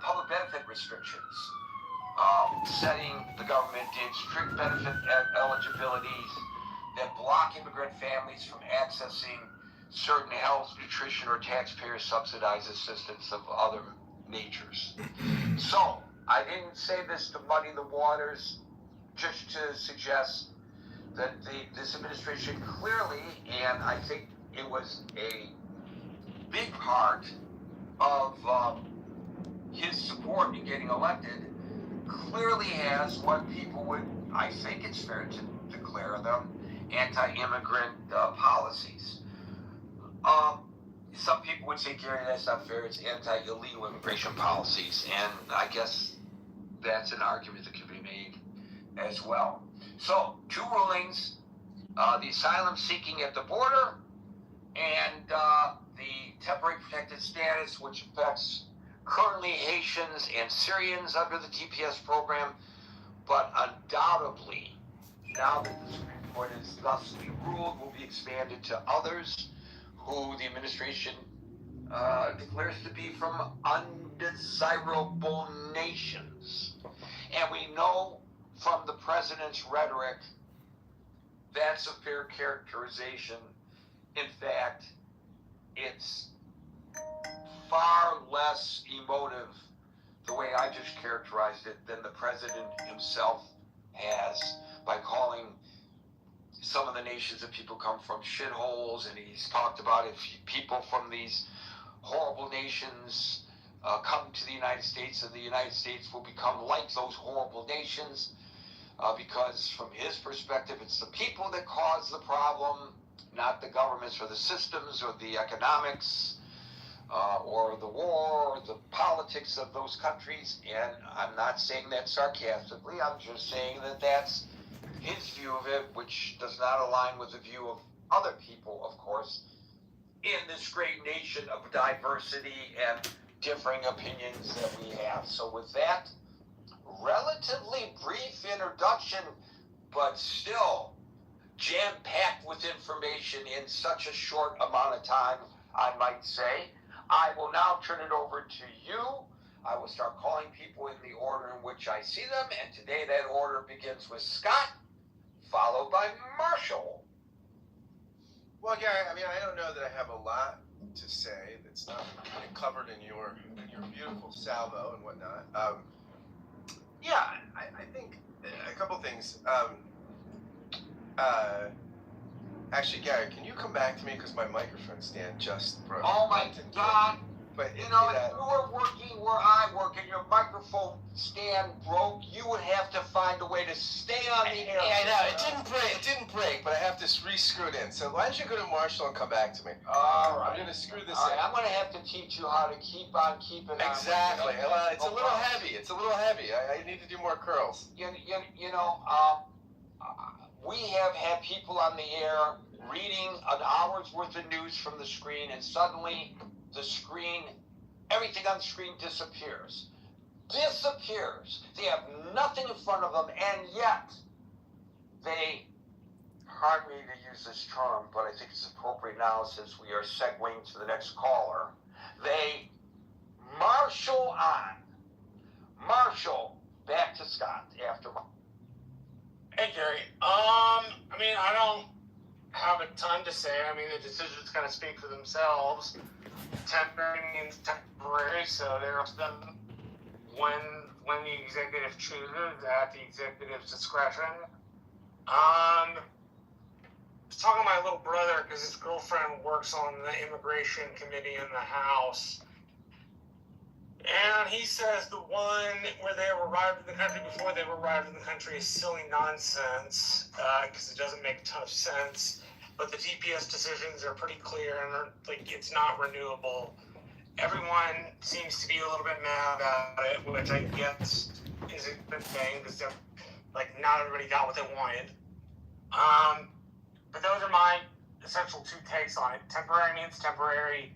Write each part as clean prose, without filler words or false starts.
public benefit restrictions, setting the government in strict benefit eligibilities that block immigrant families from accessing certain health, nutrition, or taxpayer subsidized assistance of other natures. So, I didn't say this to muddy the waters, just to suggest that this administration clearly, and I think it was a big part of his support in getting elected, clearly has what people would, I think it's fair to declare them, anti-immigrant policies. Some people would say, Gary, that's not fair, it's anti-illegal immigration policies, and I guess that's an argument that can be made as well. So, two rulings, the asylum seeking at the border and the temporary protected status, which affects currently Haitians and Syrians under the TPS program, but undoubtedly, now that the Supreme Court has thusly ruled, will be expanded to others who the administration declares to be from undesirable nations. And we know from the president's rhetoric, that's a fair characterization. In fact, it's far less emotive, the way I just characterized it, than the president himself has by calling some of the nations that people come from shitholes, and he's talked about if people from these horrible nations come to the United States, and the United States will become like those horrible nations, because from his perspective, it's the people that cause the problem, not the governments or the systems or the economics or the war or the politics of those countries. And I'm not saying that sarcastically, I'm just saying that that's his view of it, which does not align with the view of other people, of course, in this great nation of diversity and differing opinions that we have. So with that relatively brief introduction, but still jam-packed with information in such a short amount of time, I might say, I will now turn it over to you. I will start calling people in the order in which I see them, and today that order begins with Scott, followed by Marshall. Well, Gary, I mean, I don't know that I have a lot to say that's not covered in your beautiful salvo and whatnot. Yeah, I think a couple things. Actually, Gary, can you come back to me, because my microphone stand just broke. Oh my God! But you know, if you were working where I work and your microphone stand broke, you would have to find a way to stay on the air. Yeah, I know. It didn't break, but I have to re-screw it in. So why don't you go to Marshall and come back to me? All right. I'm going to screw this in. in. I'm going to have to teach you how to keep on keeping on. Exactly. Well, it's a little heavy. It's a little heavy. I need to do more curls. You know, we have had people on the air reading an hour's worth of news from the screen, and suddenly the screen, everything on the screen disappears. They have nothing in front of them, and yet they, pardon me to use this term, but I think it's appropriate now since we are segueing to the next caller, they marshal on. Marshall, back to Scott after. Hey, Gary. I mean, I don't have a ton to say. I mean, the decisions kind of speak for themselves. Temporary means temporary, so there's them when the executive chooses at the executive's discretion. I was talking to my little brother because his girlfriend works on the immigration committee in the House. And he says the one where they arrived in the country before they arrived in the country is silly nonsense because it doesn't make a ton of sense. But the TPS decisions are pretty clear and like it's not renewable. Everyone seems to be a little bit mad about it, which I guess is a good thing because like not everybody got what they wanted. But those are my essential two takes on it. Temporary means temporary,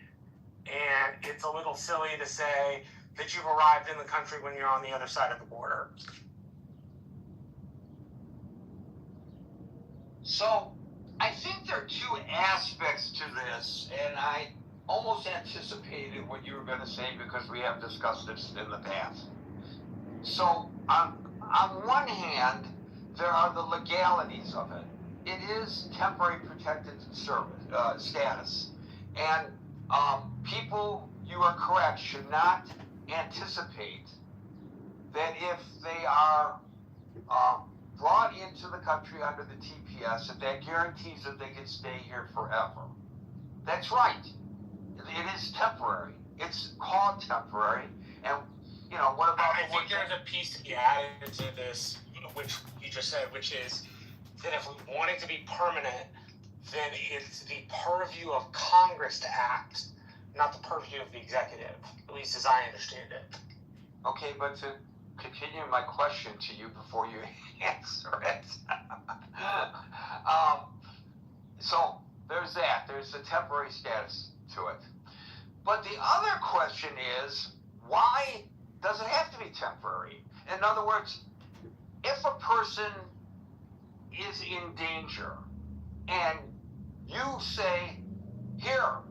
and it's a little silly to say that you've arrived in the country when you're on the other side of the border. So, I think there are two aspects to this, and I almost anticipated what you were going to say because we have discussed this in the past. So, on one hand, there are the legalities of it. It is temporary protected status. And people, you are correct, should not anticipate that if they are brought into the country under the TPS, that guarantees that they can stay here forever. That's right. It is temporary. It's called temporary. And, you know, what about I think there's a piece to be added to this, which you just said, which is that if we want it to be permanent, then it's the purview of Congress to act, not the purview of the executive, at least as I understand it. Okay, but to continue my question to you before you answer it. So there's that. There's a temporary status to it. But the other question is, why does it have to be temporary? In other words, if a person is in danger and you say, here,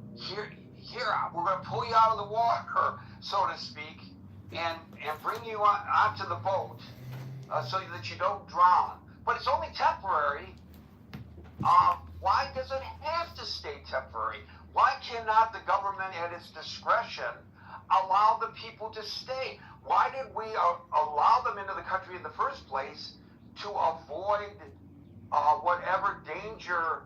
we're going to pull you out of the water, so to speak, and bring you onto the boat so that you don't drown. But it's only temporary. Why does it have to stay temporary? Why cannot the government at its discretion allow the people to stay? Why did we allow them into the country in the first place to avoid whatever danger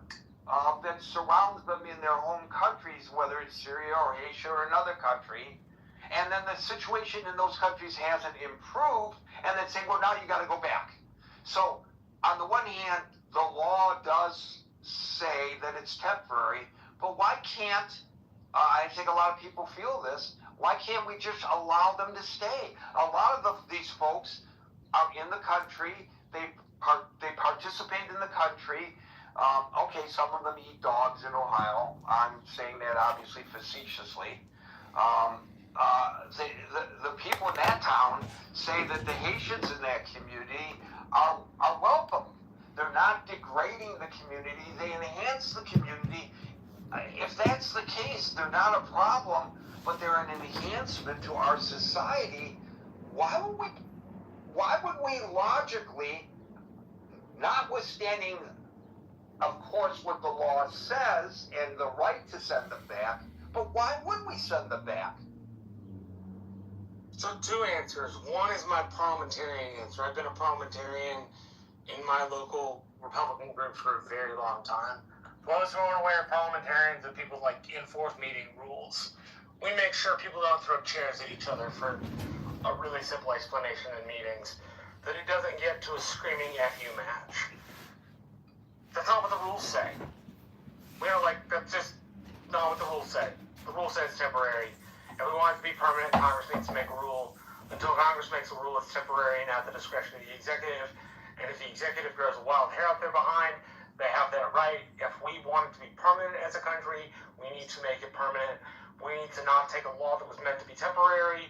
that surrounds them in their home countries, whether it's Syria or Asia or another country? And then the situation in those countries hasn't improved, and then say, well, now you got to go back. So, on the one hand, the law does say that it's temporary, but why can't, I think a lot of people feel this, why can't we just allow them to stay? A lot of these folks are in the country, they participate in the country. Okay, some of them eat dogs in Ohio. I'm saying that obviously facetiously. The people in that town say that the Haitians in that community are welcome. They're not degrading the community, they enhance the community. If that's the case, they're not a problem, but they're an enhancement to our society. Why would we logically, notwithstanding, of course, what the law says and the right to send them back, but why would we send them back? So two answers. One is my parliamentarian answer. I've been a parliamentarian in my local Republican group for a very long time. For those who aren't aware, parliamentarians are people like enforce meeting rules. We make sure people don't throw chairs at each other for a really simple explanation in meetings, that it doesn't get to a screaming at you match. That's not what the rules say. That's just not what the rules say. The rule says temporary. If we want it to be permanent, Congress needs to make a rule. Until Congress makes a rule, it's temporary and at the discretion of the executive. And if the executive grows a wild hair out there behind, they have that right. If we want it to be permanent as a country, we need to make it permanent. We need to not take a law that was meant to be temporary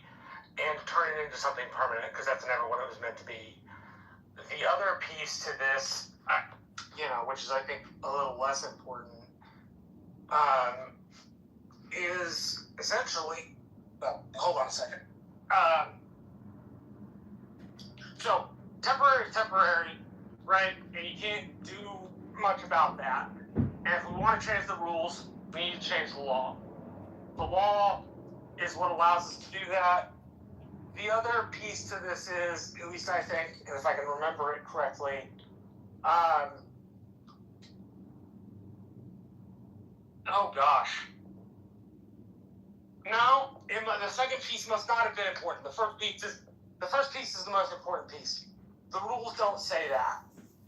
and turn it into something permanent, because that's never what it was meant to be. The other piece to this, which is I think a little less important, is essentially, hold on a second. So temporary is temporary, right? And you can't do much about that. And if we want to change the rules, we need to change the law. The law is what allows us to do that. The other piece to this is, at least I think, and if I can remember it correctly, oh gosh. No, the second piece must not have been important. The first piece is the most important piece. The rules don't say that.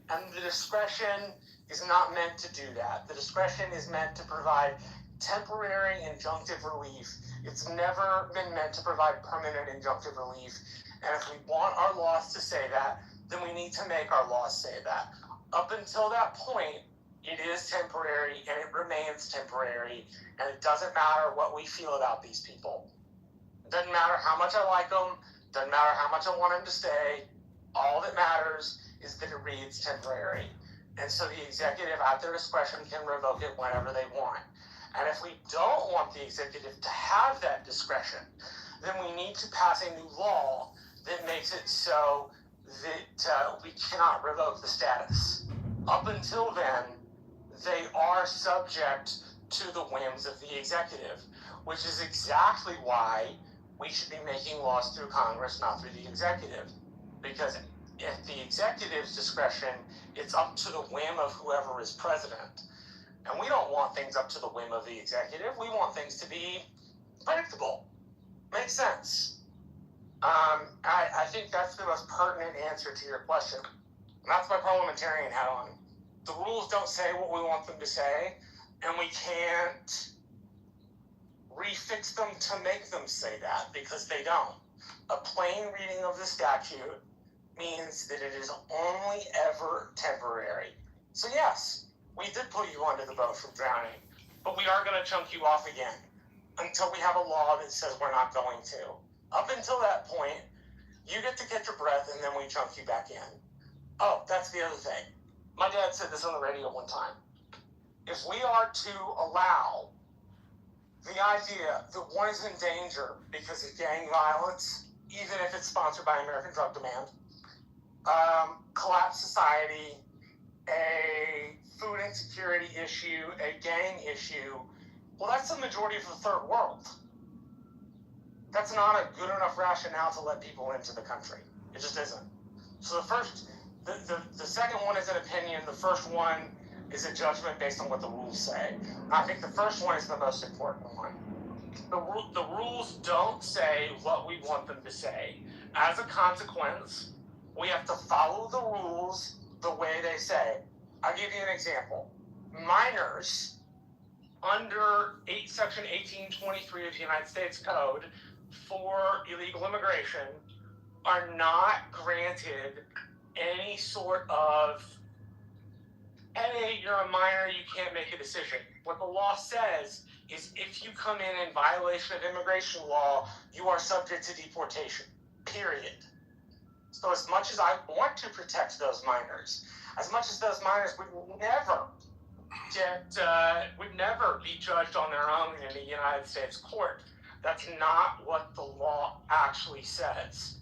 And the discretion is not meant to do that. The discretion is meant to provide temporary injunctive relief. It's never been meant to provide permanent injunctive relief. And if we want our laws to say that, then we need to make our laws say that. Up until that point, it is temporary and it remains temporary. And it doesn't matter what we feel about these people. It doesn't matter how much I like them. It doesn't matter how much I want them to stay. All that matters is that it reads temporary. And so the executive, at their discretion, can revoke it whenever they want. And if we don't want the executive to have that discretion, then we need to pass a new law that makes it so that we cannot revoke the status. Up until then, they are subject to the whims of the executive, which is exactly why we should be making laws through Congress, not through the executive. Because at the executive's discretion, it's up to the whim of whoever is president. And we don't want things up to the whim of the executive. We want things to be predictable. Makes sense. I think that's the most pertinent answer to your question. And that's my parliamentarian hat on. The rules don't say what we want them to say, and we can't refix them to make them say that, because they don't. A plain reading of the statute means that it is only ever temporary. So yes, we did put you under the boat from drowning, but we are going to chunk you off again until we have a law that says we're not going to. Up until that point, you get to catch your breath, and then we chunk you back in. Oh, that's the other thing. My dad said this on the radio one time. If we are to allow the idea that one is in danger because of gang violence, even if it's sponsored by American Drug Demand, collapse society, a food insecurity issue, a gang issue, well, that's the majority of the third world. That's not a good enough rationale to let people into the country. It just isn't. So the second one is an opinion. The first one is a judgment based on what the rules say. I think the first one is the most important one. The rules don't say what we want them to say. As a consequence, we have to follow the rules the way they say. I'll give you an example. Minors under Section 1823 of the United States Code for illegal immigration are not granted any sort of, hey, you're a minor, you can't make a decision. What the law says is if you come in violation of immigration law, you are subject to deportation, period. So as much as I want to protect those minors, as much as those minors would never be judged on their own in a United States court, that's not what the law actually says.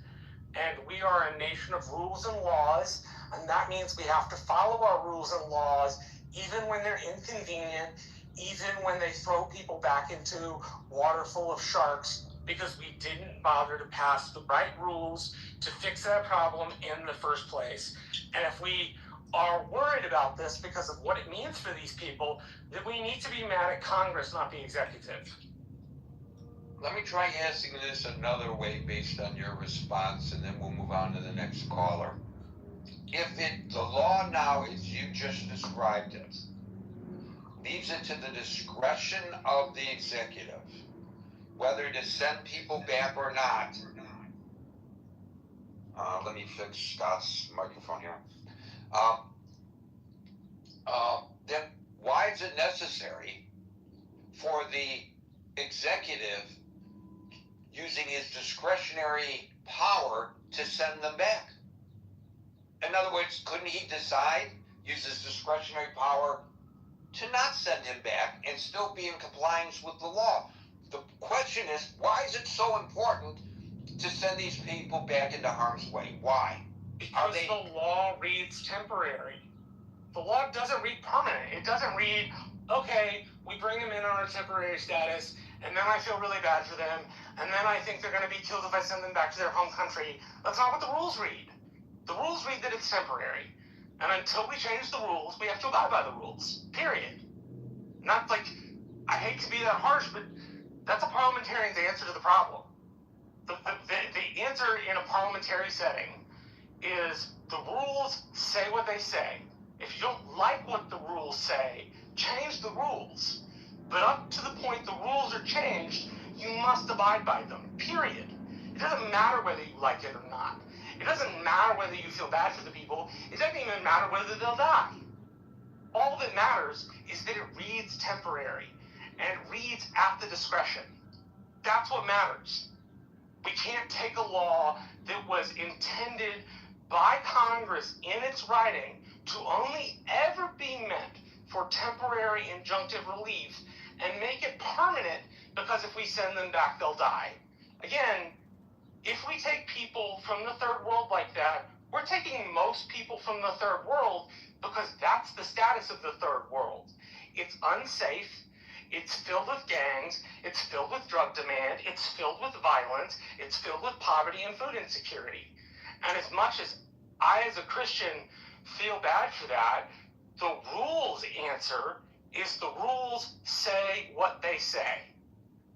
And we are a nation of rules and laws, and that means we have to follow our rules and laws even when they're inconvenient, even when they throw people back into water full of sharks, because we didn't bother to pass the right rules to fix that problem in the first place. And if we are worried about this because of what it means for these people, then we need to be mad at Congress, not the executive. Let me try asking this another way based on your response, and then we'll move on to the next caller. If the law now, as you just described it, leaves it to the discretion of the executive whether to send people back or not. Let me fix Scott's microphone here. Then why is it necessary for the executive using his discretionary power to send them back? In other words, couldn't he decide, use his discretionary power to not send him back and still be in compliance with the law? The question is, why is it so important to send these people back into harm's way? Why? Because the law reads temporary. The law doesn't read permanent. It doesn't read, okay, we bring them in on a temporary status, and then I feel really bad for them, and then I think they're going to be killed if I send them back to their home country. That's not what the rules read. The rules read that it's temporary. And until we change the rules, we have to abide by the rules. Period. Not like, I hate to be that harsh, but that's a parliamentarian's answer to the problem. The answer in a parliamentary setting is the rules say what they say. If you don't like what the rules say, change the rules. But up to the point the rules are changed, you must abide by them. Period. It doesn't matter whether you like it or not. It doesn't matter whether you feel bad for the people. It doesn't even matter whether they'll die. All that matters is that it reads temporary, and it reads at the discretion. That's what matters. We can't take a law that was intended by Congress in its writing to only ever be meant for temporary injunctive relief and make it permanent, because if we send them back, they'll die. Again, if we take people from the third world like that, we're taking most people from the third world because that's the status of the third world. It's unsafe. It's filled with gangs. It's filled with drug demand. It's filled with violence. It's filled with poverty and food insecurity. And as much as I, as a Christian, feel bad for that, the rules answer is the rules say what they say.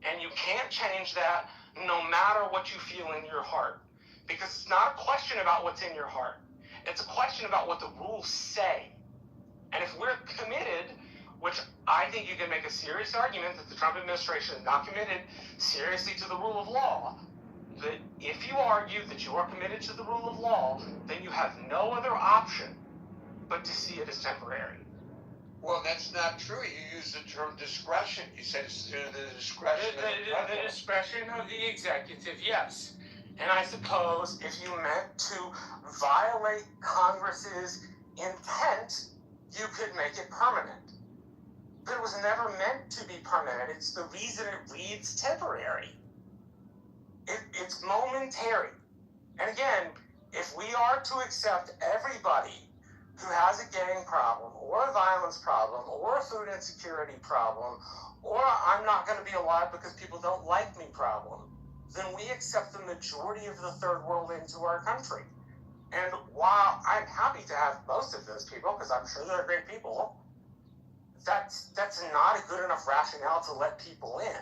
And you can't change that no matter what you feel in your heart. Because it's not a question about what's in your heart. It's a question about what the rules say. And if we're committed, which I think you can make a serious argument that the Trump administration is not committed seriously to the rule of law, that if you argue that you are committed to the rule of law, then you have no other option but to see it as temporary. Well, that's not true. You use the term discretion. You said it's the discretion of the president. The discretion of the executive, yes. And I suppose if you meant to violate Congress's intent, you could make it permanent. But it was never meant to be permanent. It's the reason it reads temporary. It's momentary. And again, if we are to accept everybody who has a gang problem, or a violence problem, or a food insecurity problem, or I'm not going to be alive because people don't like me problem, then we accept the majority of the third world into our country. And while I'm happy to have most of those people, because I'm sure they're great people, that's not a good enough rationale to let people in.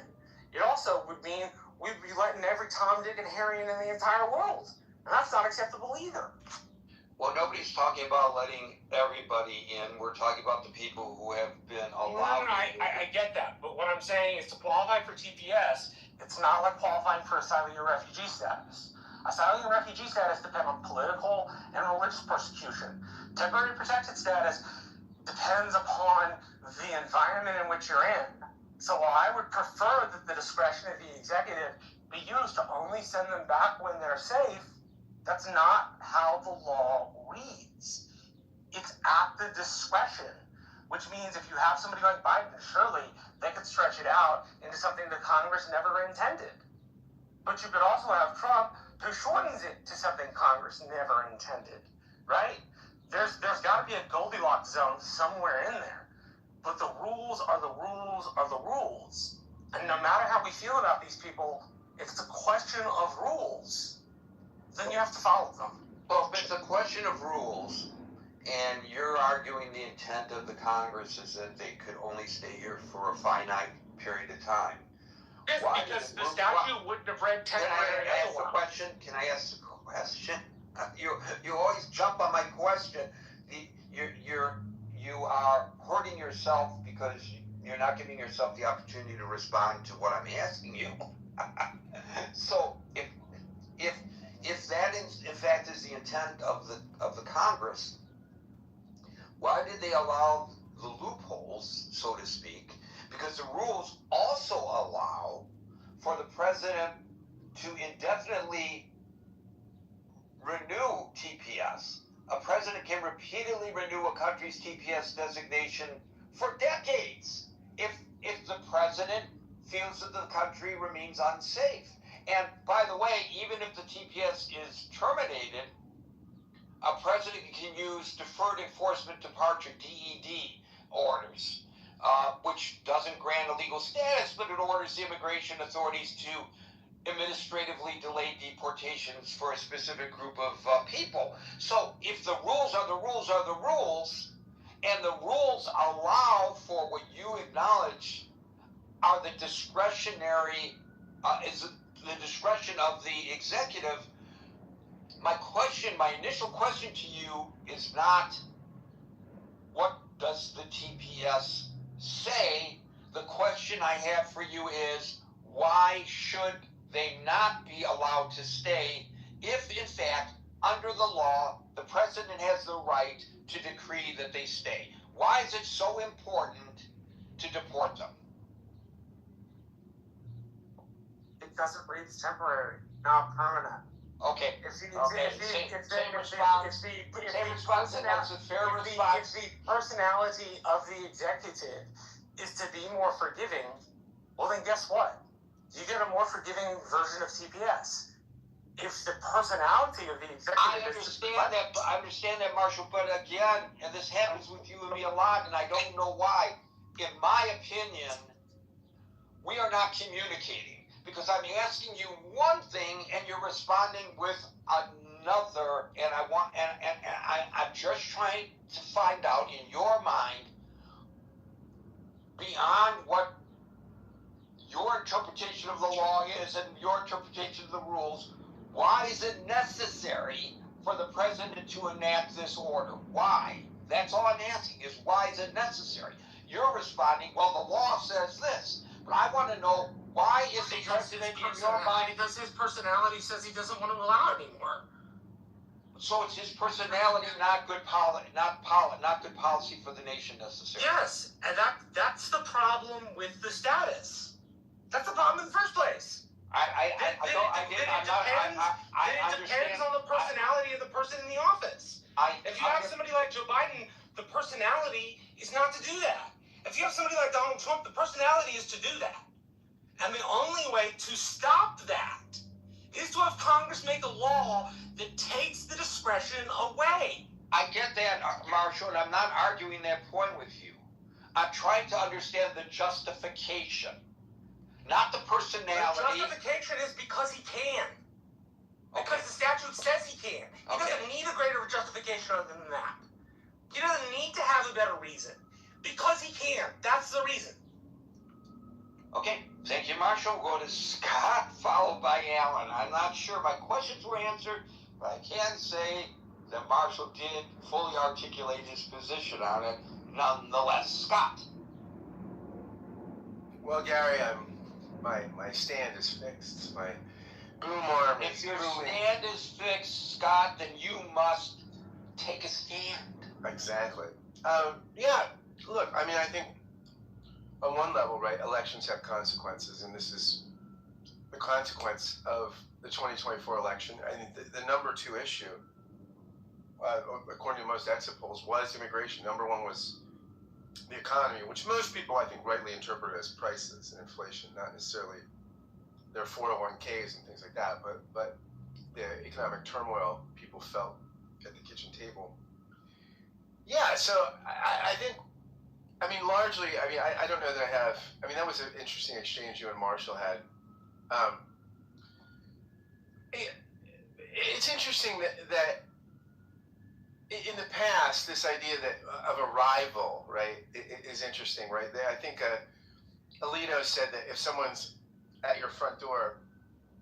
It also would mean we'd be letting every Tom, Dick, and Harry in the entire world. And that's not acceptable either. Well, nobody's talking about letting everybody in. We're talking about the people who have been allowed. No, I get that. But what I'm saying is to qualify for TPS, it's not like qualifying for asylum or refugee status. Asylum and refugee status depend on political and religious persecution. Temporary protected status depends upon the environment in which you're in. So while I would prefer that the discretion of the executive be used to only send them back when they're safe, that's not how the law reads. It's at the discretion, which means if you have somebody like Biden, surely they could stretch it out into something that Congress never intended. But you could also have Trump, who shortens it to something Congress never intended, right? There's got to be a Goldilocks zone somewhere in there. But the rules are the rules are the rules. And no matter how we feel about these people, if it's a question of rules, then you have to follow them. Well, if it's a question of rules, and you're arguing the intent of the Congress is that they could only stay here for a finite period of time. Yes, because the statute wouldn't have read temporary. Can I ask the question? Can I ask the question? You always jump on my question. You are hurting yourself because you're not giving yourself the opportunity to respond to what I'm asking you. So if that in fact is the intent of the Congress, why did they allow the loopholes, so to speak? Because the rules also allow for the president to indefinitely renew TPS. A president can repeatedly renew a country's TPS designation for decades if the president feels that the country remains unsafe. And by the way, even if the TPS is terminated, a president can use deferred enforcement departure, DED, orders, which doesn't grant a legal status, but it orders the immigration authorities to administratively delay deportations for a specific group of people. So if the rules are the rules are the rules, and the rules allow for what you acknowledge are the discretionary, is the discretion of the executive, my initial question to you is not what does the TPS say? The question I have for you is why should they not be allowed to stay if, in fact, under the law, the president has the right to decree that they stay? Why is it so important to deport them? It doesn't read temporary, not permanent. Okay. If the personality of the executive is to be more forgiving, well then guess what? You get a more forgiving version of TPS. If the personality of the executive I understand that, Marshall, but again, and this happens with you and me a lot, and I don't know why. In my opinion, we are not communicating, because I'm asking you one thing and you're responding with another, and I'm just trying to find out in your mind, beyond what your interpretation of the law is and your interpretation of the rules, why is it necessary for the president to enact this order? Why? That's all I'm asking, is why is it necessary? You're responding, well, the law says this, but I want to know, why is the president in your mind? Because his personality says he doesn't want to allow it anymore. So it's his personality, not good policy for the nation necessarily. Yes, and that's the problem with the status. That's the problem in the first place. It depends on the personality of the person in the office. If you have somebody like Joe Biden, the personality is not to do that. If you have somebody like Donald Trump, the personality is to do that. And the only way to stop that is to have Congress make a law that takes the discretion away. I get that, Marshall, and I'm not arguing that point with you. I'm trying to understand the justification, not the personality. The justification is because he can. Because the statute says he can. He doesn't need a greater justification other than that. He doesn't need to have a better reason. Because he can. That's the reason. Okay, thank you, Marshall. We'll go to Scott, followed by Alan. I'm not sure my questions were answered, but I can say that Marshall did fully articulate his position on it nonetheless. Scott. Well, Gary, my stand is fixed. My boom arm is If your booming. stand is fixed, Scott, then you must take a stand. Exactly. Yeah, look, I mean, I think on one level, right, elections have consequences, and this is the consequence of the 2024 election. I think the number two issue, according to most exit polls, was immigration. Number one was the economy, which most people, I think, rightly interpret as prices and inflation, not necessarily their 401ks and things like that, but the economic turmoil people felt at the kitchen table. Yeah, so I think, I mean, largely, I mean, I don't know that I have, I mean, that was an interesting exchange you and Marshall had. It's interesting that in the past, this idea of a rival, right, is interesting, right? I think Alito said that if someone's at your front door,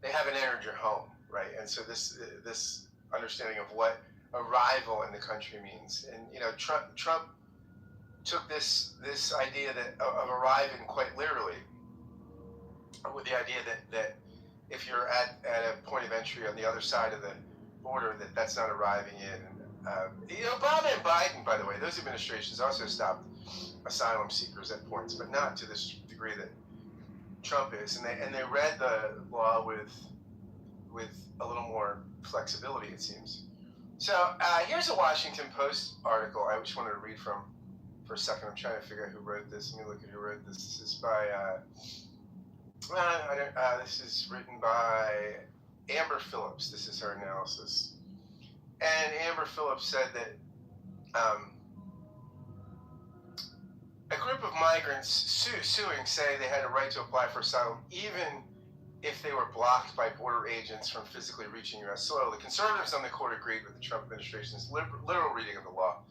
they haven't entered your home, right? And so this understanding of what a rival in the country means, and you know, Trump took this idea of arriving quite literally, with the idea that if you're at a point of entry on the other side of the border, that's not arriving in. You know, Obama and Biden, by the way, those administrations also stopped asylum seekers at points, but not to this degree that Trump is. And they read the law with a little more flexibility, it seems. So here's a Washington Post article I just wanted to read from for a second. I'm trying to figure out who wrote this. Let me look at who wrote this. This is by this is written by Amber Phillips. This is her analysis. And Amber Phillips said that a group of migrants suing say they had a right to apply for asylum even if they were blocked by border agents from physically reaching U.S. soil. The conservatives on the court agreed with the Trump administration's literal reading of the law,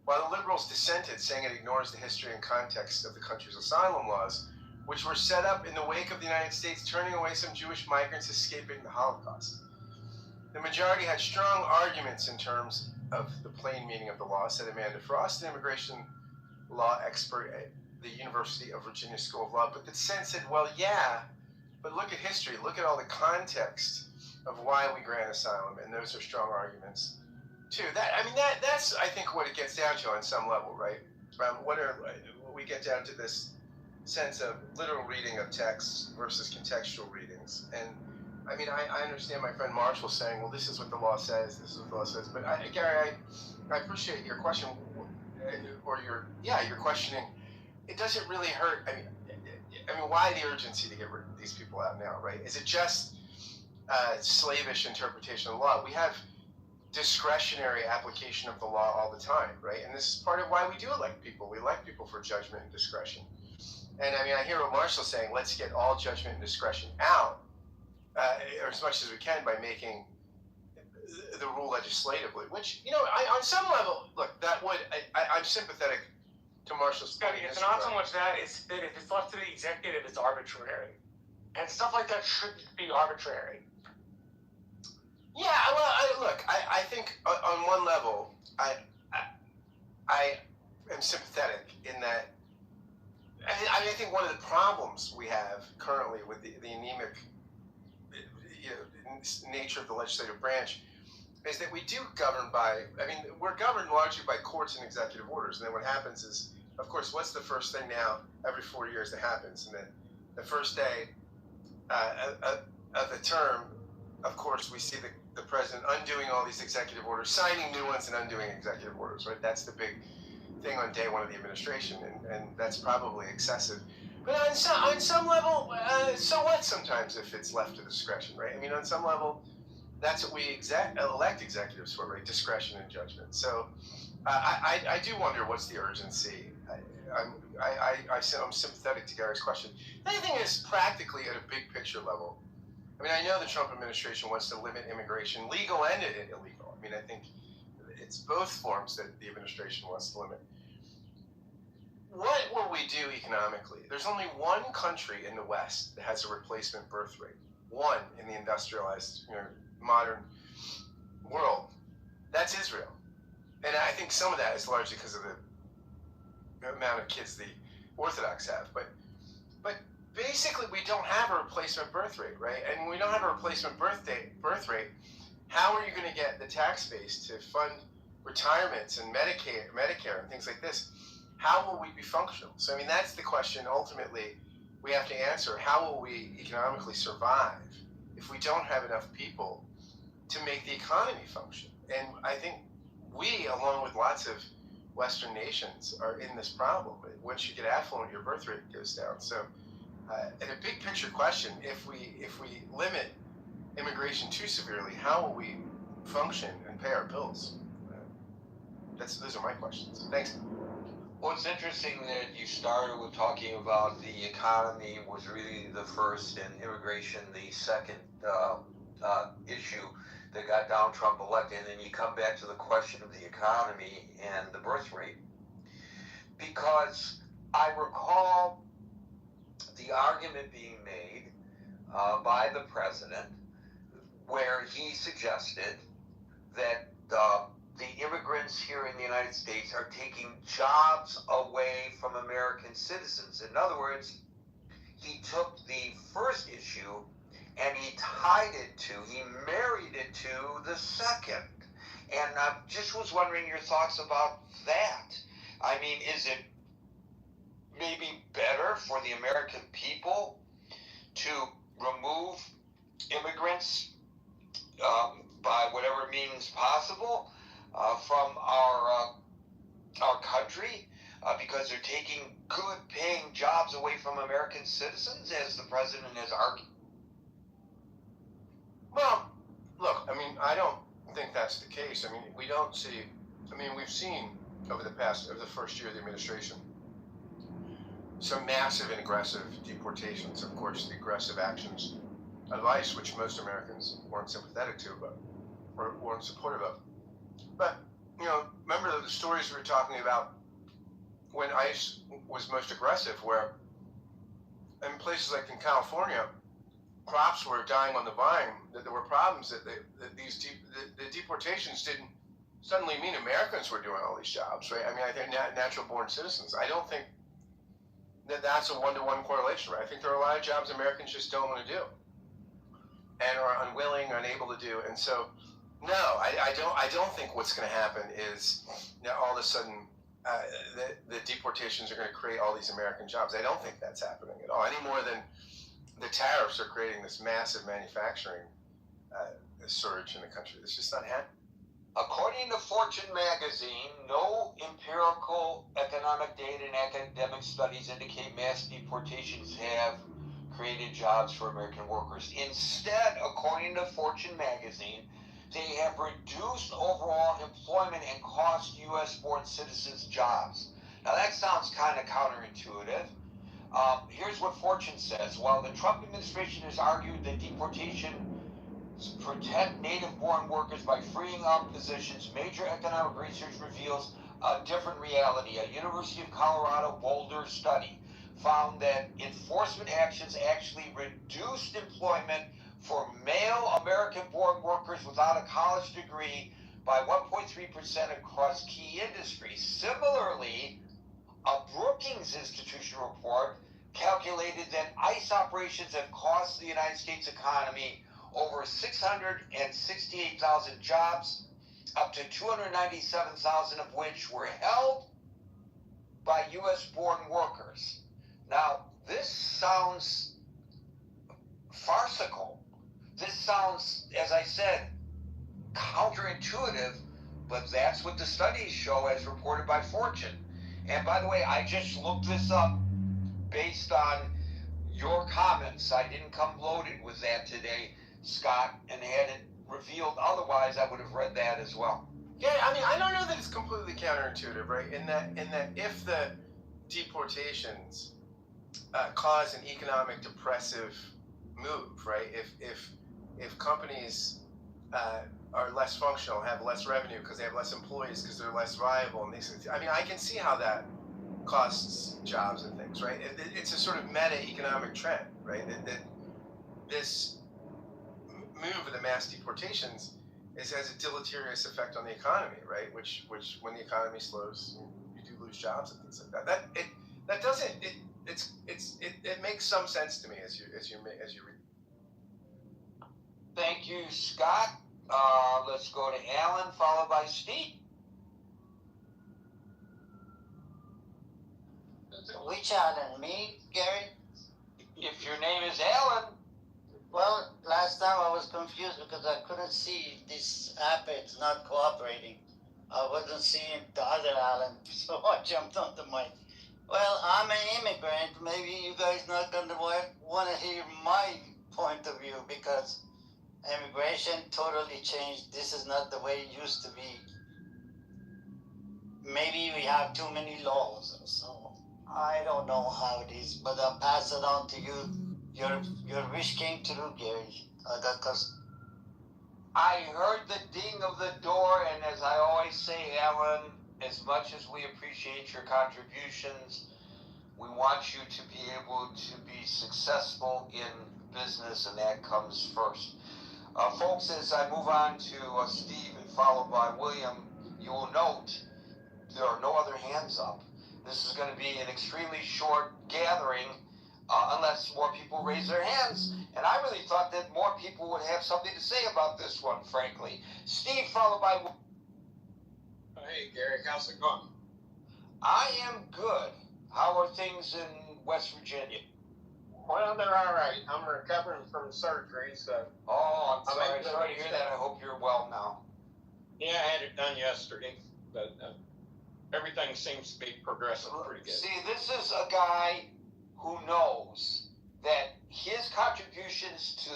while the liberals dissented, saying it ignores the history and context of the country's asylum laws, which were set up in the wake of the United States turning away some Jewish migrants escaping the Holocaust. The majority had strong arguments in terms of the plain meaning of the law, said Amanda Frost, an immigration law expert at the University of Virginia School of Law. But the dissent said, well, yeah, but look at history. Look at all the context of why we grant asylum, and those are strong arguments, too. That's I think, what it gets down to on some level, right? We get down to this sense of literal reading of texts versus contextual readings. And I mean, I understand my friend Marshall saying, well, this is what the law says, this is what the law says. But Gary, I appreciate your question, or your questioning it doesn't really hurt. I mean, why the urgency to get rid of these people out now, right? Is it just slavish interpretation of the law? We have discretionary application of the law all the time, right? And this is part of why we do elect people. We elect people for judgment and discretion. And I mean, I hear what Marshall's saying, let's get all judgment and discretion out, or as much as we can by making the rule legislatively, which, you know, on some level, look, that would, I'm sympathetic to Marshall's point. It's not so much that, it's that if it's left to the executive, it's arbitrary. And stuff like that shouldn't be arbitrary. Yeah, well, I think on one level, I am sympathetic in that. I think one of the problems we have currently with the anemic nature of the legislative branch is that we do govern by. I mean, we're governed largely by courts and executive orders, and then what happens is, of course, what's the first thing now every 4 years that happens, and then the first day of the term, of course, we see the president undoing all these executive orders, signing new ones and undoing executive orders, right? That's the big thing on day one of the administration, and that's probably excessive. But on some level, so what sometimes if it's left to discretion, right? I mean, on some level, that's what we elect executives for, right? Discretion and judgment. So I do wonder what's the urgency. I'm sympathetic to Gary's question. The other thing is practically at a big picture level. I mean, I know the Trump administration wants to limit immigration, legal and illegal. I mean, I think it's both forms that the administration wants to limit. What will we do economically? There's only one country in the West that has a replacement birth rate. One in the industrialized, modern world. That's Israel. And I think some of that is largely because of the amount of kids the Orthodox have. But basically, we don't have a replacement birth rate, right? And when we don't have a replacement birth rate, how are you going to get the tax base to fund retirements and Medicare and things like this? How will we be functional? So, I mean, that's the question ultimately we have to answer. How will we economically survive if we don't have enough people to make the economy function? And I think we, along with lots of Western nations, are in this problem. Once you get affluent, your birth rate goes down. So, and a big picture question, if we limit immigration too severely, how will we function and pay our bills? Those are my questions. Thanks. Well, it's interesting that you started with talking about the economy was really the first and immigration the second issue that got Donald Trump elected, and then you come back to the question of the economy and the birth rate. Because I recall the argument being made by the president where he suggested that the immigrants here in the United States are taking jobs away from American citizens. In other words, he took the first issue and he married it to the second. And I just was wondering your thoughts about that. I mean, is it maybe better for the American people to remove immigrants by whatever means possible from our country because they're taking good paying jobs away from American citizens, as the president has argued? Well, look, I mean, I don't think that's the case. I mean, we've seen over the first year of the administration, some massive and aggressive deportations. Of course, the aggressive actions of ICE, which most Americans weren't sympathetic to, or weren't supportive of. But, remember the stories we were talking about when ICE was most aggressive, where in places like in California, crops were dying on the vine, that there were problems, that the deportations didn't suddenly mean Americans were doing all these jobs, right? I mean, I think natural-born citizens. I don't think that's a one-to-one correlation, right? I think there are a lot of jobs Americans just don't want to do and are unwilling, unable to do. And so, no, I don't think what's going to happen is all of a sudden the deportations are going to create all these American jobs. I don't think that's happening at all, any more than the tariffs are creating this massive manufacturing surge in the country. It's just not happening. According to Fortune magazine, no empirical economic data and academic studies indicate mass deportations have created jobs for American workers. Instead, according to Fortune magazine, they have reduced overall employment and cost U.S.-born citizens jobs. Now that sounds kind of counterintuitive. Here's what Fortune says. While the Trump administration has argued that deportation protect native-born workers by freeing up positions, major economic research reveals a different reality. A University of Colorado Boulder study found that enforcement actions actually reduced employment for male American-born workers without a college degree by 1.3% across key industries. Similarly, a Brookings Institution report calculated that ICE operations have cost the United States economy over 668,000 jobs, up to 297,000 of which were held by U.S.-born workers. Now, this sounds farcical. This sounds, as I said, counterintuitive, but that's what the studies show as reported by Fortune. And by the way, I just looked this up based on your comments. I didn't come loaded with that today, Scott, and had it revealed otherwise, I would have read that as well. Yeah, I mean, I don't know that it's completely counterintuitive, right? In that if the deportations cause an economic depressive move, right? If companies are less functional, have less revenue because they have less employees because they're less viable, and these things. I mean, I can see how that costs jobs and things, right? It's a sort of meta economic trend, right? That this move of the mass deportations has a deleterious effect on the economy, right? Which when the economy slows, you do lose jobs and things like that. It makes some sense to me as you read. Thank you, Scott. Let's go to Alan, followed by Steve. Which Alan? Me, Gary? If your name is Alan. Well, last time I was confused because I couldn't see this app. It's not cooperating. I wasn't seeing the other Alan, so I jumped on the mic. Well, I'm an immigrant. Maybe you guys not gonna want to hear my point of view because immigration totally changed. This is not the way it used to be. Maybe we have too many laws, so I don't know how it is, but I'll pass it on to you. Your wish came true, Gary. I heard the ding of the door, and as I always say, Alan, as much as we appreciate your contributions, we want you to be able to be successful in business, and that comes first. Folks, as I move on to Steve and followed by William, you will note there are no other hands up. This is going to be an extremely short gathering unless more people raise their hands. And I really thought that more people would have something to say about this one, frankly. Steve, followed by... Hey, Gary, how's it going? I am good. How are things in West Virginia? Well, they're all right. I'm recovering from surgery, so... Oh, I'm sorry to hear that. I hope you're well now. Yeah, I had it done yesterday, but everything seems to be progressing pretty good. See, this is a guy who knows that his contributions to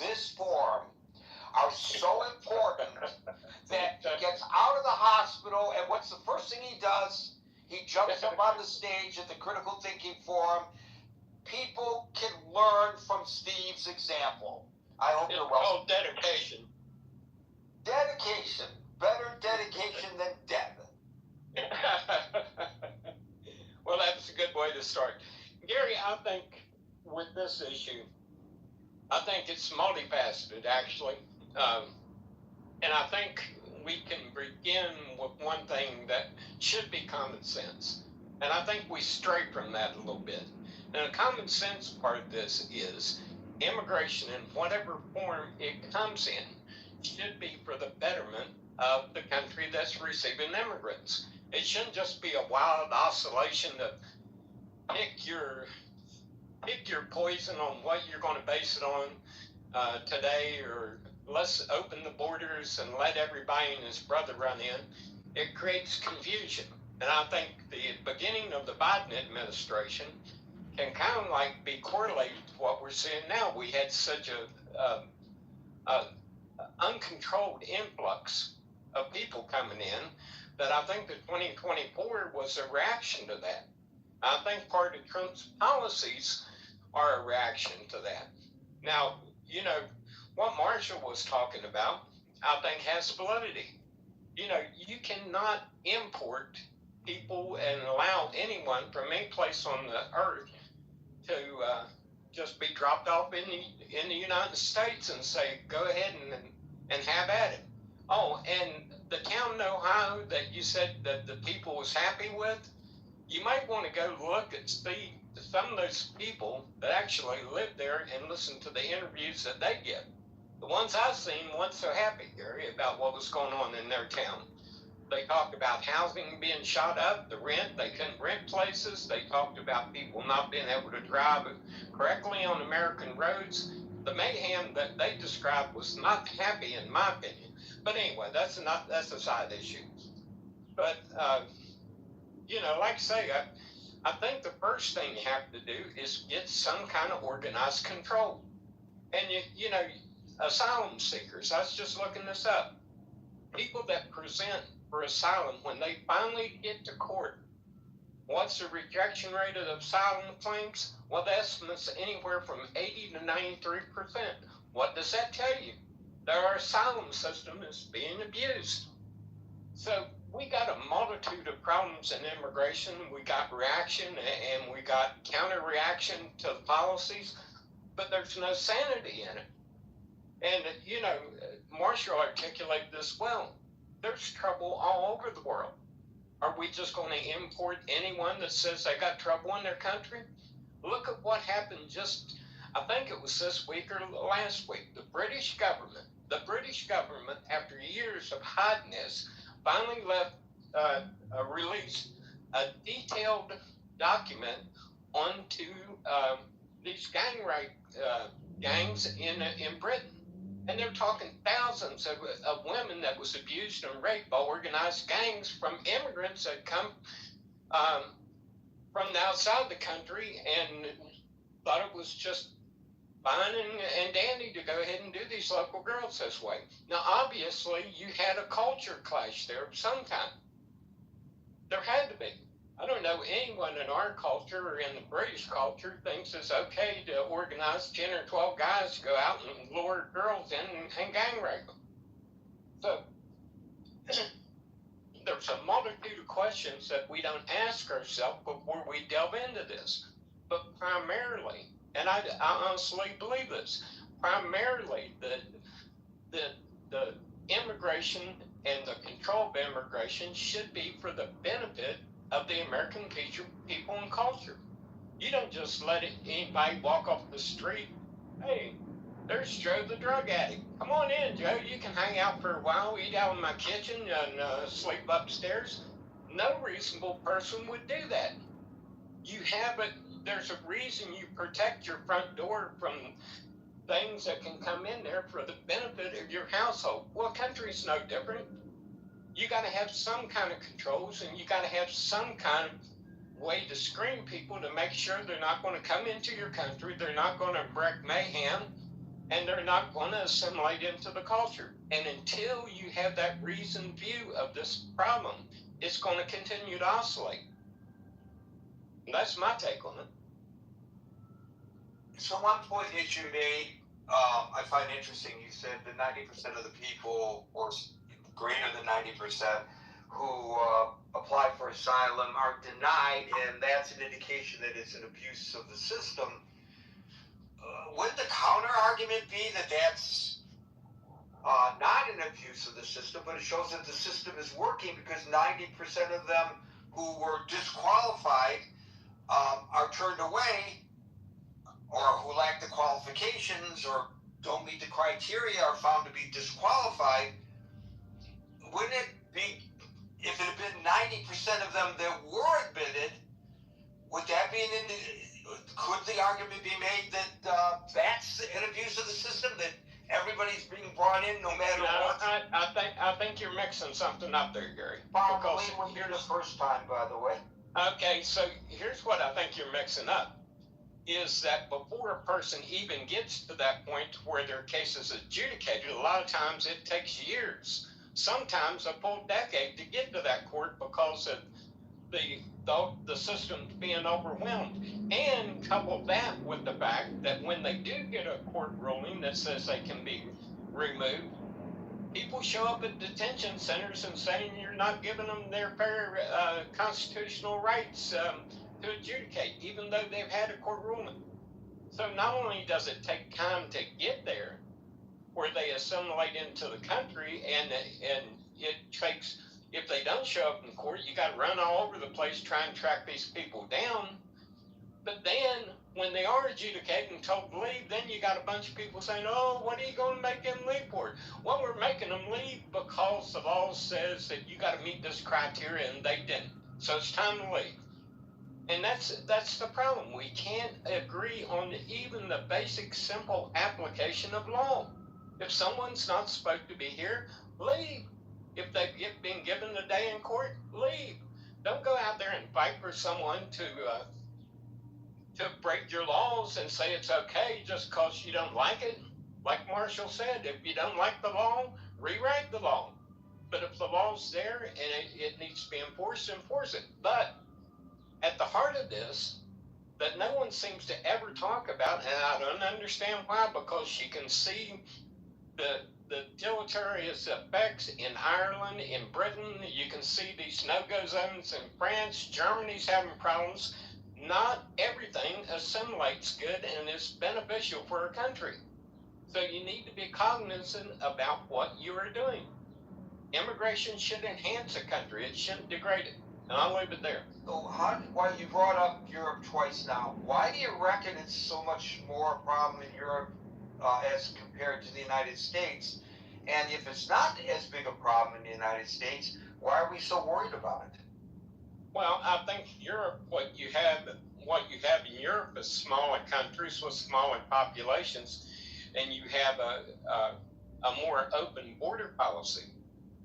this forum are so important that he gets out of the hospital, and what's the first thing he does? He jumps up on the stage at the Critical Thinking Forum. People can learn from Steve's example. I hope you're well. Oh, dedication. Dedication. Better dedication than death. Well, that's a good way to start. Gary, I think with this issue, I think it's multifaceted, actually. And I think we can begin with one thing that should be common sense. And I think we stray from that a little bit. And the common sense part of this is immigration in whatever form it comes in should be for the betterment of the country that's receiving immigrants. It shouldn't just be a wild oscillation to pick your poison on what you're going to base it on today or let's open the borders and let everybody and his brother run in, it creates confusion. And I think the beginning of the Biden administration can kind of like be correlated to what we're seeing now. We had such a uncontrolled influx of people coming in that I think that 2024 was a reaction to that. I think part of Trump's policies are a reaction to that. Now, you know, what Marshall was talking about, I think has validity. You know, you cannot import people and allow anyone from any place on the earth to just be dropped off in the United States and say, go ahead and have at it. Oh, and the town in Ohio that you said that the people was happy with, you might want to go look and see some of those people that actually live there and listen to the interviews that they give. The ones I've seen weren't so happy, Gary, about what was going on in their town. They talked about housing being shot up, the rent, they couldn't rent places. They talked about people not being able to drive correctly on American roads. The mayhem that they described was not happy, in my opinion. But anyway, that's a side issue. But, you know, like I say, I think the first thing you have to do is get some kind of organized control. And, you know, asylum seekers, I was just looking this up. People that present for asylum, when they finally get to court, what's the rejection rate of asylum claims? Well, the estimate's anywhere from 80 to 93%. What does that tell you? That our asylum system is being abused. So we got a multitude of problems in immigration. We got reaction and we got counter reaction to the policies, but there's no sanity in it. And, you know, Marshall articulated this well. There's trouble all over the world. Are we just going to import anyone that says they got trouble in their country? Look at what happened I think it was this week or last week. The British government, after years of hiding this, finally released a detailed document onto these gangs in Britain. And they're talking thousands of women that was abused and raped by organized gangs from immigrants that come from the outside the country and thought it was just fine and dandy to go ahead and do these local girls this way. Now, obviously, you had a culture clash there of some kind. There had to be. I don't know anyone in our culture or in the British culture thinks it's okay to organize 10 or 12 guys to go out and lure girls in and gang rape them. So there's a multitude of questions that we don't ask ourselves before we delve into this. But primarily, and I honestly believe this, primarily the immigration and the control of immigration should be for the benefit of the American people and culture. You don't just let anybody walk off the street. Hey, there's Joe the drug addict. Come on in, Joe. You can hang out for a while, eat out in my kitchen, and sleep upstairs. No reasonable person would do that. There's a reason you protect your front door from things that can come in there for the benefit of your household. Well, country's no different. You got to have some kind of controls, and you got to have some kind of way to screen people to make sure they're not going to come into your country, they're not going to wreak mayhem, and they're not going to assimilate into the culture. And until you have that reasoned view of this problem, it's going to continue to oscillate. And that's my take on it. So one point that you made, I find interesting. You said that 90% of the people, or greater than 90%, who apply for asylum are denied, and that's an indication that it's an abuse of the system. Would the counter argument be that that's not an abuse of the system, but it shows that the system is working because 90% of them who were disqualified are turned away, or who lack the qualifications or don't meet the criteria are found to be disqualified? Wouldn't it be, if it had been 90% of them that were admitted, would that be could the argument be made that that's an abuse of the system, that everybody's being brought in no matter what. I think you're mixing something up there, Gary. Bob, Because we were here the first time, by the way. okay, so here's what I think you're mixing up. Is that before a person even gets to that point where their case is adjudicated, a lot of times it takes years, sometimes a full decade to get to that court because of the system being overwhelmed. And couple that with the fact that when they do get a court ruling that says they can be removed, people show up at detention centers and saying you're not giving them their fair constitutional rights to adjudicate, even though they've had a court ruling. So not only does it take time to get there, where they assimilate into the country, and it takes, if they don't show up in court, you got to run all over the place trying to track these people down. But then when they are adjudicated and told to leave, then you got a bunch of people saying, oh, what are you going to make them leave for? Well, we're making them leave because the law says that you got to meet this criteria, and they didn't. So it's time to leave. And that's the problem. We can't agree on even the basic, simple application of law. If someone's not supposed to be here, leave. If they've been given a day in court, leave. Don't go out there and fight for someone to break your laws and say it's okay just because you don't like it. Like Marshall said, if you don't like the law, rewrite the law. But if the law's there and it needs to be enforced, enforce it. But at the heart of this, that no one seems to ever talk about, and I don't understand why, because you can see the deleterious effects in Ireland, in Britain. You can see these no-go zones in France. Germany's having problems. Not everything assimilates good and is beneficial for a country. So you need to be cognizant about what you are doing. Immigration should enhance a country. It shouldn't degrade it. And I'll leave it there. So why you brought up Europe twice now? Why do you reckon it's so much more a problem in Europe as compared to the United States? And if it's not as big a problem in the United States, why are we so worried about it? Well, I think Europe, what you have in Europe is smaller countries with smaller populations, and you have a more open border policy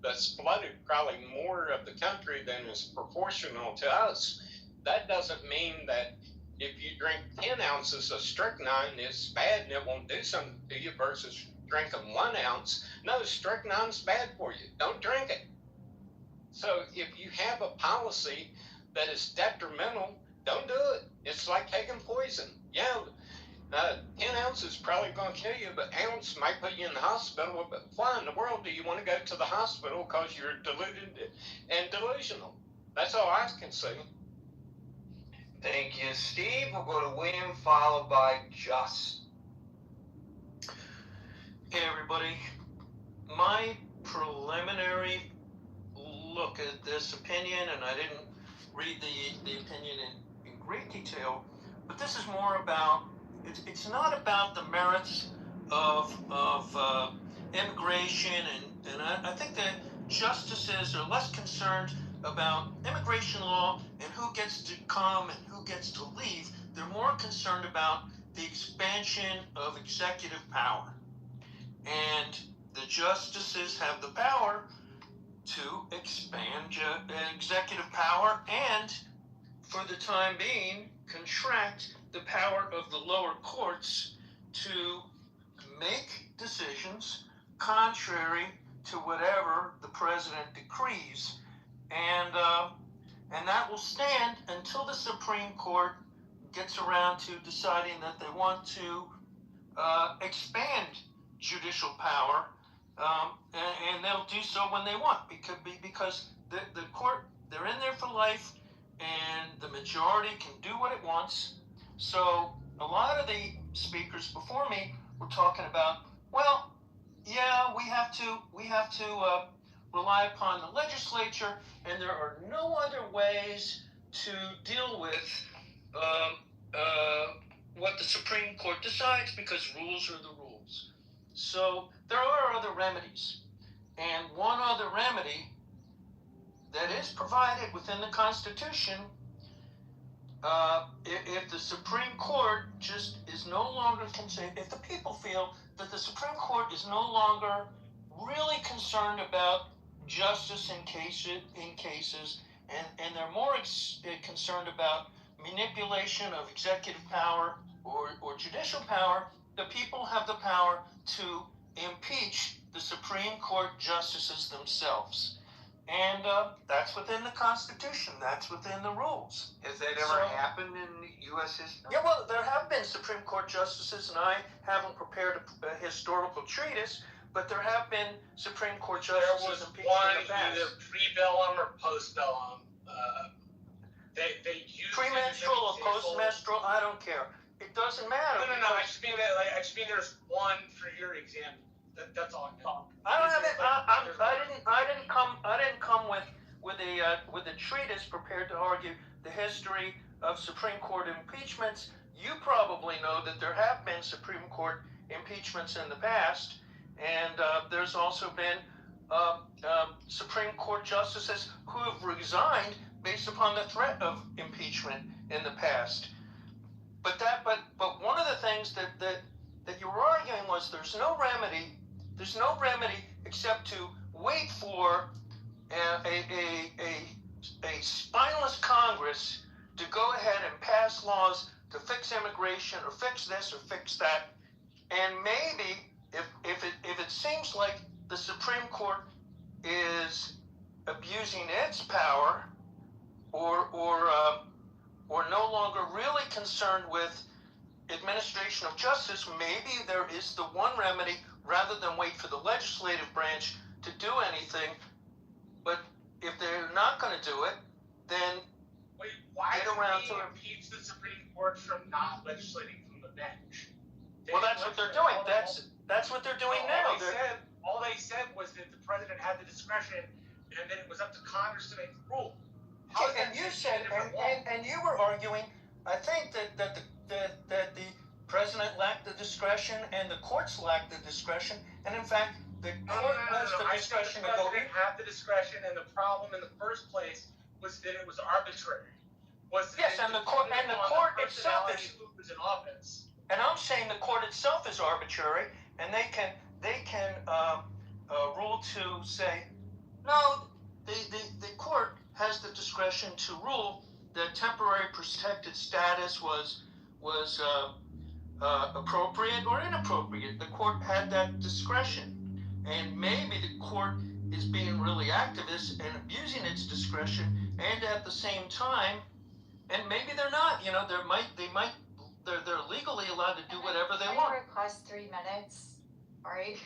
that's flooded probably more of the country than is proportional to us. That doesn't mean that if you drink 10 ounces of strychnine, it's bad and it won't do something to you versus drinking 1 ounce. No, strychnine's bad for you. Don't drink it. So if you have a policy that is detrimental, don't do it. It's like taking poison. Yeah, 10 ounces is probably going to kill you, but ounce might put you in the hospital. But why in the world do you want to go to the hospital? Because you're deluded and delusional. That's all I can say. Thank you, Steve. We'll go to William, followed by Just. Hey, everybody. My preliminary look at this opinion, and I didn't read the opinion in great detail, but this is more about, it's not about the merits of immigration, and I think that justices are less concerned about immigration law and who gets to come and who gets to leave. They're more concerned about the expansion of executive power. And the justices have the power to expand executive power and, for the time being, contract the power of the lower courts to make decisions contrary to whatever the president decrees. And that will stand until the Supreme Court gets around to deciding that they want to expand judicial power, and they'll do so when they want, because the court, they're in there for life, and the majority can do what it wants. So a lot of the speakers before me were talking about, well, yeah, we have to rely upon the legislature, and there are no other ways to deal with what the Supreme Court decides, because rules are the rules. So there are other remedies, and one other remedy that is provided within the Constitution, if the Supreme Court just is no longer concerned, if the people feel the Supreme Court is no longer really concerned about justice in cases, and they're more concerned about manipulation of executive power or judicial power. The people have the power to impeach the Supreme Court justices themselves. And that's within the Constitution. That's within the rules. Has that ever happened in U.S. history? Yeah, well, there have been Supreme Court justices, and I haven't prepared a historical treatise, but there have been Supreme Court justices impeached in the past. Either pre-bellum or post-bellum. They use Premenstrual or postmenstrual, I don't care. It doesn't matter. No. I just mean that. I just mean there's one for your example. That's all I'm talking. I don't have it. I didn't come with a treatise prepared to argue the history of Supreme Court impeachments. You probably know that there have been Supreme Court impeachments in the past, and there's also been Supreme Court justices who have resigned based upon the threat of impeachment in the past. But one of the things that you were arguing was there's no remedy except to wait for a spineless Congress to go ahead and pass laws to fix immigration or fix this or fix that. And maybe if it seems like the Supreme Court is abusing its power or no longer really concerned with administration of justice, maybe there is the one remedy rather than wait for the legislative branch to do anything. But if they're not going to do it, then Wait, why get do around we to it. impeach the Supreme Court from not legislating from the bench? Well, that's what they're doing. That's what they're doing now. All they said was that the president had the discretion, and then it was up to Congress to make the rule. How is And that you just said, a different law? and you were arguing, I think that the president lacked the discretion and the courts lacked the discretion, and in fact, the court has the I said discretion the to go. president had the discretion, and the problem in the first place was that it was arbitrary. Yes, and the court itself is. Who was in office. And I'm saying the court itself is arbitrary, and they can rule to say, no, the court has the discretion to rule that temporary protected status was appropriate or inappropriate. The court had that discretion, and maybe the court is being really activist and abusing its discretion, and at the same time, and maybe they're not. You know, they're legally allowed to do whatever they want. Can I request 3 minutes? Right?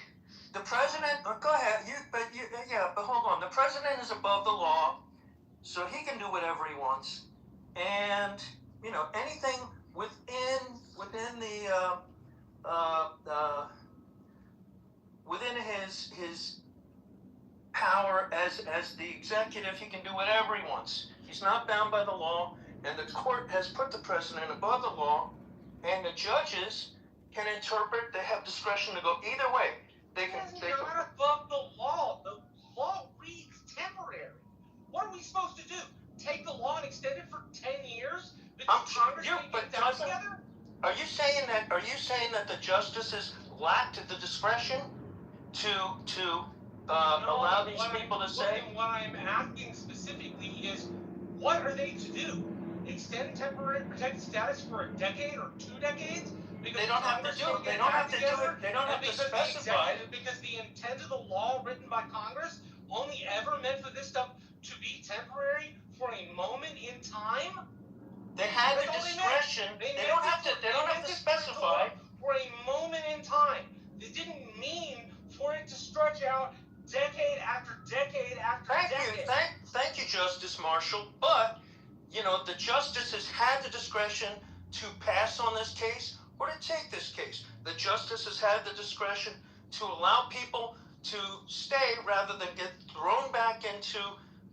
The president, go ahead. But hold on. The president is above the law, so he can do whatever he wants. And anything within his power as the executive, he can do whatever he wants. He's not bound by the law, and the court has put the president above the law, and the judges can interpret. They have discretion to go either way. They can. You're not above the law. The law reads temporary. What are we supposed to do? Take the law and extend it for 10 years? Because Congress can't get that together? Are you saying that the justices lacked the discretion to allow these people to say? What I'm asking specifically is, what are they to do? Extend temporary protected status for a decade or 2 decades? Because They don't have to do it. They don't have to do it. They don't have to specify. Because the intent of the law written by Congress only ever meant for this stuff to be temporary for a moment in time. They had the That's all they discretion. meant. They don't have to specify. For a moment in time. It didn't mean for it to stretch out decade after decade after decade. Thank you, Justice Marshall. But the justices had the discretion to pass on this case or to take this case. The justices had the discretion to allow people to stay rather than get thrown back into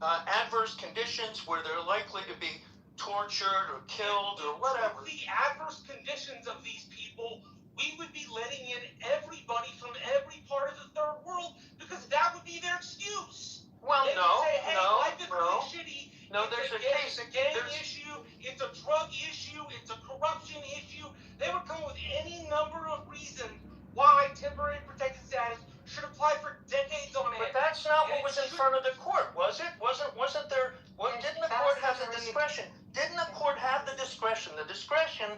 adverse conditions where they're likely to be tortured or killed or whatever. The adverse conditions of these people, we would be letting in everybody from every part of the third world because that would be their excuse. Well, They would say, hey, life is really shitty. No, It's there's a gang case. issue. It's a drug issue. It's a corruption issue. They would come with any number of reasons why temporary was in front of the court, was it? Wasn't there? Didn't the court have the discretion? Didn't the court have the discretion? The discretion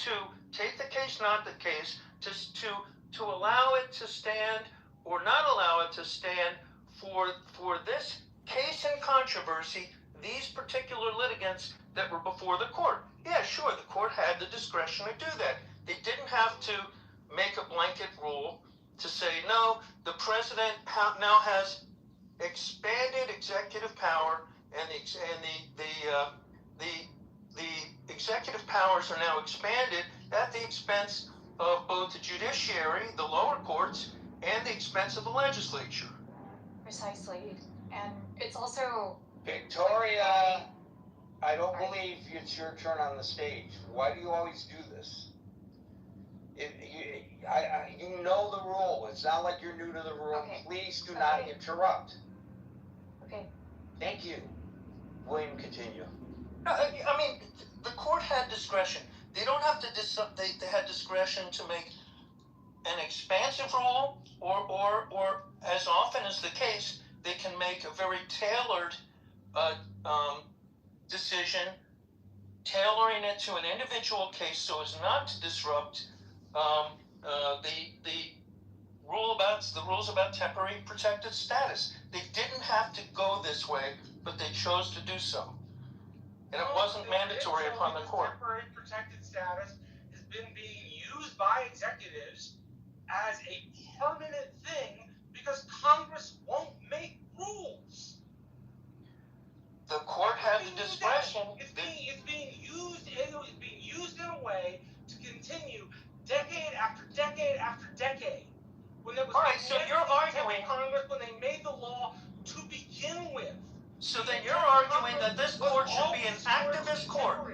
to take the case, not the case, to allow it to stand or not allow it to stand for this case in controversy, these particular litigants that were before the court. Yeah, sure, the court had the discretion to do that. They didn't have to make a blanket rule to say, no, the president now has expanded executive power, and the executive powers are now expanded at the expense of both the judiciary, the lower courts, and the expense of the legislature. Precisely. And it's also Victoria, I don't believe it's your turn on the stage. Why do you always do this? You know the rule. It's not like you're new to the rule. Okay. Please do not interrupt. okay. Thank you. William, continue. No, I mean, the court had discretion. They don't have to they had discretion to make an expansive rule, or as often is the case, they can make a very tailored decision, tailoring it to an individual case so as not to disrupt the rules about temporary protected status. They didn't have to go this way, but they chose to do so. And it wasn't mandatory upon the court. Temporary protected status has been being used by executives as a permanent thing because Congress won't make rules. The court had the discretion. It's being used in a way to continue decade after decade after decade. When there was All right, so you're arguing Congress when they made the law to begin with. So then you're arguing that this court should be an activist court.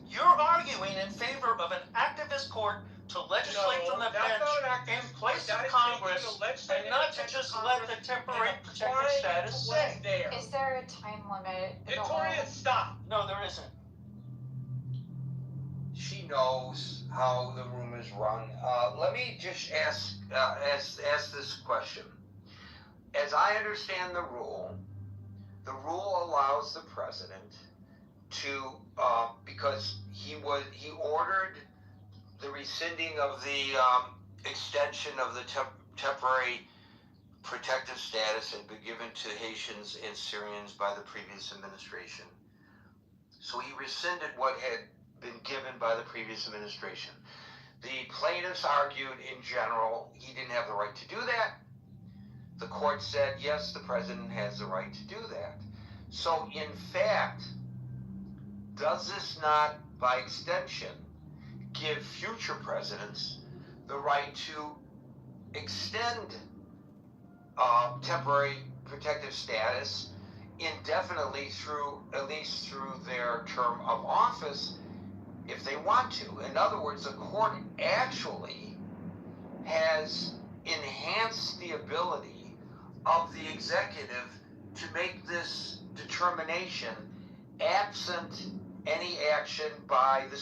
You're arguing in favor of an activist court to legislate from the bench in place of Congress and not to just let the temporary protected status stay. Is there a time limit? Victoria, stop. No, there isn't. She knows how the room is run. Let me just ask this question. As I understand the rule allows the president to, because he ordered the rescinding of the extension of the temporary protective status had been given to Haitians and Syrians by the previous administration. So he rescinded what had been given by the previous administration. The plaintiffs argued in general he didn't have the right to do that. The court said, yes, the president has the right to do that. So in fact, does this not, by extension, give future presidents the right to extend temporary protective status indefinitely at least through their term of office if they want to? In other words, the court actually has enhanced the ability of the executive to make this determination absent any action by the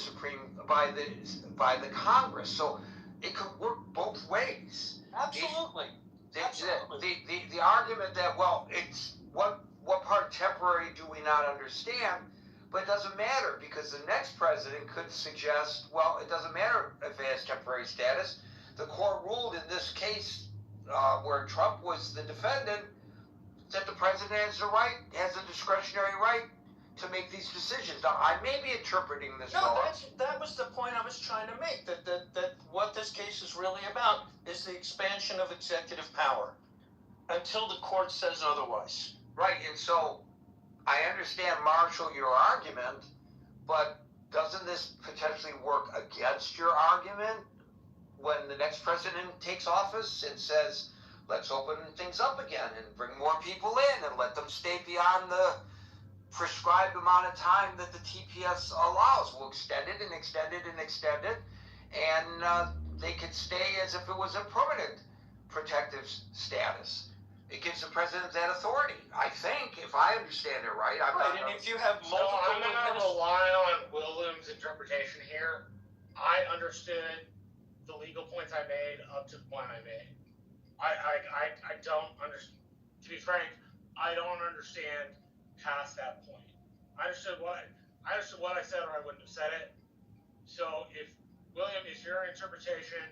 Congress. So it could work both ways. Absolutely. The argument that, well, it's what part temporary do we not understand, but it doesn't matter because the next president could suggest, well, it doesn't matter if it has temporary status. The court ruled in this case where Trump was the defendant that the president has a discretionary right to make these decisions. Now, I may be interpreting this wrong. No, that was the point I was trying to make, that what this case is really about is the expansion of executive power until the court says otherwise. Right, and so I understand, Marshall, your argument, but doesn't this potentially work against your argument when the next president takes office and says, let's open things up again and bring more people in and let them stay beyond the prescribed amount of time that the TPS allows? We'll extend it and extend it and extend it, and they could stay as if it was a permanent protective status. It gives the president that authority, I think, if I understand it right. And if you have multiple... So I'm not going to rely on William's interpretation here. I understood the legal points I made up to the point I made. I don't understand. To be frank, I don't understand past that point. I understood what I said, or I wouldn't have said it. So if William, is your interpretation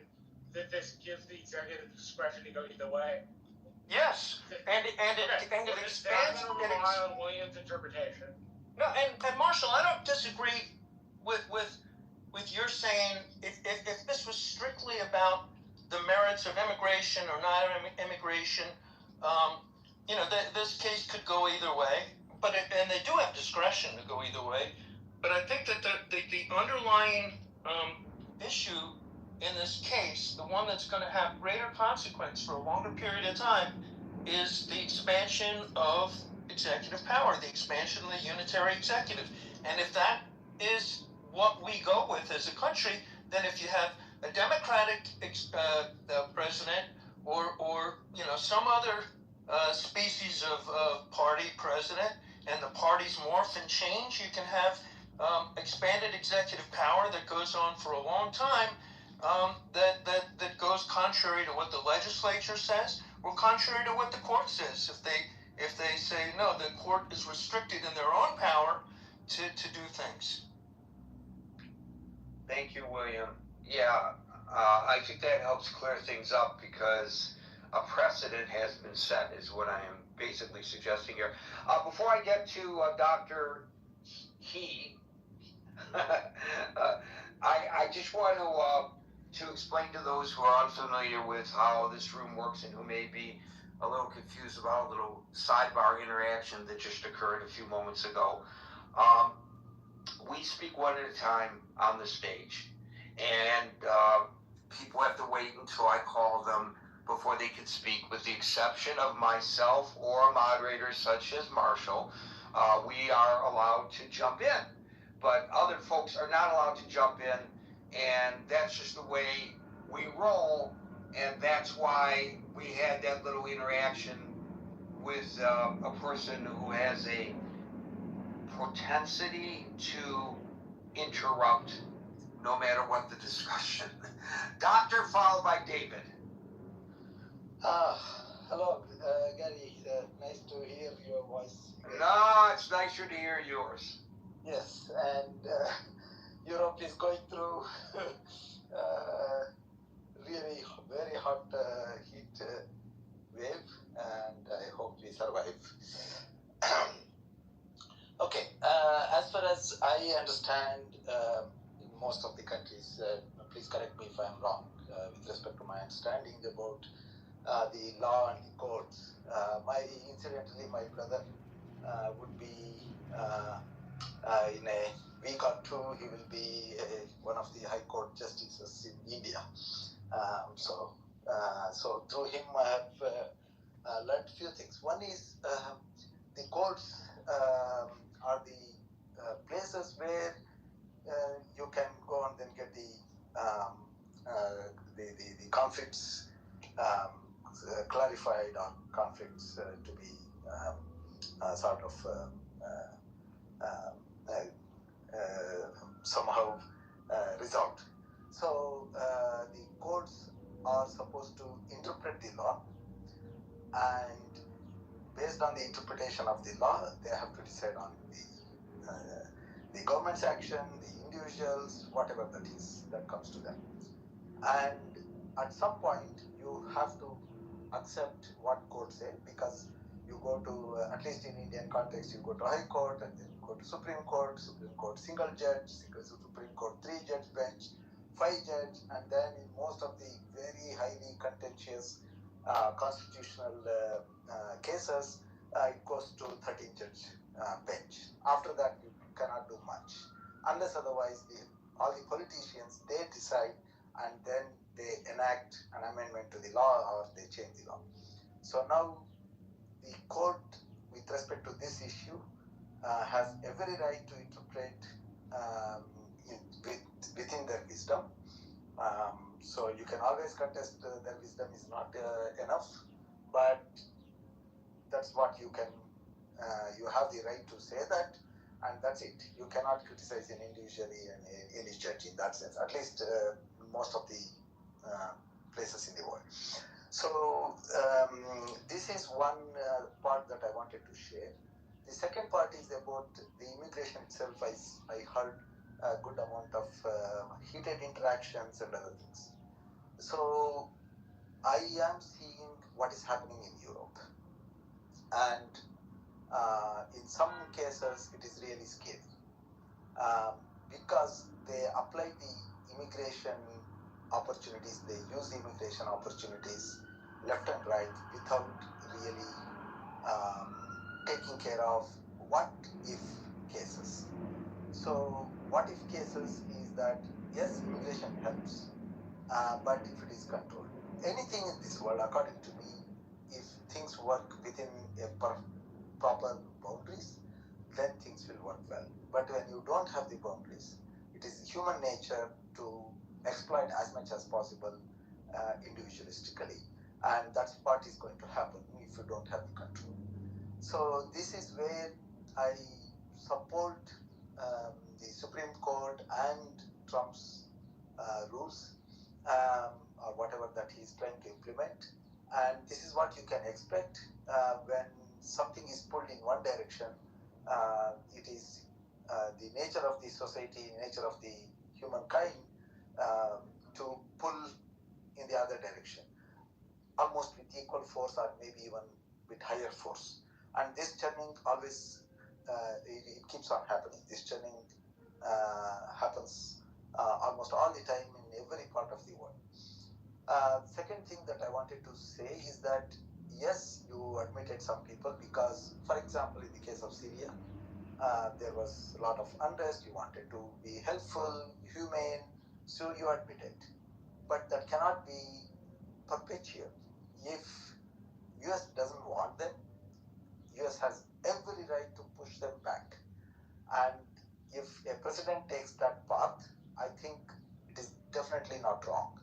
that this gives the executive discretion to go either way? Yes, and it expands. I'm going to rely on William's interpretation. No, and Marshall, I don't disagree with your saying if this was strictly about the merits of immigration or not immigration, this case could go either way. And they do have discretion to go either way. But I think that the underlying issue in this case, the one that's going to have greater consequence for a longer period of time, is the expansion of executive power, the expansion of the unitary executive. And if that is what we go with as a country, then if you have a Democratic president or some other species of party president, and the parties morph and change, you can have expanded executive power that goes on for a long time, that goes contrary to what the legislature says or contrary to what the court says. If they say no, the court is restricted in their own power to do things. Thank you, William. Yeah, I think that helps clear things up because a precedent has been set, is what I am basically suggesting here. Before I get to Dr. He, I just want to explain to those who are unfamiliar with how this room works and who may be a little confused about a little sidebar interaction that just occurred a few moments ago. We speak one at a time on the stage, and people have to wait until I call them before they can speak, with the exception of myself or moderators such as Marshall. We are allowed to jump in, but other folks are not allowed to jump in, and that's just the way we roll, and that's why we had that little interaction with a person who has a propensity to interrupt no matter what the discussion. Doctor, followed by David. Hello, Gary. Nice to hear your voice. No, it's nicer to hear yours. Yes, and Europe is going through really very hot heat wave, and I hope we survive. Okay, as far as I understand, in most of the countries, please correct me if I'm wrong, with respect to my understanding about the law and the courts. Incidentally, my brother would be in a week or two. He will be one of the High Court justices in India. So through him, I have learned a few things. One is the courts are the places where you can go and then get the conflicts clarified, or conflicts to be sort of somehow resolved. So the courts are supposed to interpret the law, and based on the interpretation of the law, they have to decide on the government's action, the individuals, whatever that comes to them. And at some point, you have to accept what court say, because you go to, at least in Indian context, you go to High Court, and then you go to Supreme Court single judge, Supreme Court 3-judge bench, 5-judge, and then in most of the very highly contentious constitutional cases, it goes to 13-judge bench. After that, you cannot do much, unless otherwise all the politicians, they decide, and then they enact an amendment to the law, or they change the law. So now the court, with respect to this issue, has every right to interpret within their wisdom. So you can always contest their wisdom is not enough, but that's what you can, you have the right to say that, and that's it. You cannot criticize an individually and any judge in that sense, at least most of the places in the world. So this is one part that I wanted to share. The second part is about the immigration itself. I heard a good amount of heated interactions and other things. So I am seeing what is happening in Europe, and in some cases it is really scary, because they apply the immigration opportunities, they use the immigration opportunities left and right without really taking care of what if cases. So what if cases is that yes, immigration helps, but if it is controlled, anything in this world, according to me, if things work within a proper boundaries, then things will work well. But when you don't have the boundaries, it is human nature to exploit as much as possible individualistically, and that's what is going to happen if you don't have the control. So this is where I support the Supreme Court and Trump's rules, or whatever that he is trying to implement. And this is what you can expect when something is pulled in one direction. It is the nature of the society, nature of the humankind to pull in the other direction, almost with equal force or maybe even with higher force. And this churning always, it keeps on happening. This churning happens almost all the time in every part of the world. Second thing that I wanted to say is that yes, you admitted some people because, for example, in the case of Syria, there was a lot of unrest. You wanted to be helpful, humane, so you admit it. But that cannot be perpetual. If US doesn't want them, US has every right to push them back. And if a president takes that path, I think it is definitely not wrong.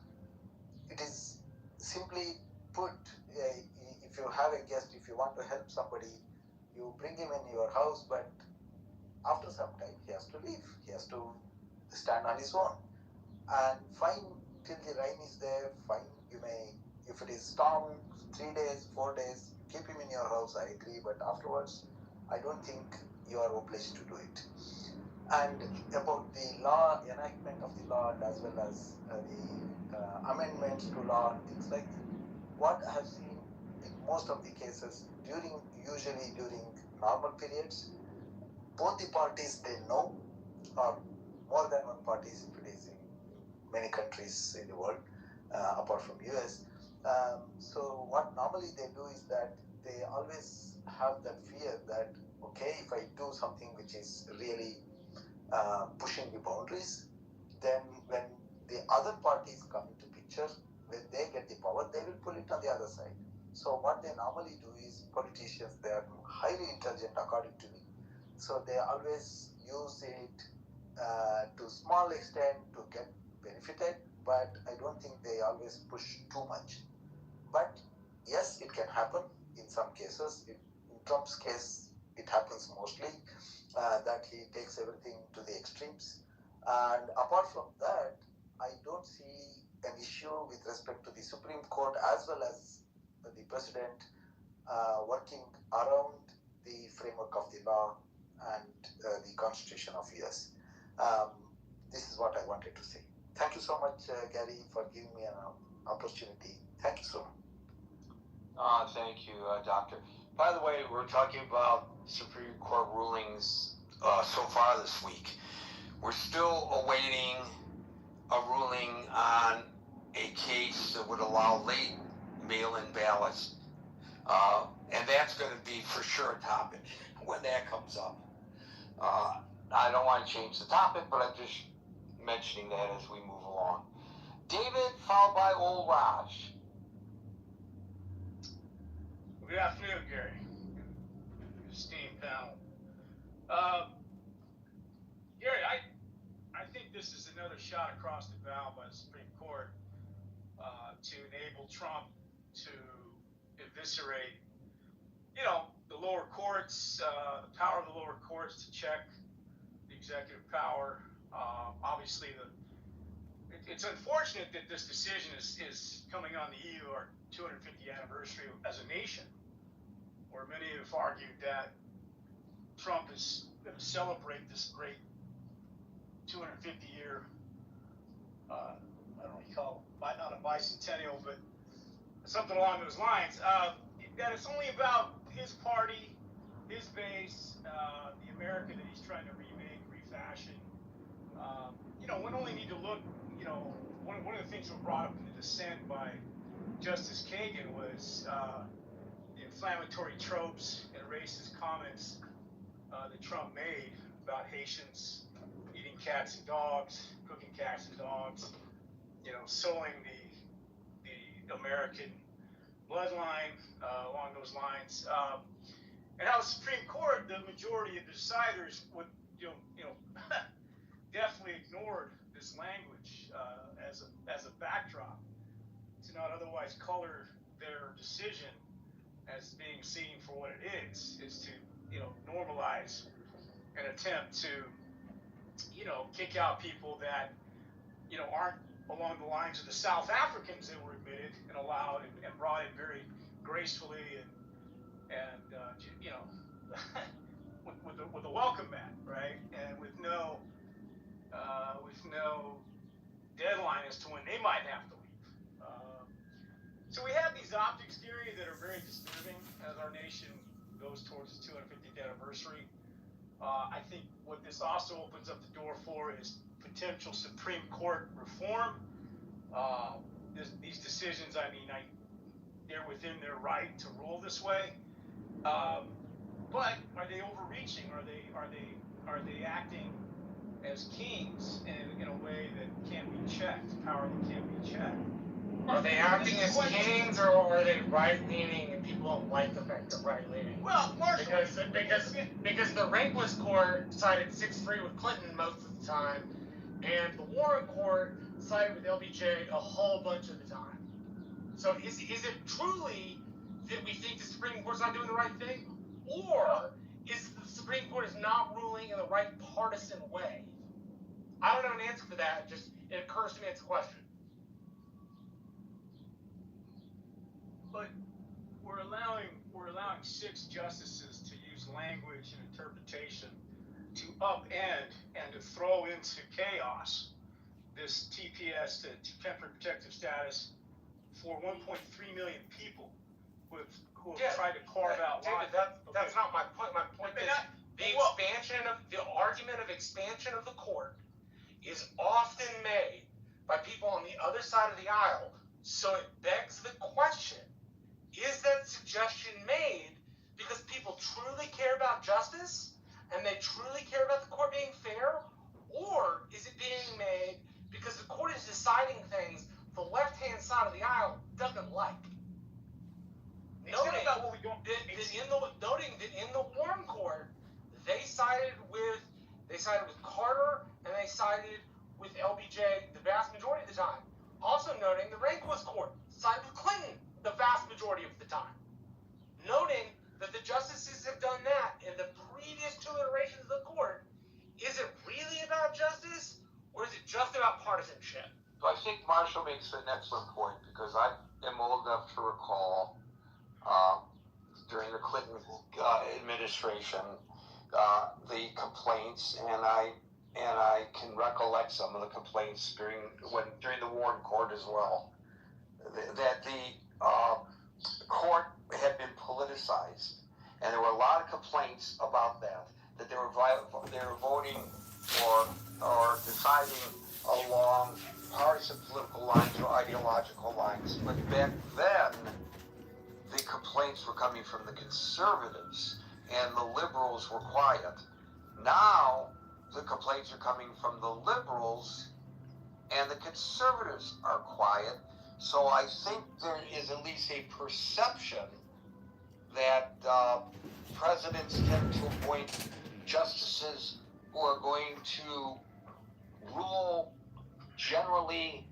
It is simply put, if you have a guest, if you want to help somebody, you bring him in your house, but after some time he has to leave. He has to stand on his own. And fine, till the rain is there, fine, you may, if it is storm, 3 days, 4 days, keep him in your house, I agree, but afterwards, I don't think you are obliged to do it. And about the law, enactment of the law, as well as the amendments to law and things like that, what I have seen in most of the cases, usually during normal periods, both the parties, they know, or more than one party if it is in many countries in the world, apart from US. So what normally they do is that they always have that fear that, okay, if I do something which is really pushing the boundaries, then when the other parties come into picture, when they get the power, they will pull it on the other side. So what they normally do is, politicians, they are highly intelligent according to me. So they always use it to small extent to get benefited, but I don't think they always push too much. But yes, it can happen in some cases. In Trump's case, it happens mostly that he takes everything to the extremes. And apart from that, I don't see an issue with respect to the Supreme Court as well as the president working around the framework of the law and the Constitution of US. This is what I wanted to say. Thank you so much, Gary, for giving me an opportunity. Thank you so much. Thank you, Doctor. By the way, we're talking about Supreme Court rulings so far this week. We're still awaiting a ruling on a case that would allow late mail-in ballots. And that's going to be for sure a topic when that comes up. I don't want to change the topic, but I'm just mentioning that as we move along. David, followed by old Raj. Good afternoon, Gary. Esteemed panel. Gary, I think this is another shot across the bow by the Supreme Court to enable Trump to eviscerate, the lower courts, the power of the lower courts to check the executive power. Obviously, it's unfortunate that this decision is coming on the eve of our 250th anniversary as a nation. or many have argued that Trump is going to celebrate this great 250-year, I don't know what you call it, not a bicentennial, but something along those lines. That it's only about his party, his base, the America that he's trying to remake, refashion. We only need to look, one of the things that were brought up in the dissent by Justice Kagan was the inflammatory tropes and racist comments that Trump made about Haitians eating cats and dogs, cooking cats and dogs, sowing the American bloodline along those lines, and how the Supreme Court, the majority of the deciders, would definitely ignored this language as a backdrop to not otherwise color their decision as being seen for what it is to normalize an attempt to kick out people that aren't along the lines of the South Africans that were admitted and allowed and brought in very gracefully and with a welcome mat, right, and with no deadline as to when they might have to leave. So we have these optics theory that are very disturbing as our nation goes towards its 250th anniversary. I think what this also opens up the door for is potential Supreme Court reform. These decisions, they're within their right to rule this way. But are they overreaching? Are they acting as kings in a way that can't be checked, power that can't be checked? Are they acting as kings, or are they right-leaning and people don't like the fact they're right-leaning? Well, Marshall, because the Rehnquist court sided 6-3 with Clinton most of the time, and the Warren court sided with LBJ a whole bunch of the time. So is it truly that we think the Supreme Court's not doing the right thing, or is the Supreme Court is not ruling in the right partisan way? I don't have an answer for that. It occurs to me it's a question. But we're allowing 6 justices to use language and interpretation to upend and to throw into chaos this TPS, the temporary protective status, for 1.3 million people who have tried to carve out life. That's not my point. My point is the argument of expansion of the court is often made by people on the other side of the aisle. So it begs the question, is that suggestion made because people truly care about justice and they truly care about the court being fair? Or is it being made because the court is deciding things the left-hand side of the aisle doesn't like? Noting that in the Warren court, they sided with Carter and they sided with LBJ the vast majority of the time. Also noting the Rehnquist court sided with Clinton the vast majority of the time. Noting that the justices have done that in the previous 2 iterations of the court, is it really about justice or is it just about partisanship? So I think Marshall makes an excellent point, because I am old enough to recall during the Clinton administration the complaints, and I can recollect some of the complaints during the Warren court as well, that the court had been politicized, and there were a lot of complaints about that they were voting or deciding along partisan political lines or ideological lines. But back then, the complaints were coming from the conservatives, and the liberals were quiet. Now, the complaints are coming from the liberals, and the conservatives are quiet. So I think there is at least a perception that presidents tend to appoint justices who are going to rule generally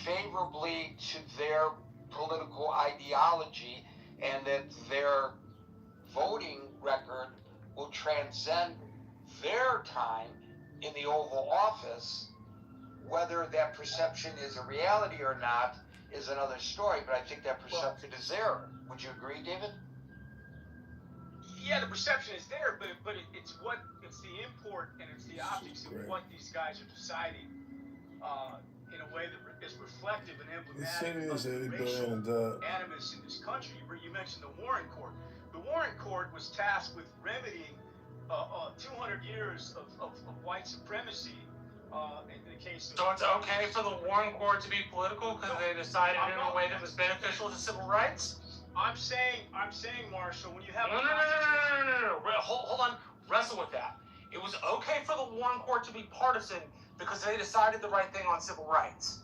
favorably to their political ideology, and that their voting record will transcend their time in the Oval Office. Whether that perception is a reality or not is another story, but I think that perception is there. Would you agree, David? yeah, the perception is there, but it's the import and it's the optics of what these guys are deciding in a way that is reflective and emblematic of the racial animus in this country. You mentioned the Warren Court. The Warren Court was tasked with remedying 200 years of white supremacy in the case of... So it's okay for the Warren Court to be political because they decided in a way that was beneficial to civil rights? I'm saying, Marshall, when you have No. Hold on. Wrestle with that. It was okay for the Warren Court to be partisan because they decided the right thing on civil rights.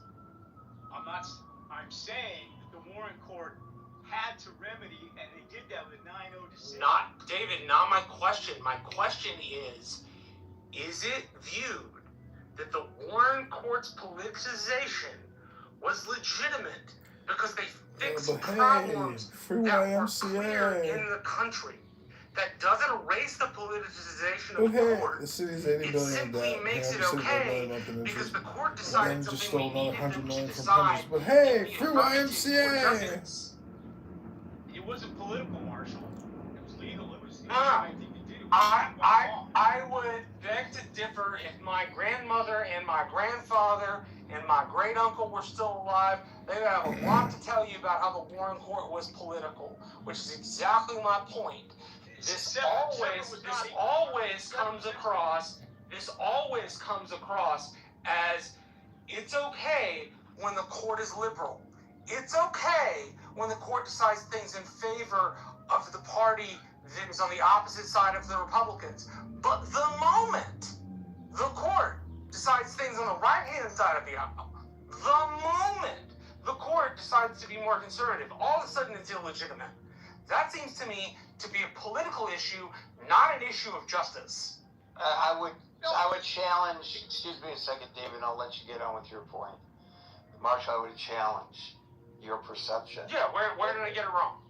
I'm saying that the Warren Court had to remedy, and they did that with a 9-0 decision. Not my question. My question is it viewed that the Warren Court's politicization was legitimate because they fixed problems that were clear in the country? That doesn't erase the politicization of the court. The city's $80 billion simply makes it okay because the court decided just something stole we another needed $100 them to million from decide. Congress. But hey, Be free affirmative YMCA. justice. It wasn't political, Marshall. It was legal. It was the No. right thing to do. I would beg to differ. If my grandmother and my grandfather and my great uncle were still alive, they would have a lot to tell you about how the Warren Court was political, which is exactly my point. This always comes across as it's okay when the court is liberal. It's okay when the court decides things in favor of the party that is on the opposite side of the Republicans. But the moment the court decides things on the right-hand side of the aisle, the moment the court decides to be more conservative, all of a sudden it's illegitimate. That seems to me to be a political issue, not an issue of justice. I would challenge, excuse me a second, David, I'll let you get on with your point. Marshall, I would challenge your perception. Yeah, where did I get it wrong?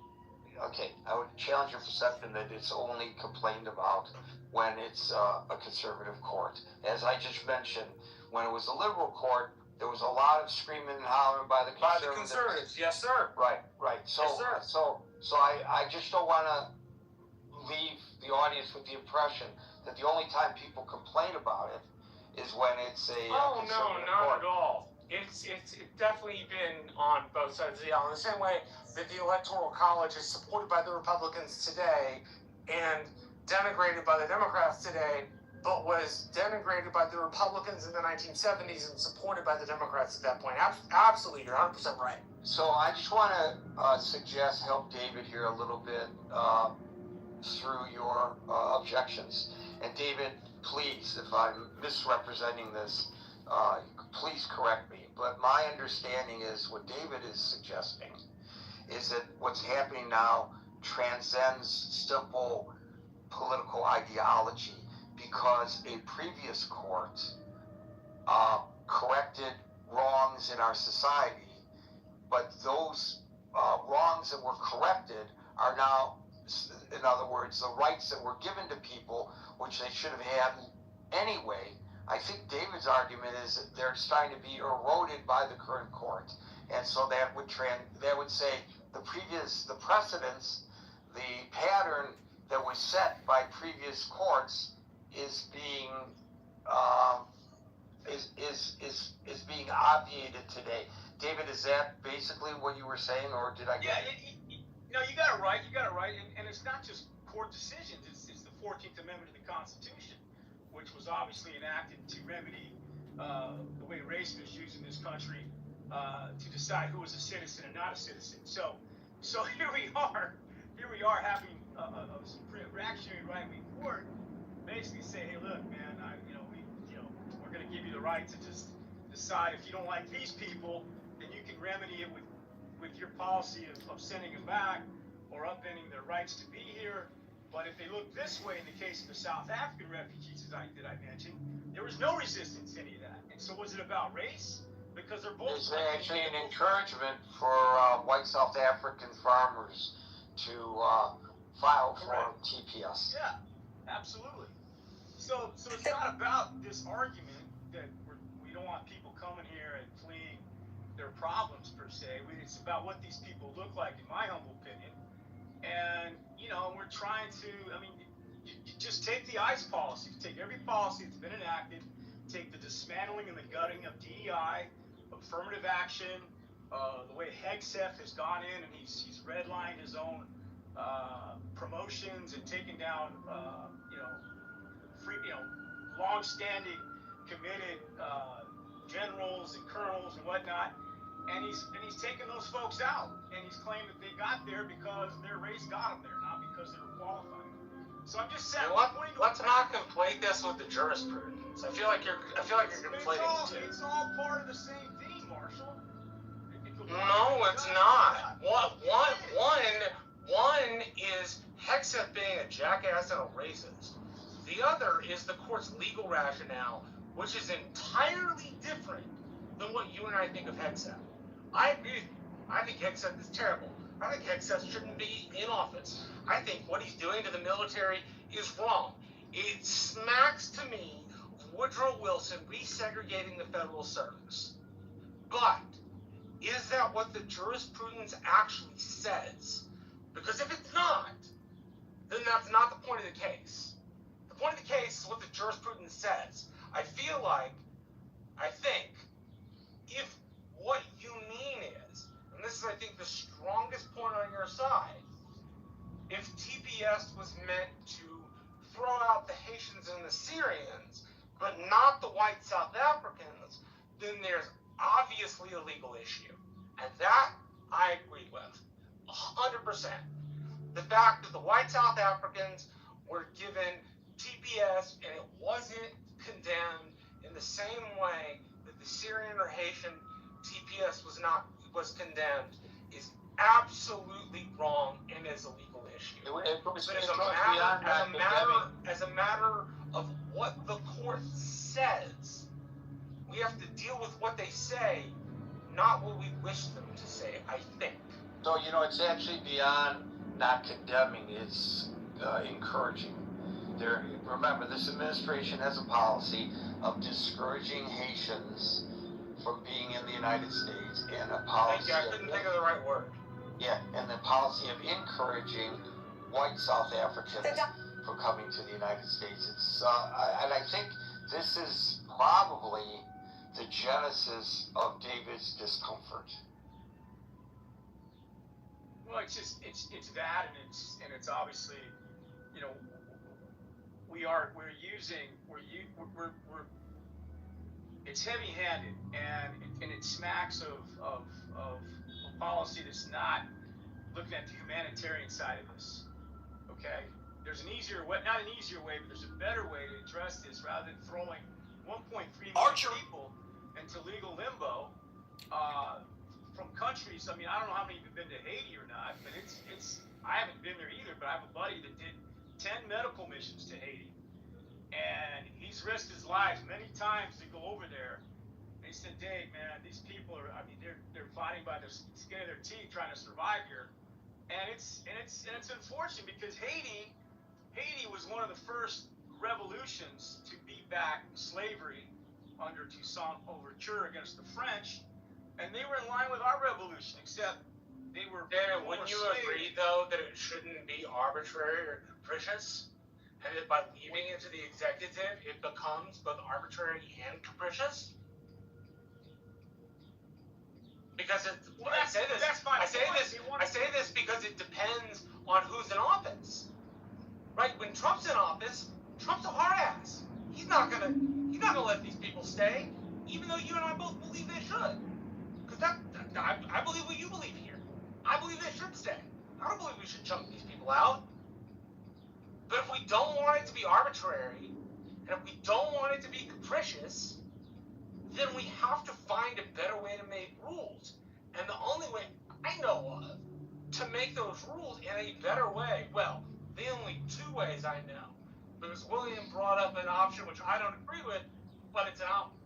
Okay, I would challenge your perception that it's only complained about when it's a conservative court. As I just mentioned, when it was a liberal court, there was a lot of screaming and hollering by the conservatives. Yes, sir. Right. So, yes, sir. So I just don't want to leave the audience with the impression that the only time people complain about it is when it's a conservative court. At all. It's definitely been on both sides of the aisle. In the same way that the Electoral College is supported by the Republicans today and denigrated by the Democrats today, but was denigrated by the Republicans in the 1970s and supported by the Democrats at that point. Absolutely, you're 100% right. So I just want to help David here a little bit through your objections. And David, please, if I'm misrepresenting this, please correct me. But my understanding is what David is suggesting is that what's happening now transcends simple political ideology, because a previous court corrected wrongs in our society, but those wrongs that were corrected are now, in other words, the rights that were given to people, which they should have had anyway. I think David's argument is that they're starting to be eroded by the current court, and so that would say the precedents, the pattern that was set by previous courts is being being obviated today. David, is that basically what you were saying, or did I get it? No, you got it right. And it's not just court decisions. It's the 14th Amendment of the Constitution, which was obviously enacted to remedy the way race was used in this country to decide who was a citizen and not a citizen. So here we are having a reactionary right-wing court basically say, hey, look, man, we're going to give you the right to just decide if you don't like these people, then you can remedy it with your policy of sending them back or upending their rights to be here. But if they look this way, in the case of the South African refugees that I mentioned, there was no resistance to any of that. And so was it about race? Because they're both... It's actually an encouragement for white South African farmers to file for TPS. Yeah, absolutely. So it's not about this argument that we don't want people coming here and fleeing their problems per se. It's about what these people look like, in my humble opinion. And we're trying to, I mean, you just take the ICE policy, take every policy that's been enacted, take the dismantling and the gutting of DEI, affirmative action, the way Hegseth has gone in and he's redlined his own promotions and taken down, long-standing, committed generals and colonels and whatnot, and he's taken those folks out, and he's claimed that they got there because their race got them there, not because they were qualified. So I'm just saying. Let's not conflate this with the jurisprudence. I feel like you're conflating the two. It's all part of the same thing, Marshall. No, it's not. One is Hegseth being a jackass and a racist. The other is the court's legal rationale, which is entirely different than what you and I think of Hegseth. I agree with you. I think Hegseth is terrible. I think Hegseth shouldn't be in office. I think what he's doing to the military is wrong. It smacks to me of Woodrow Wilson resegregating the federal service. But is that what the jurisprudence actually says? Because if it's not, then that's not the point of the case. The point of the case is what the jurisprudence says. I think, if what you mean is, and this is, I think, the strongest point on your side, if TPS was meant to throw out the Haitians and the Syrians, but not the white South Africans, then there's obviously a legal issue. And that I agree with, 100%. The fact that the white South Africans were given TPS and it wasn't condemned in the same way that the Syrian or Haitian TPS was condemned is absolutely wrong and is a legal issue. But as a matter of what the court says, we have to deal with what they say, not what we wish them to say, I think. So, it's actually beyond not condemning, it's encouraging. Remember, this administration has a policy of discouraging Haitians from being in the United States, and a policy. I couldn't think of the right word. Yeah, and the policy of encouraging white South Africans from coming to the United States. It's and I think this is probably the genesis of David's discomfort. Well, it's that, and it's obviously, it's heavy-handed, and it smacks of a policy that's not looking at the humanitarian side of this. Okay, there's an easier way, not an easier way, but there's a better way to address this rather than throwing 1.3 million people into legal limbo from countries. I mean, I don't know how many of you have been to Haiti or not, but I haven't been there either, but I have a buddy that did 10 medical missions to Haiti, and he's risked his lives many times to go over there. And he said, Dave, man, these people are, they're fighting by the skin of their teeth trying to survive here. And it's unfortunate because Haiti was one of the first revolutions to beat back slavery under Toussaint Louverture against the French, and they were in line with our revolution, except they were. Darren, wouldn't you agree though that it shouldn't be arbitrary or capricious, and that by leaving it to the executive, it becomes both arbitrary and capricious? Because I say this because it depends on who's in office. Right? When Trump's in office, Trump's a hard ass. He's not gonna let these people stay, even though you and I both believe they should. Because I believe what you believe here. I believe they should stay. I don't believe we should chunk these people out. But if we don't want it to be arbitrary, and if we don't want it to be capricious, then we have to find a better way to make rules. And the only way I know of to make those rules in a better way, well, the only two ways I know, because William brought up an option which I don't agree with, but it's an option.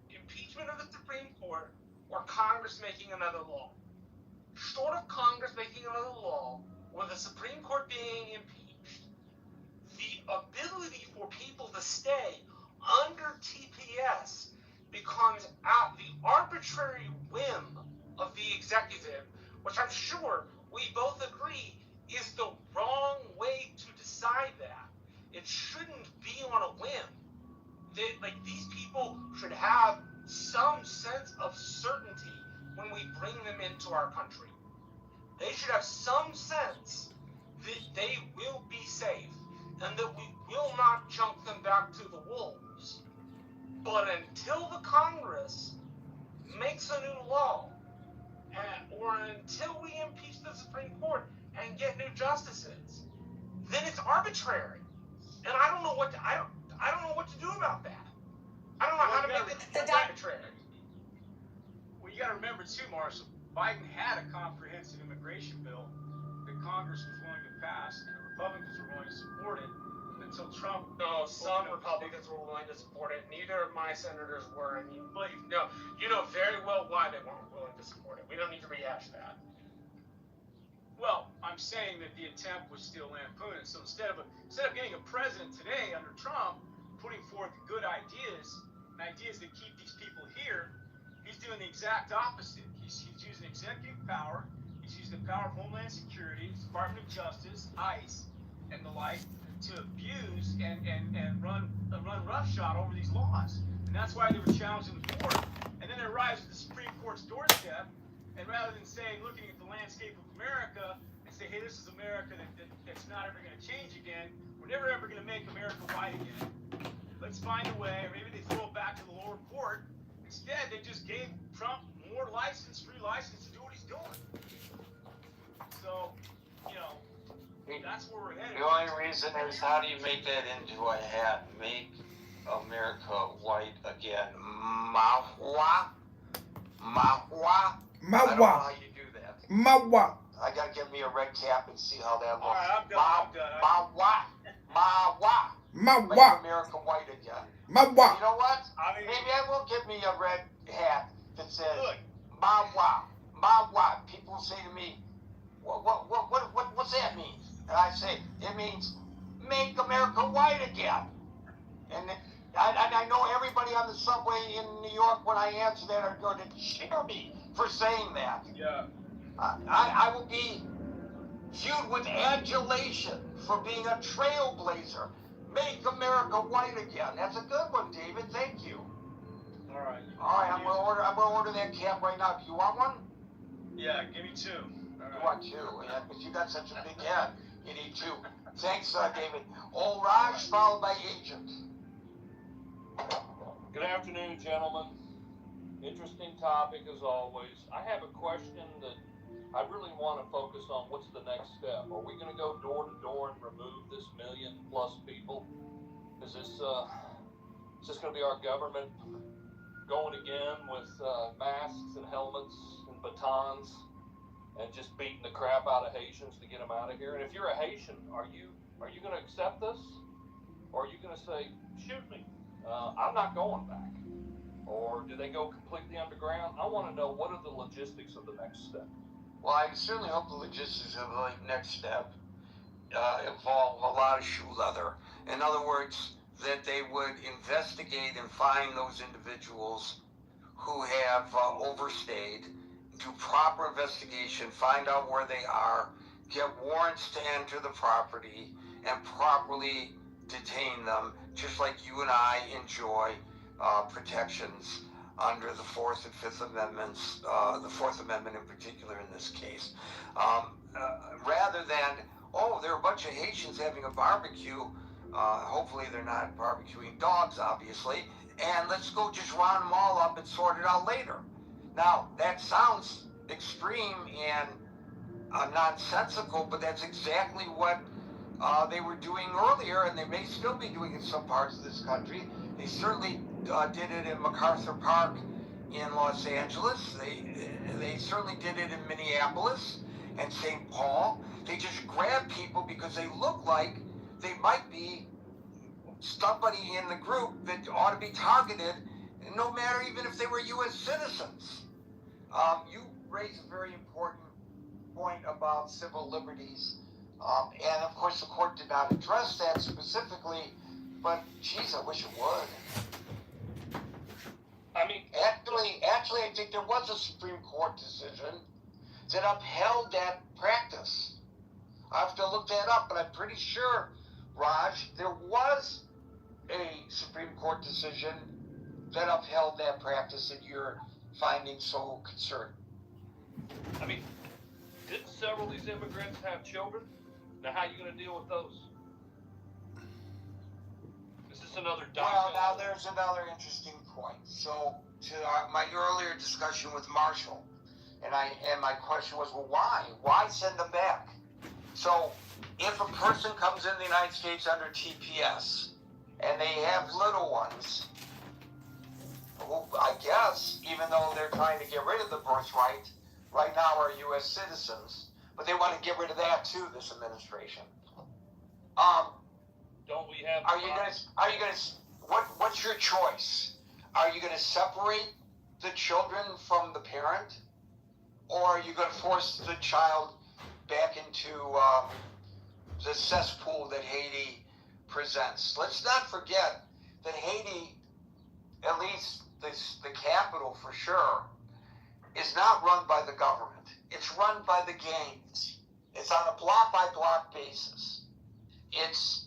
Impeachment of the Supreme Court or Congress making another law. Short of Congress making another law, or the Supreme Court being impeached, the ability for people to stay under TPS becomes at the arbitrary whim of the executive, which I'm sure we both agree is the wrong way it shouldn't be on a whim. These people should have some sense of certainty when we bring them into our country. They should have some sense that they will be safe and that we will not jump them back to the wolves. But until the Congress makes a new law, or until we impeach the Supreme Court and get new justices, then it's arbitrary. And I don't know what to do about that. I don't know how to make it arbitrary. Well, you got to remember too, Marshall. Biden had a comprehensive immigration bill that Congress was willing to pass, and the Republicans were willing to support it until Trump. No, some Republicans were willing to support it. Neither of my senators were, and you know very well why they weren't willing to support it. We don't need to rehash that. Well, I'm saying that the attempt was still lampooned. So instead of getting a president today under Trump putting forth good ideas and ideas that keep these people here, he's doing the exact opposite. He's using executive power. He's using the power of Homeland Security, Department of Justice, ICE, and the like to abuse and run roughshod over these laws. And that's why they were challenging the court. And then they arrive at the Supreme Court's doorstep, and rather than looking at the landscape of America and say, hey, this is America that's not ever going to change again. We're never ever going to make America white again. Let's find a way, or maybe they throw it back to the lower court. Instead, they just gave Trump more free license to do what he's doing. So, that's where we're headed. The only reason is, how do you make that into a hat? Make America white again. Mahwa. I don't know how you do that. Mawa. I gotta get me a red cap and see how that looks. All right, I'm done. Make Mawa. America white again. Mawa. You know what? I mean, Maybe I will get me a red hat that says look. Mawa. People say to me, what's that mean? And I say, it means make America white again. And I know everybody on the subway in New York, when I answer that, are going to cheer me for saying that. Yeah. I will be viewed with adulation for being a trailblazer. Make America white again. That's a good one, David. Thank you. All right. I'm gonna order that cap right now. Do you want one? Yeah, give me two. You want two? Yeah, because you got such a big head. You need two. Thanks, David. Old Raj followed by Agent. Good afternoon, gentlemen. Interesting topic as always. I have a question that I really want to focus on. What's the next step? Are we going to go door to door and remove this 1 million+ people? Is this going to be our government going again with masks and helmets and batons and just beating the crap out of Haitians to get them out of here? And if you're a Haitian, are you going to accept this? Or are you going to say, shoot me, I'm not going back? Or do they go completely underground? I want to know, what are the logistics of the next step? Well, I certainly hope the logistics of the next step involve a lot of shoe leather. In other words, that they would investigate and find those individuals who have overstayed, do proper investigation, find out where they are, get warrants to enter the property, and properly detain them, just like you and I enjoy protections under the Fourth and Fifth Amendments, the Fourth Amendment in particular in this case. Rather than, there are a bunch of Haitians having a barbecue, hopefully they're not barbecuing dogs, obviously, and let's go just round them all up and sort it out later. Now, that sounds extreme and nonsensical, but that's exactly what they were doing earlier, and they may still be doing in some parts of this country. They certainly did it in MacArthur Park in Los Angeles. They certainly did it in Minneapolis and St. Paul. They just grab people because they look like they might be somebody in the group that ought to be targeted, no matter even if they were U.S. citizens. You raise a very important point about civil liberties, and of course the court did not address that specifically, but geez, I wish it would. I mean, actually, I think there was a Supreme Court decision that upheld that practice. I have to look that up, but I'm pretty sure Raj, there was a Supreme Court decision that upheld that practice that you're finding so concerning. I mean, didn't several of these immigrants have children? Now, how are you going to deal with those? Is this another Well, now there's another interesting point. So, to my earlier discussion with Marshall, and my question was, well, why? Why send them back? So, if a person comes in the United States under TPS and they have little ones, who I guess, even though they're trying to get rid of the birthright, right now are U.S. citizens, but they want to get rid of that too. This administration. Don't we have? Are you gonna? What's your choice? Are you gonna separate the children from the parent, or are you gonna force the child back into the cesspool that Haiti presents? Let's not forget that Haiti, at least the capital for sure, is not run by the government. It's run by the gangs. It's on a block by block basis. It's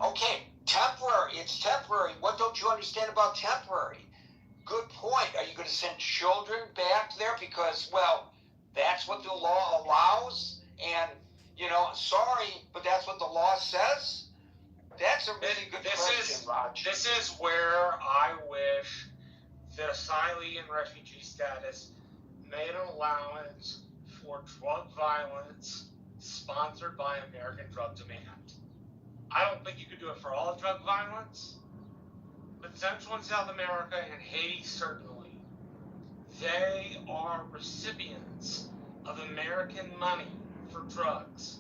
okay, temporary. It's temporary. What don't you understand about temporary? Good point. Are you going to send children back there because, well, that's what the law allows? And, sorry, but that's what the law says? That's a really good question, Raj. This is where I wish that asylee and refugee status made an allowance for drug violence sponsored by American drug demand. I don't think you could do it for all drug violence, but Central and South America and Haiti certainly, they are recipients of American money for drugs.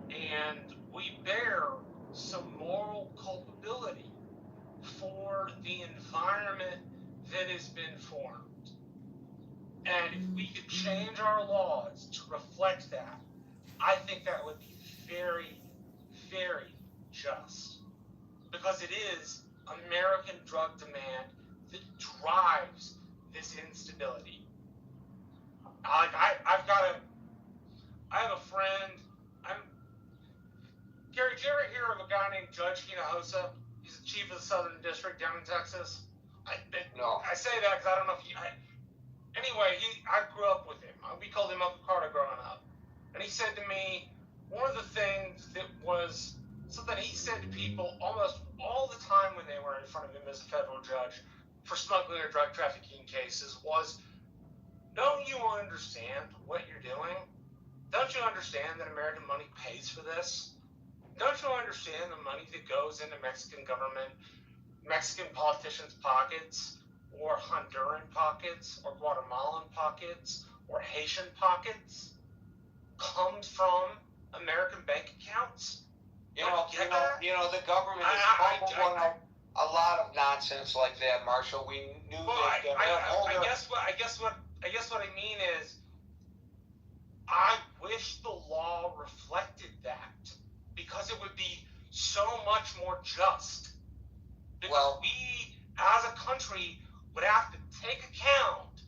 And we bear some moral culpability for the environment that has been formed. And if we could change our laws to reflect that, I think that would be very, very just. Because it is American drug demand that drives this instability. I have a friend. Gary, did you ever hear of a guy named Judge Hinojosa? He's the chief of the Southern District down in Texas. No. I say that because I don't know if you. Anyway, I grew up with him. We called him Uncle Carter growing up. And he said to me, one of the things that was something he said to people almost all the time when they were in front of him as a federal judge for smuggling or drug trafficking cases was, don't you understand what you're doing? Don't you understand that American money pays for this? Don't you understand the money that goes into Mexican government, Mexican politicians' pockets, or Honduran pockets, or Guatemalan pockets, or Haitian pockets, comes from American bank accounts? The government is culpable in a lot of nonsense like that, Marshall. We knew that. I guess what I mean is, I wish the law reflected that, because it would be so much more just. Because we, as a country, would have to take account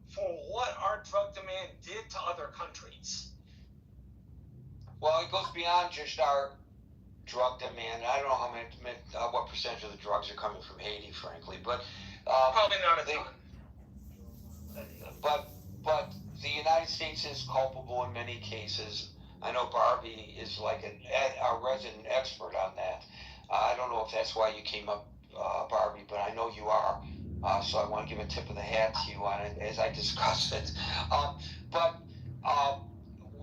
for what our drug demand did to other countries. Well, it goes beyond just our drug demand. I don't know what percentage of the drugs are coming from Haiti, frankly, but probably not a ton. But the United States is culpable in many cases. I know Barbie is like a resident expert on that. I don't know if that's why you came up, Barbie, but I know you are. So I want to give a tip of the hat to you on it as I discuss it.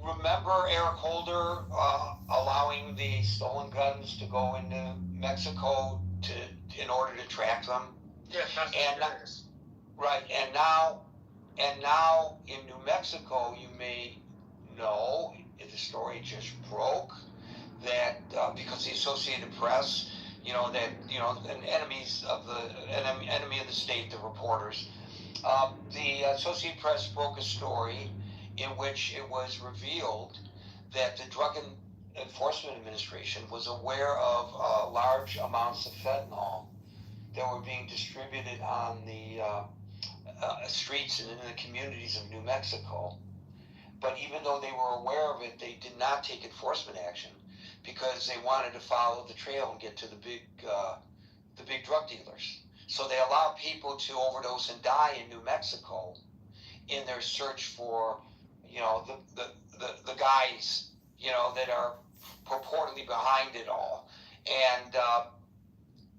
Remember Eric Holder allowing the stolen guns to go into Mexico in order to track them? Yes, that's right. And now in New Mexico, you may know, the story just broke, that because the Associated Press, enemy of the state, the reporters, the Associated Press broke a story in which it was revealed that the Drug Enforcement Administration was aware of large amounts of fentanyl that were being distributed on the streets and in the communities of New Mexico. but even though they were aware of it, they did not take enforcement action because they wanted to follow the trail and get to the big drug dealers. So they allowed people to overdose and die in New Mexico in their search for, the guys, that are purportedly behind it all. And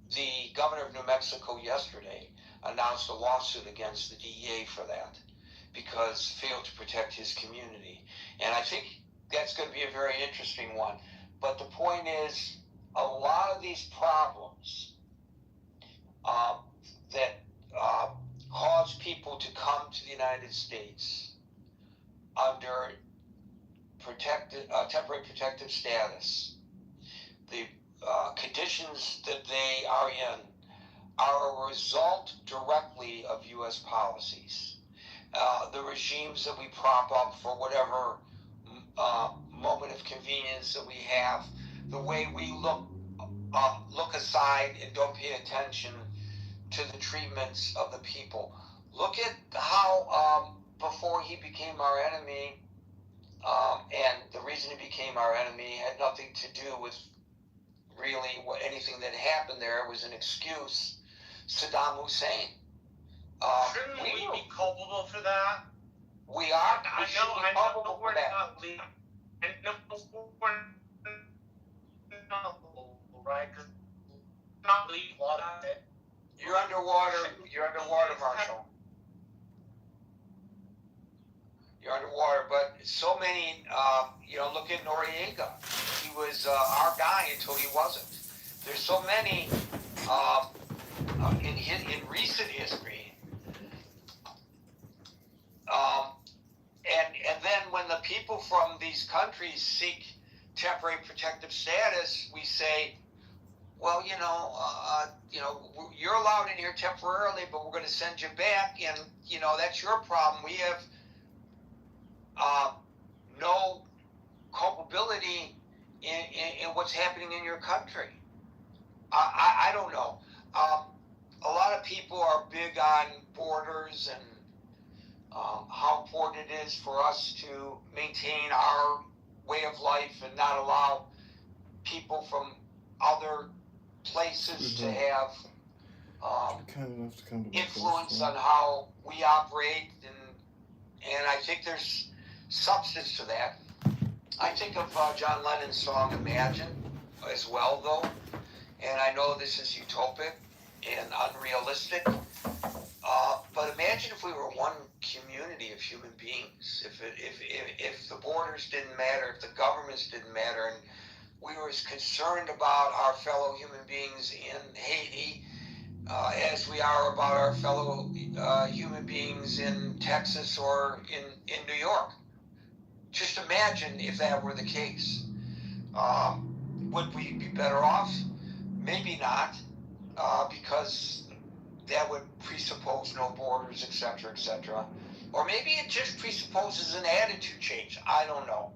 the governor of New Mexico yesterday announced a lawsuit against the DEA for that because failed to protect his community. And I think that's going to be a very interesting one. But the point is, a lot of these problems that cause people to come to the United States under temporary protective status, the conditions that they are in are a result directly of U.S. policies. The regimes that we prop up for whatever moment of convenience that we have, the way we look aside and don't pay attention to the treatments of the people. Look at how before he became our enemy, and the reason he became our enemy had nothing to do with really anything that happened there. It was an excuse. Saddam Hussein. Shouldn't we be culpable for that? We are. I know we're not legal. And no, we're not, right? Because not legal. You're underwater, Marshall. You're underwater, but so many, look at Noriega. He was our guy until he wasn't. There's so many in recent history. And then when the people from these countries seek temporary protective status, we say, well, you're allowed in here temporarily, but we're going to send you back, and that's your problem. We have no culpability in what's happening in your country. I don't know. A lot of people are big on borders and how important it is for us to maintain our way of life and not allow people from other places to have influence on how we operate, and I think there's substance to that. I think of John Lennon's song Imagine as well, though, and I know this is utopic and unrealistic, but imagine if we were one community of human beings, if the borders didn't matter, if the governments didn't matter, and we were as concerned about our fellow human beings in Haiti as we are about our fellow human beings in Texas or in New York. Just imagine if that were the case. Would we be better off? Maybe not, because that would presuppose no borders, etc., etc. Or maybe it just presupposes an attitude change. I don't know.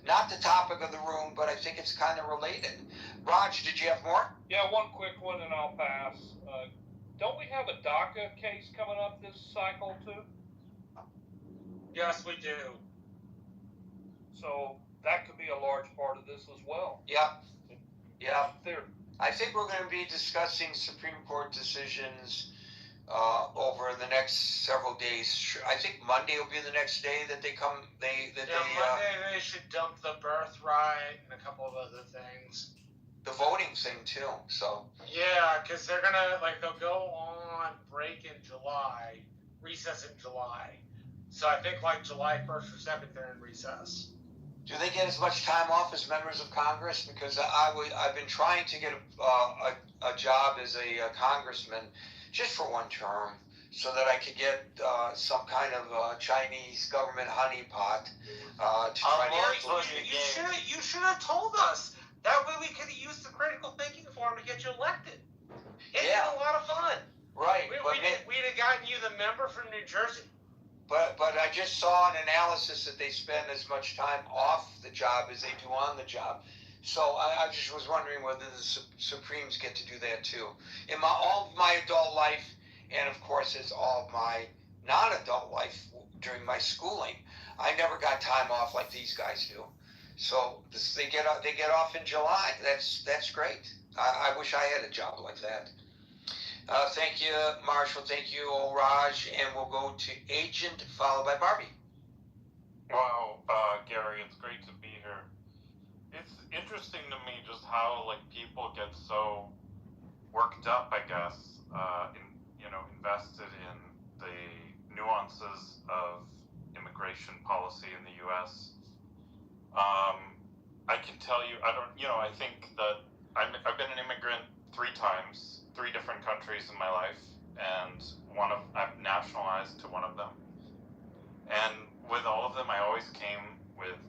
Not the topic of the room, but I think it's kind of related. Raj, did you have more? Yeah, one quick one and I'll pass. Don't we have a DACA case coming up this cycle too? Yes, we do. So that could be a large part of this as well. Yeah. There. I think we're going to be discussing Supreme Court decisions over the next several days. I think Monday will be the next day that they come. Monday they should dump the birthright and a couple of other things. The voting thing too. So. Yeah, because they're gonna they'll go on break in July, recess in July. So I think July 1st or 2nd they're in recess. Do they get as much time off as members of Congress? Because I've been trying to get a job as a congressman just for one term so that I could get some kind of Chinese government honeypot to try to You should have told us. That way we could have used the critical thinking form to get you elected. It's been a lot of fun. Right. We'd have gotten you the member from New Jersey. But I just saw an analysis that they spend as much time off the job as they do on the job. So I just was wondering whether the Supremes get to do that too. In all of my adult life, and of course as all of my non-adult life during my schooling, I never got time off like these guys do. So they get off in July. That's great. I wish I had a job like that. Thank you, Marshall. Thank you, Raj. And we'll go to Agent, followed by Barbie. Wow, Gary, it's great to be here. It's interesting to me just how like people get so worked up, I guess, invested in the nuances of immigration policy in the U.S. I can tell you, I think that I've been an immigrant 3 times, 3 different countries in my life, and I've nationalized to one of them. And with all of them, I always came with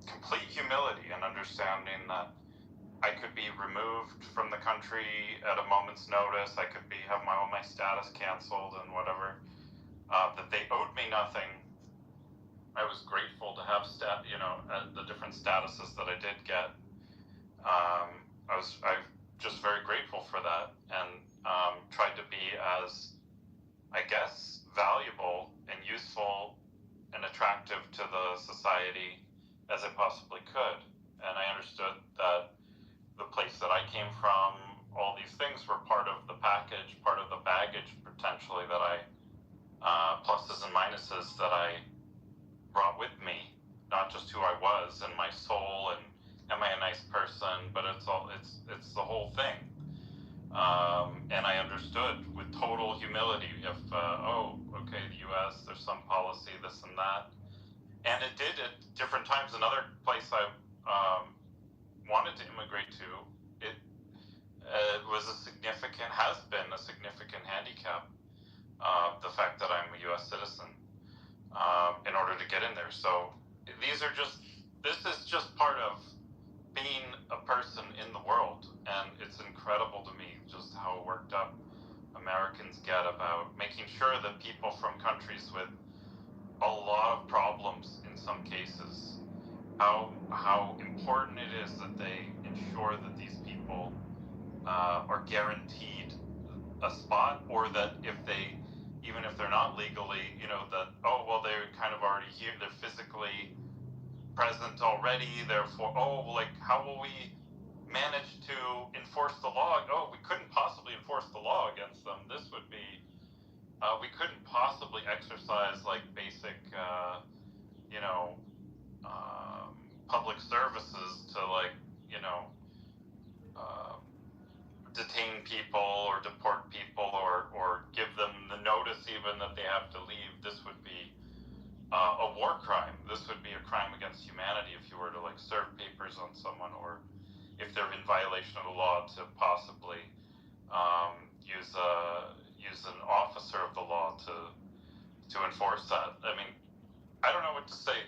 complete humility and understanding that I could be removed from the country at a moment's notice. I could have all my status canceled and whatever. That they owed me nothing. I was grateful to have the different statuses that I did get. I'm just very grateful for that, and tried to be as, I guess, valuable and useful and attractive to the society as I possibly could. And I understood that the place that I came from, all these things were part of the package, part of the baggage potentially that pluses and minuses that I brought with me, not just who I was and my soul and am I a nice person, but it's the whole thing. And I understood with total humility if, okay, the U.S., there's some policy, this and that. And it did at different times. Another place I wanted to immigrate to, it has been a significant handicap, the fact that I'm a U.S. citizen, in order to get in there. So this is just part of being a person in the world, and it's incredible to me just how worked up Americans get about making sure that people from countries with a lot of problems in some cases, how important it is that they ensure that these people are guaranteed a spot, or that even if they're not legally, they're kind of already here, they're physically present already, therefore, how will we manage to enforce the law? We couldn't possibly enforce the law against them. This would be, we couldn't possibly exercise basic, public services to detain people or deport people or give them the notice even that they have to leave. This would be a war crime. This would be a crime against humanity if you were to serve papers on someone, or if they're in violation of the law to possibly use an officer of the law to enforce that. I mean, I don't know what to say.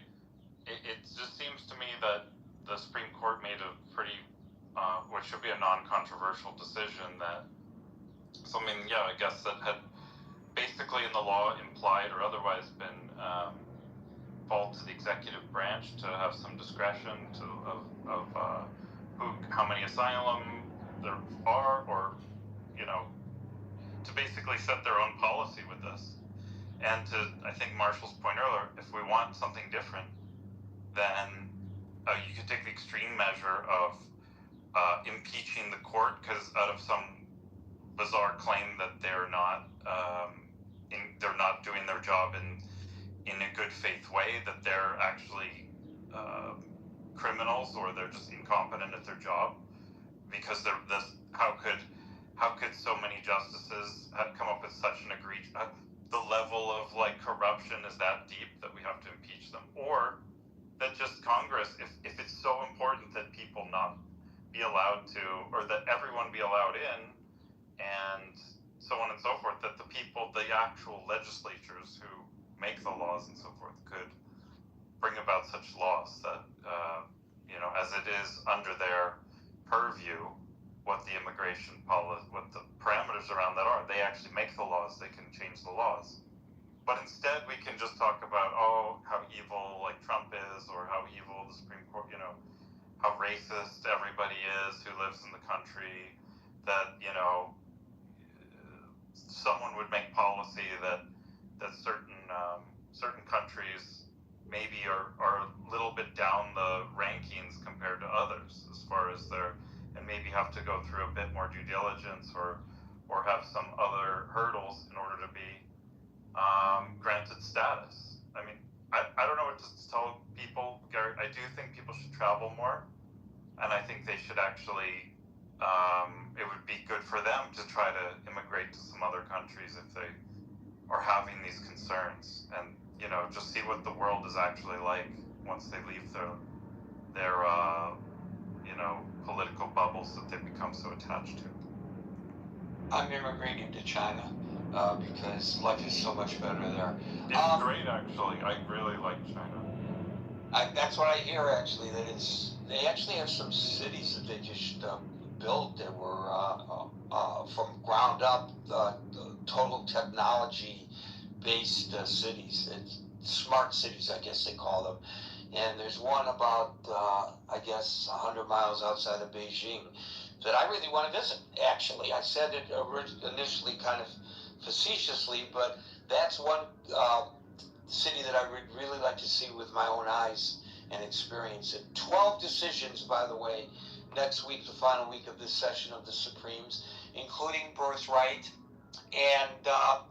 It just seems to me that the Supreme Court made a pretty what should be a non-controversial decision that something, I guess, that had basically in the law implied or otherwise been fall to the executive branch to have some discretion of how many asylum there are, or to basically set their own policy with this. And to, I think Marshall's point earlier, if we want something different, then you could take the extreme measure of impeaching the court out of some bizarre claim that they're not doing their job in a good faith way, that they're actually criminals, or they're just incompetent at their job, because how could so many justices have come up with such an egregious the level of corruption is that deep that we have to impeach them, or that just Congress, if it's so important that people not be allowed to, or that everyone be allowed in, and so on and so forth, that the actual legislatures who make the laws and so forth could bring about such laws that, as it is under their purview, what the immigration policy, what the parameters around that are. They actually make the laws, they can change the laws. But instead we can just talk about, how evil Trump is, or how evil the Supreme Court, how racist everybody is who lives in the country, that, someone would make policy that certain countries maybe are a little bit down the rankings compared to others as far as their, and maybe have to go through a bit more due diligence or have some other hurdles in order to be granted status. I mean, I don't know what to tell people, Gary. I do think people should travel more, and I think they should actually, it would be good for them to try to immigrate to some other countries if they are having these concerns, and just see what the world is actually like once they leave their political bubbles that they've become so attached to. I'm immigrating to China because life is so much better there. It's great, actually. I really like China. That's what I hear, actually. They actually have some cities that they just built that were from ground up, total technology-based cities. It's smart cities, I guess they call them. And there's one about, I guess, 100 miles outside of Beijing that I really want to visit, actually. I said it initially kind of facetiously, but that's one city that I would really like to see with my own eyes and experience it. 12 decisions, by the way, next week, the final week of this session of the Supremes, including birthright, and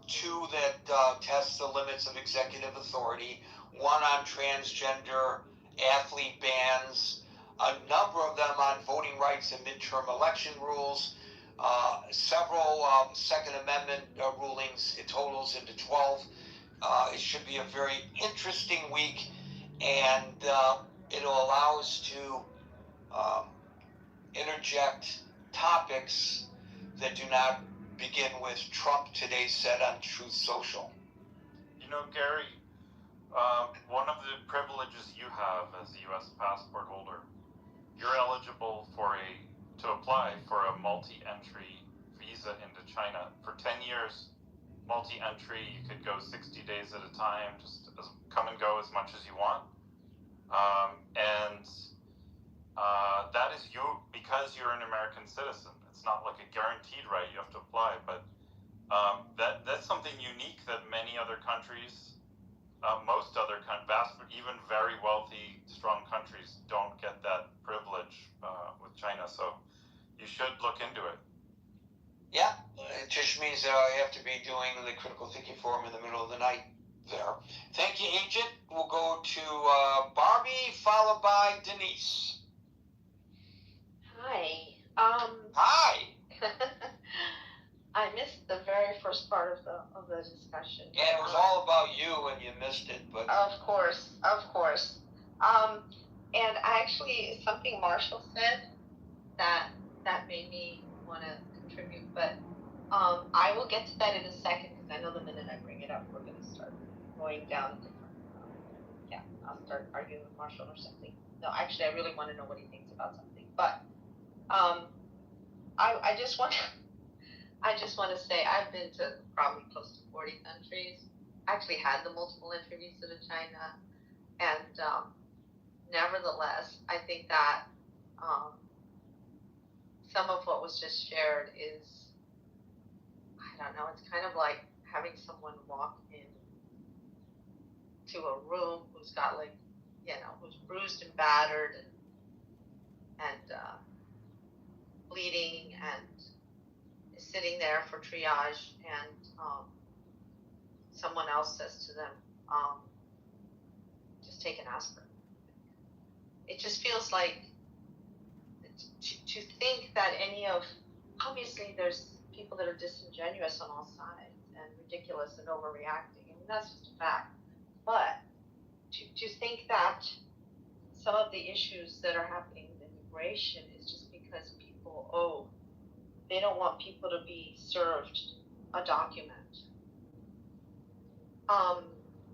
2 that test the limits of executive authority, 1 on transgender athlete bans, a number of them on voting rights and midterm election rules, several Second Amendment rulings. It totals into 12. It should be a very interesting week, and it'll allow us to interject topics that do not begin with Trump today said on Truth Social. Gary, one of the privileges you have as a U.S. passport holder, you're eligible to apply for a multi-entry visa into China. For 10 years, multi-entry, you could go 60 days at a time, just come and go as much as you want. And that is you, because you're an American citizen. It's not like a guaranteed right, you have to apply, but that's something unique that many other countries, most other even very wealthy, strong countries don't get that privilege with China. So you should look into it. Yeah, it just means that I have to be doing the critical thinking forum in the middle of the night there. Thank you, Agent. We'll go to Barbie, followed by Denise. Hi. Hi. I missed the very first part of the discussion. Yeah, it was all about you and you missed it, but Of course. And actually, something Marshall said that made me want to contribute, but I will get to that in a second because I know the minute I bring it up, we're going to start going down different. I'll start arguing with Marshall or something. No, actually, I really want to know what he thinks about something, but I just want to say I've been to probably close to 40 countries. Actually had the multiple entry visa to China, and nevertheless, I think that some of what was just shared is, I don't know, it's kind of like having someone walk in to a room who's got who's bruised and battered and bleeding and is sitting there for triage, and someone else says to them, just take an aspirin. It just feels like to think that obviously there's people that are disingenuous on all sides and ridiculous and overreacting. I mean, that's just a fact. But to think that some of the issues that are happening with immigration is just because people, they don't want people to be served a document.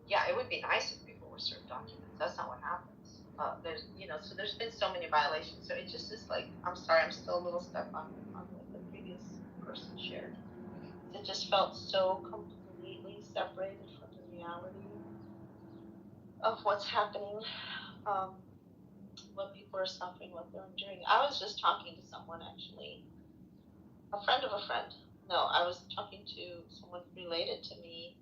Yeah, it would be nice if people were served documents. That's not what happens. So there's been so many violations. So it just is like, I'm sorry, I'm still a little stuck on what the previous person shared. It just felt so completely separated from the reality of what's happening, what people are suffering, what they're enduring. I was just talking to someone, actually, a friend of a friend. No, I was talking to someone related to me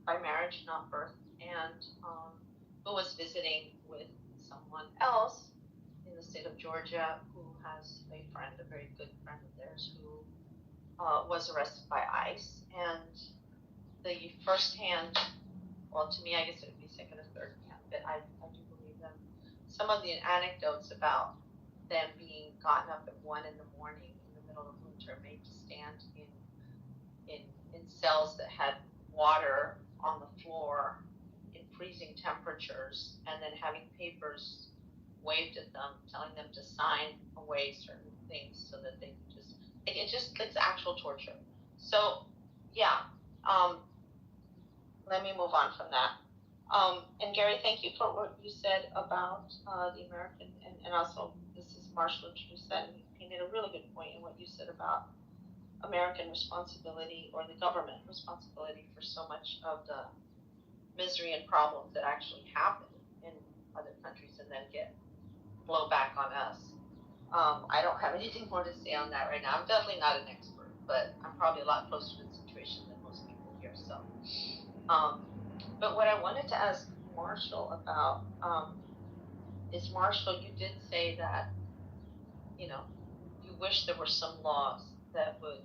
by marriage, not birth, and who was visiting with someone else in the state of Georgia who has a friend, a very good friend of theirs, who was arrested by ICE. And the first-hand, well, to me, I guess it would be second or third hand, but I do believe them. Some of the anecdotes about them being gotten up at 1 in the morning in the middle of winter, made to stand in cells that had water on the floor in freezing temperatures, and then having papers waved at them, telling them to sign away certain things so that they could just, it's actual torture. So, yeah, let me move on from that. And Gary, thank you for what you said about the American, and also this is Marshall introduced that, and he painted a really good point in what you said about American responsibility, or the government responsibility, for so much of the misery and problems that actually happen in other countries and then get blow back on us. I don't have anything more to say on that right now. I'm definitely not an expert, but I'm probably a lot closer to the situation than most people here. So, but what I wanted to ask Marshall about is, Marshall, you did say that, you know, you wish there were some laws that would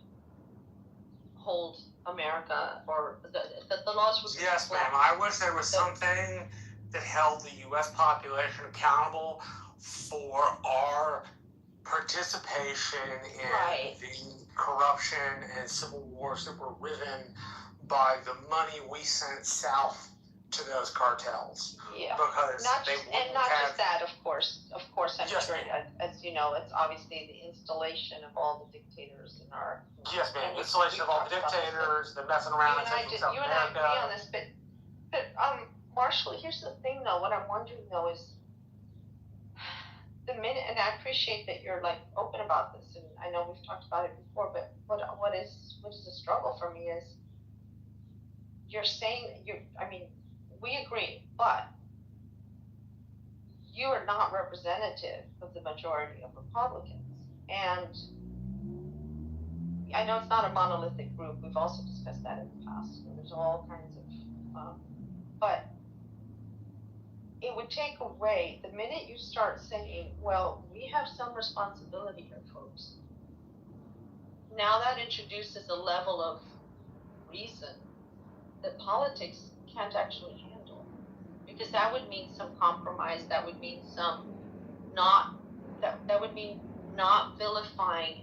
hold America, or the laws would. Yes, ma'am. I wish there was something that held the U.S. population accountable for our participation in the corruption and civil wars that were riven by the money we sent south to those cartels. Yeah. Because not they just, wouldn't and not have, just that, of course, I'm yes, sure, ma'am. as you know, it's obviously the installation of all the dictators in our. Yes, ma'am. Installation of all the dictators, the messing around in Central South You and I America. agree on this, but Marshall, here's the thing though, what I'm wondering though is, the minute, and I appreciate that you're like open about this, and I know we've talked about it before, but what is the struggle for me is, you're saying, we agree, but you are not representative of the majority of Republicans. And I know it's not a monolithic group. We've also discussed that in the past. There's all kinds of, but it would take away, the minute you start saying, well, we have some responsibility here, folks. Now that introduces a level of reason that politics can't actually handle. Because that would mean some compromise, that would mean some that would mean not vilifying.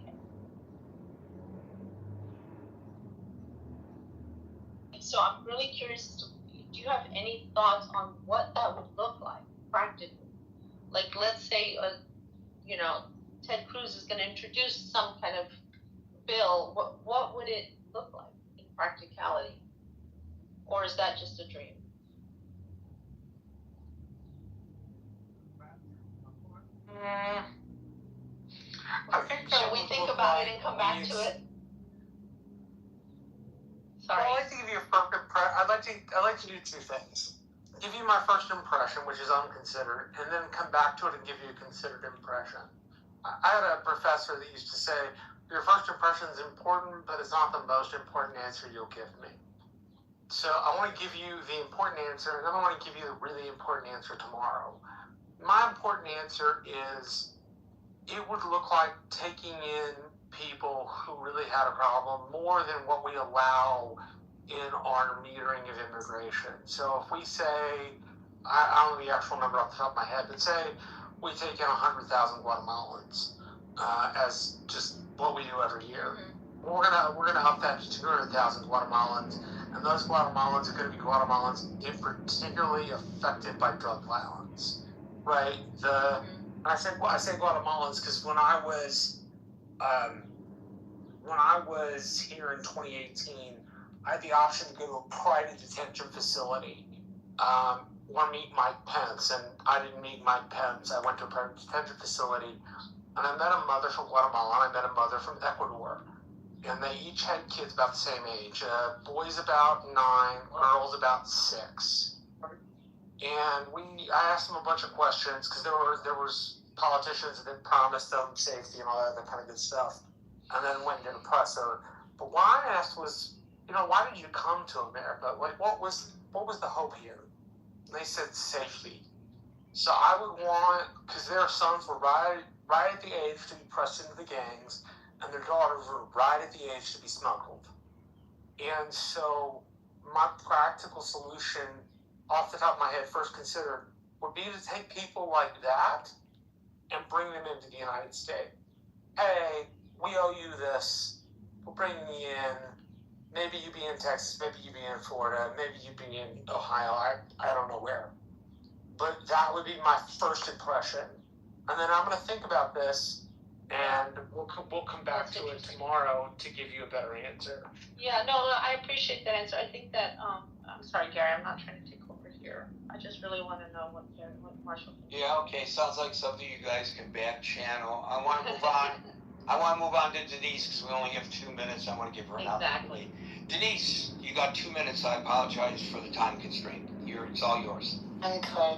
So I'm really curious, do you have any thoughts on what that would look like practically? Like, let's say, Ted Cruz is going to introduce some kind of bill. What would it look like in practicality? Or is that just a dream? I think should we think about it and come back to it? Sorry. Well, I'd like to give you a first impression. I'd like to do two things. Give you my first impression, which is unconsidered, and then come back to it and give you a considered impression. I had a professor that used to say, your first impression is important, but it's not the most important answer you'll give me. So I want to give you the important answer, and then I want to give you the really important answer tomorrow. My important answer is, it would look like taking in people who really had a problem more than what we allow in our metering of immigration. So if we say, I don't know the actual number off the top of my head, but say we take in 100,000 Guatemalans as just what we do every year. Mm-hmm. We're gonna up that to 200,000 Guatemalans, and those Guatemalans are going to be Guatemalans particularly affected by drug violence, right? I say Guatemalans because when I was here in 2018, I had the option to go to a private detention facility. Want to meet Mike Pence, and I didn't meet Mike Pence. I went to a private detention facility, and I met a mother from Guatemala, and I met a mother from Ecuador. And they each had kids about the same age. Boys about 9, girls about 6. And I asked them a bunch of questions because there was politicians that promised them safety and all that kind of good stuff, and then went into press. But what I asked was, why did you come to America? Like, what was the hope here? They said safety. So I would want, because their sons were right at the age to be pressed into the gangs, and their daughters were right at the age to be smuggled. And so my practical solution, off the top of my head, first considered, would be to take people like that and bring them into the United States. Hey, we owe you this. We'll bring you in. Maybe you be in Texas, maybe you be in Florida, maybe you be in Ohio. I don't know where. But that would be my first impression. And then I'm going to think about this, and we'll come back to it tomorrow to give you a better answer. Yeah, no, I appreciate that answer. I think that, I'm sorry, Gary, I'm not trying to take over here. I just really want to know what Marshall thinks. Yeah, okay, sounds like something you guys can back channel. I want to move on. I want to move on to Denise because we only have 2 minutes. I want to give her an opportunity. Denise, you got 2 minutes. I apologize for the time constraint. It's all yours. Okay.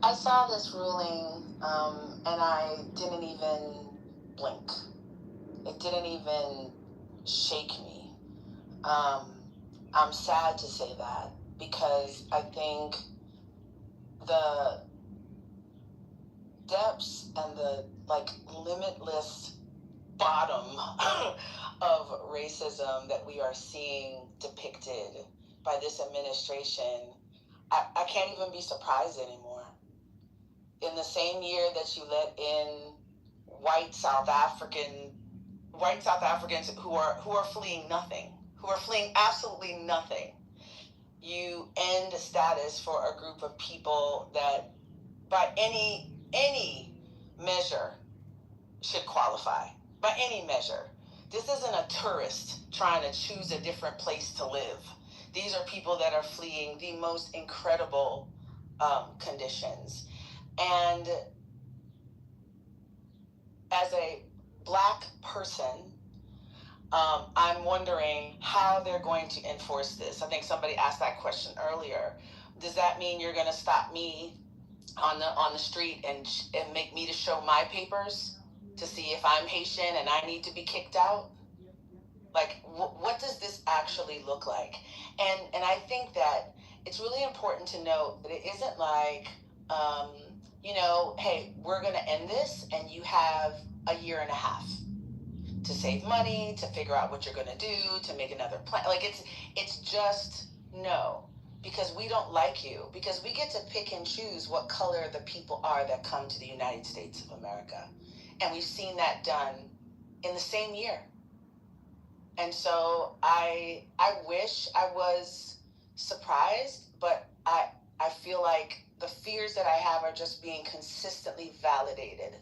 I saw this ruling, and I didn't even blink. It didn't even shake me. I'm sad to say that because I think the depths and the limitless bottom of racism that we are seeing depicted by this administration, I can't even be surprised anymore. In the same year that you let in white South Africans who are fleeing nothing, who are fleeing absolutely nothing, you end status for a group of people that by any measure should qualify. By any measure. This isn't a tourist trying to choose a different place to live. These are people that are fleeing the most incredible conditions. And as a Black person, I'm wondering how they're going to enforce this. I think somebody asked that question earlier. Does that mean you're going to stop me on the street and make me to show my papers to see if I'm Haitian and I need to be kicked out? Like, what does this actually look like? And I think that it's really important to note that it isn't like, hey, we're going to end this and you have a year and a half to save money, to figure out what you're going to do, to make another plan. Like, it's just no. Because we don't like you. Because we get to pick and choose what color the people are that come to the United States of America. And we've seen that done in the same year. And so I wish I was surprised, but I feel like the fears that I have are just being consistently validated.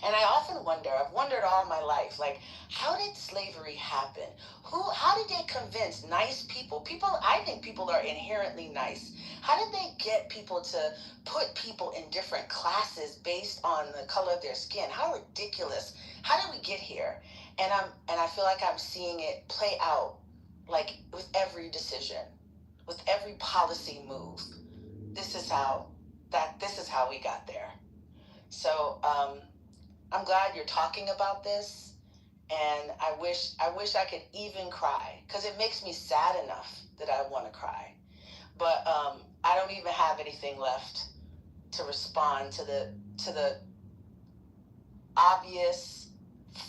And I often wonder, I've wondered all my life, like, how did slavery happen? How did they convince nice people? I think people are inherently nice. How did they get people to put people in different classes based on the color of their skin? How ridiculous. How did we get here? And I feel like I'm seeing it play out, like, with every decision, with every policy move. This is how we got there. So, I'm glad you're talking about this, and I wish I could even cry, because it makes me sad enough that I want to cry. But I don't even have anything left to respond to the obvious,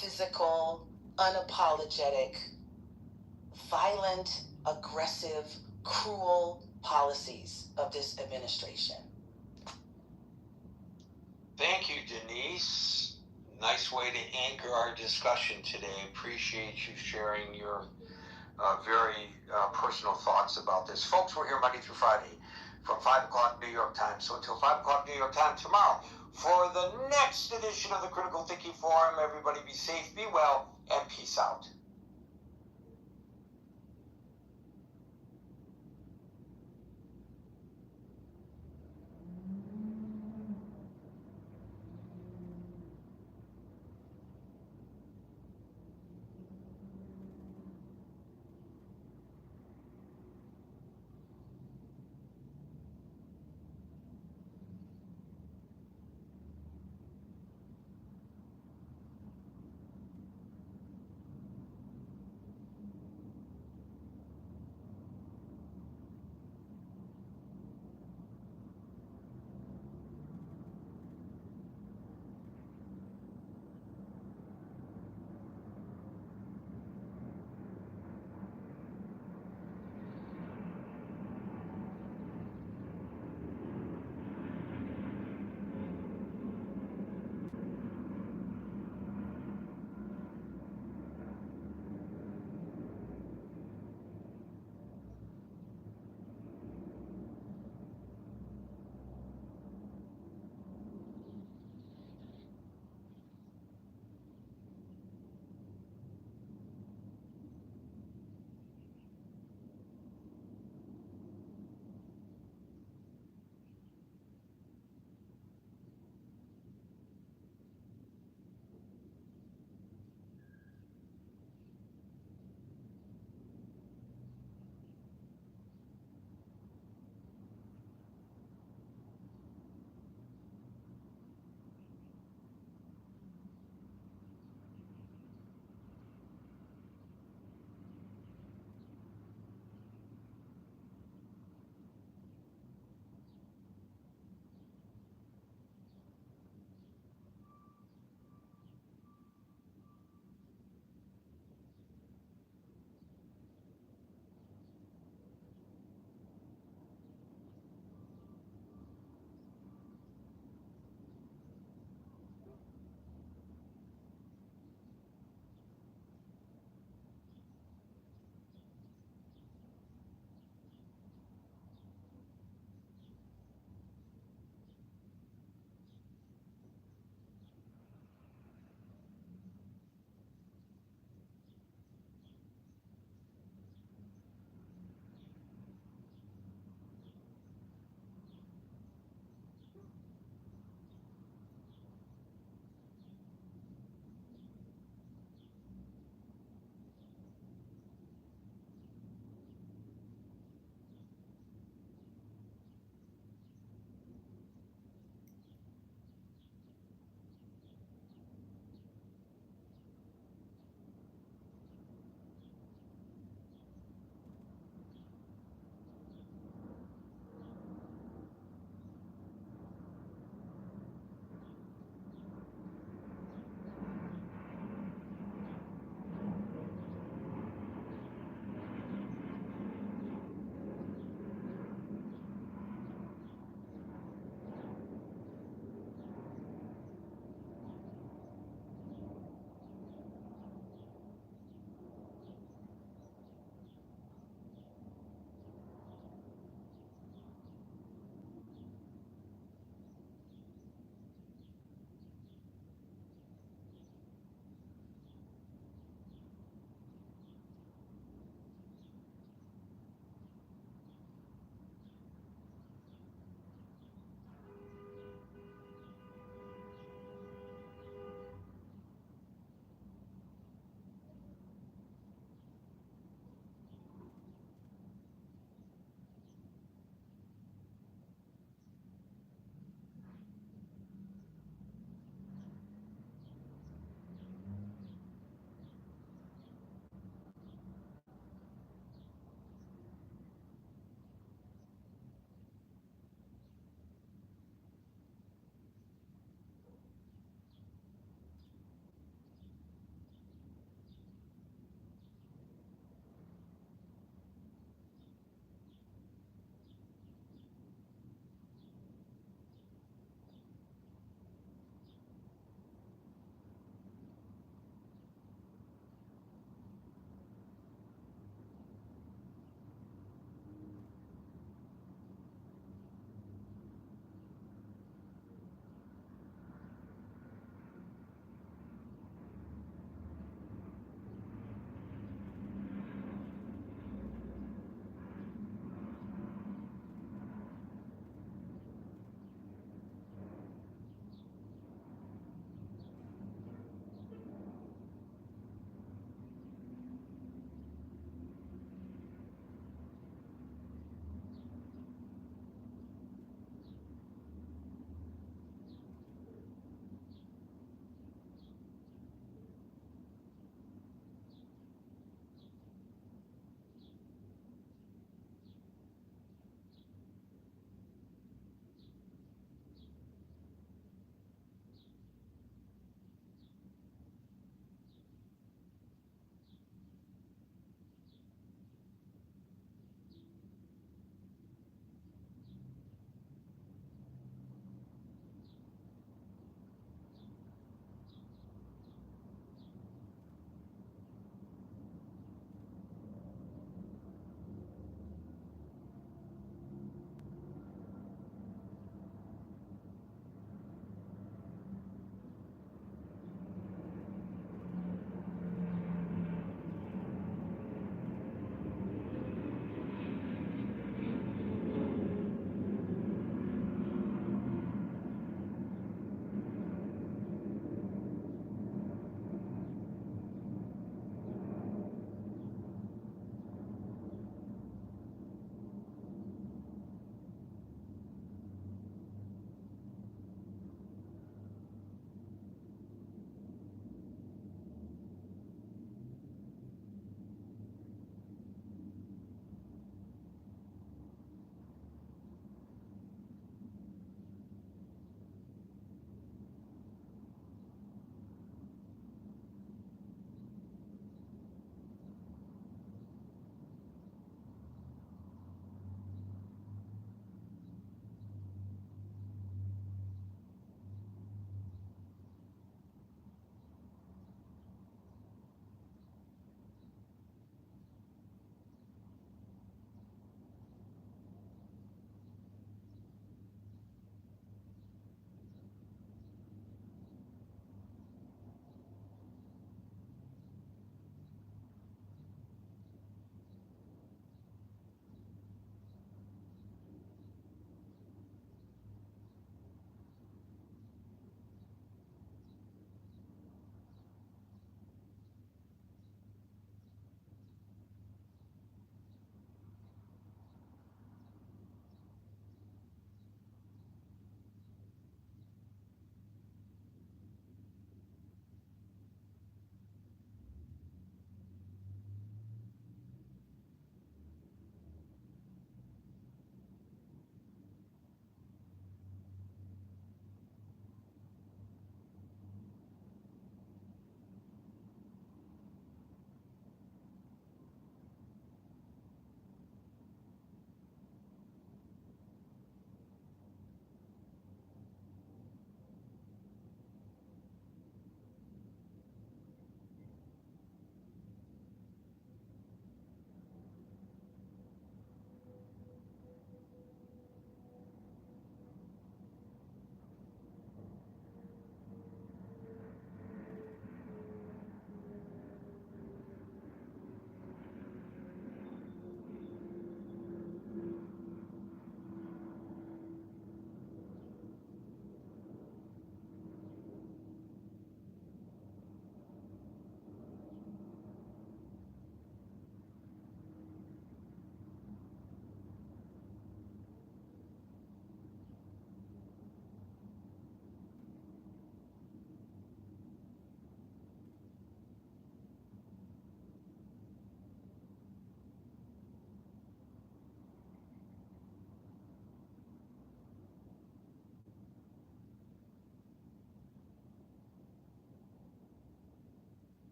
physical, unapologetic, violent, aggressive, cruel policies of this administration. Thank you, Denise. Nice way to anchor our discussion today. Appreciate you sharing your very personal thoughts about this. Folks, we're here Monday through Friday from 5 o'clock New York time. So until 5 o'clock New York time tomorrow, for the next edition of the Critical Thinking Forum, everybody be safe, be well, and peace out.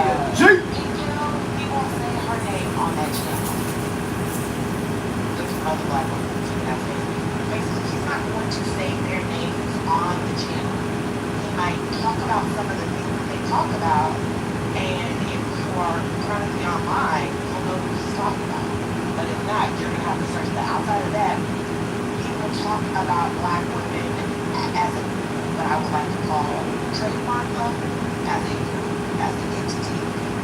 he won't say her name on that channel. There's other black women that say, basically, he's not going to say their names on the channel. He might talk about some of the things that they talk about, and if you are chronically online, you'll know who he's talking about. But if not, you're going to have to search. But outside of that, he will talk about black women as a group, what I would like to call trademark them as a group, as an entity.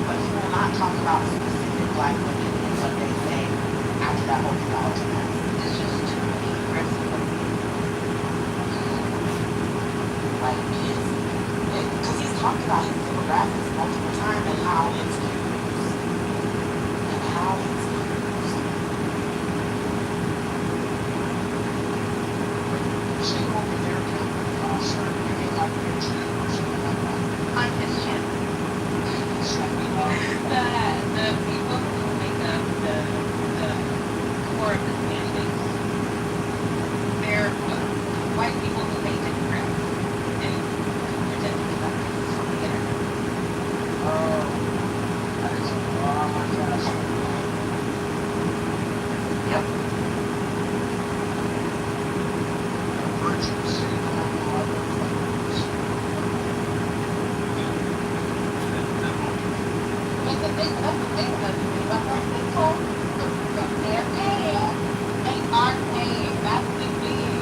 But he will not talk about specific black women and what they say after that whole theology mass. It's just too many aggressive women. Like, because he's talked about his demographics multiple times and how it's used. And how it's used. She won't be there to sure you may like your channel or something like that. On his channel. The people who make up the core of the candidates, they're white people who make demographics and pretend to be black people from the internet. Oh, that is a long task. Yep. That's the thing about those people. They're paying. They are paying. That's the thing.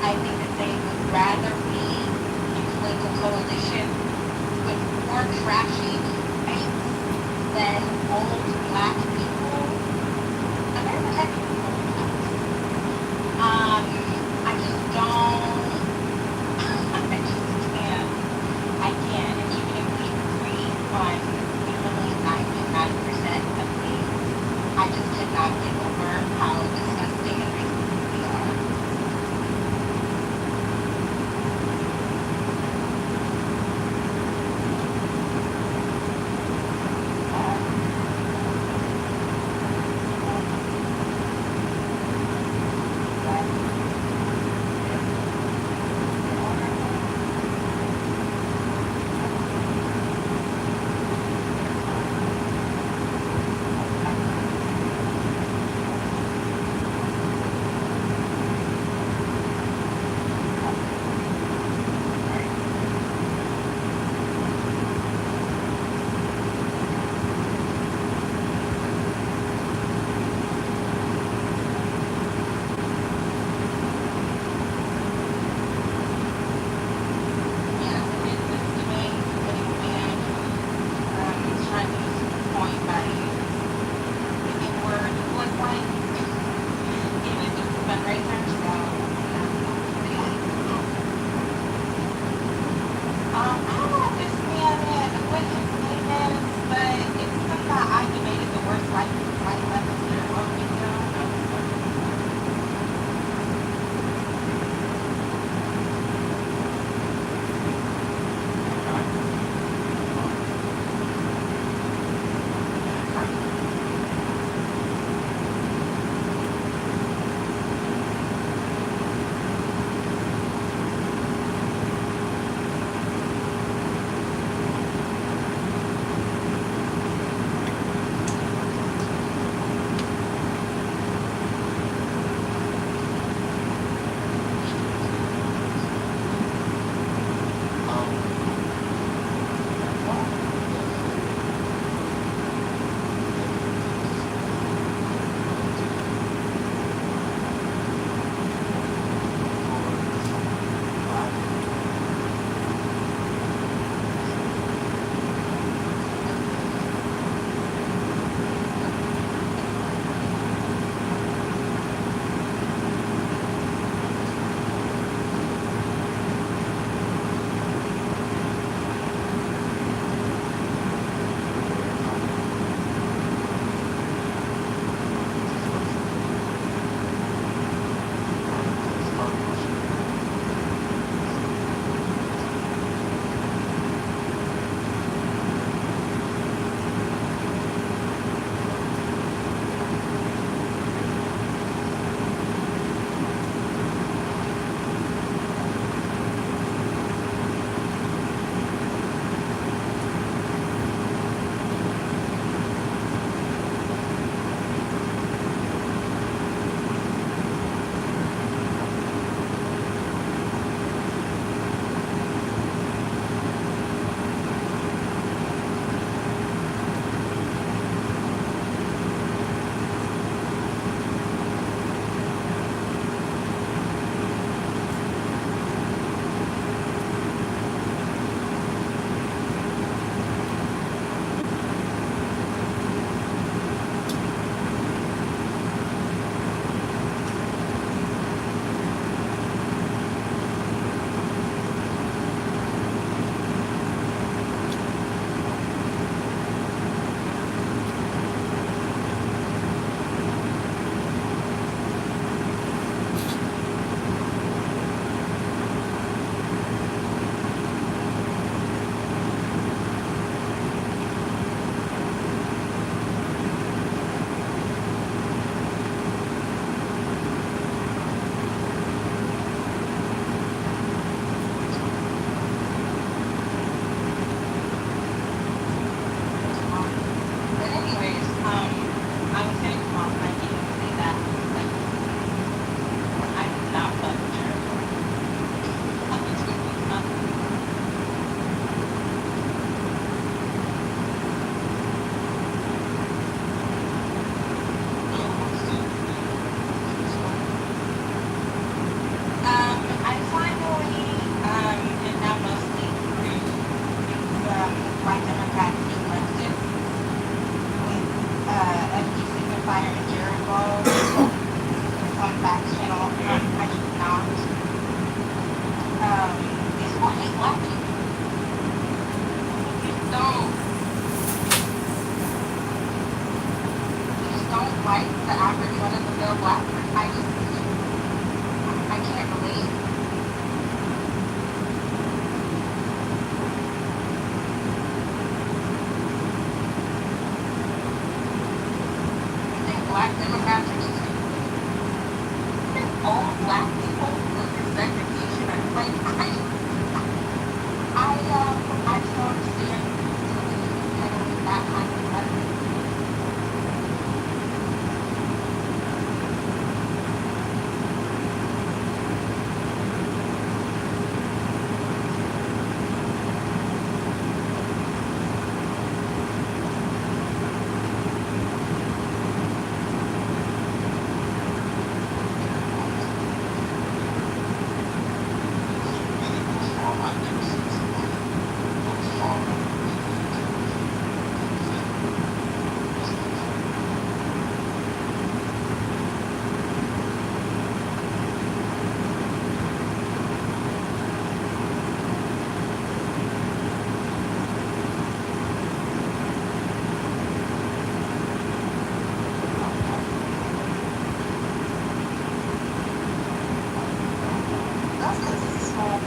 I think that they would rather be in political coalition with more trashy whites than old black people. And they're protecting people. I just don't. I just can't. I can't. And even if we agree on literally 99% of things, I just cannot get over how disgusting and racist we are.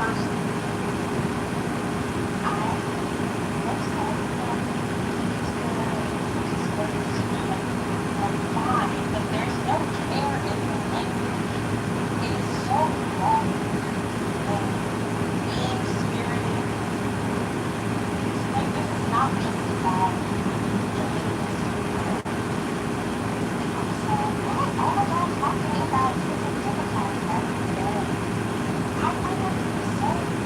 person, I looks like that it's fine, but there's no care in the language. It is so wrong and mean spirited. It's like this is not just about doing this together. So all of us talking about different Democrats every day. I find that to be so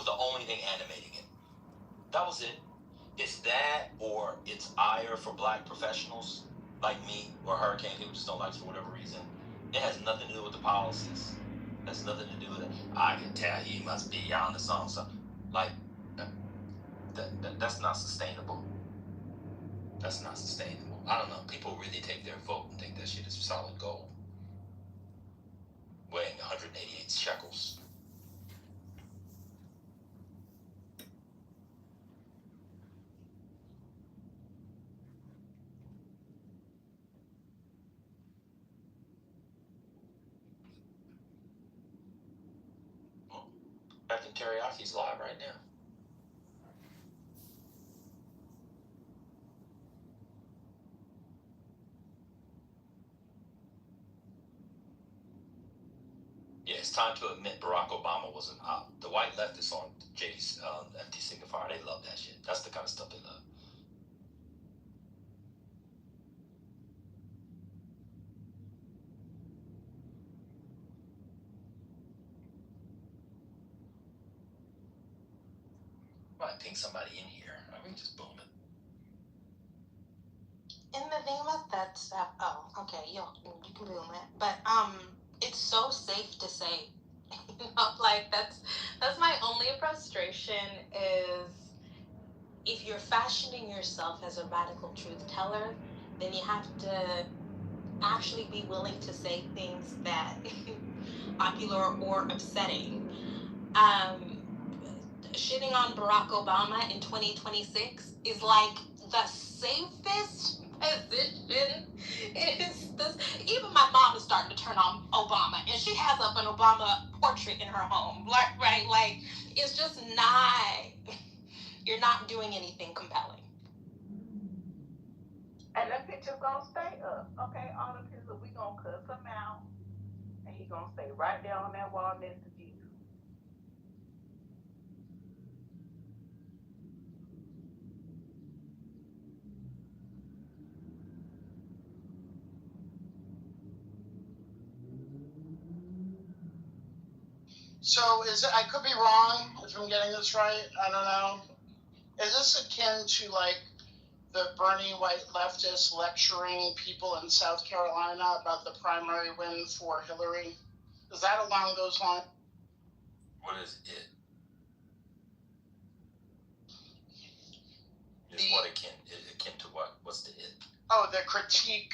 was the only thing animating it. That was it. It's that, or it's ire for black professionals like me or Hurricane people just don't like it for whatever reason. It has nothing to do with the policies. It has nothing to do with it. I can tell he must be on the song. So, like, that's not sustainable. That's not sustainable. I don't know. People really take their vote and think that shit is solid gold. Weighing 188 shekels. Captain Teriyaki's live right now. Yeah, it's time to admit Barack Obama was an op. The white leftists on JD's FT Signifier, they love that shit. That's the kind of stuff they love. Might ping somebody in here. I mean, just boom it. In the name of that stuff, oh, okay, you can boom it. But it's so safe to say, like that's my only frustration is if you're fashioning yourself as a radical truth teller, then you have to actually be willing to say things that popular or upsetting. Shitting on Barack Obama in 2026 is like the safest position. Is this? Even my mom is starting to turn on Obama, and she has up an Obama portrait in her home. Like, right? Like, it's just not. You're not doing anything compelling. And that picture's gonna stay up. Okay, all the pictures, we gonna cut them out, and he gonna stay right there on that wall next to Jesus. So is it, I could be wrong if I'm getting this right, I don't know. Is this akin to like the Bernie white leftists lecturing people in South Carolina about the primary win for Hillary? Is that along those lines? What is it? Is what akin to what? What's the it? Oh, the critique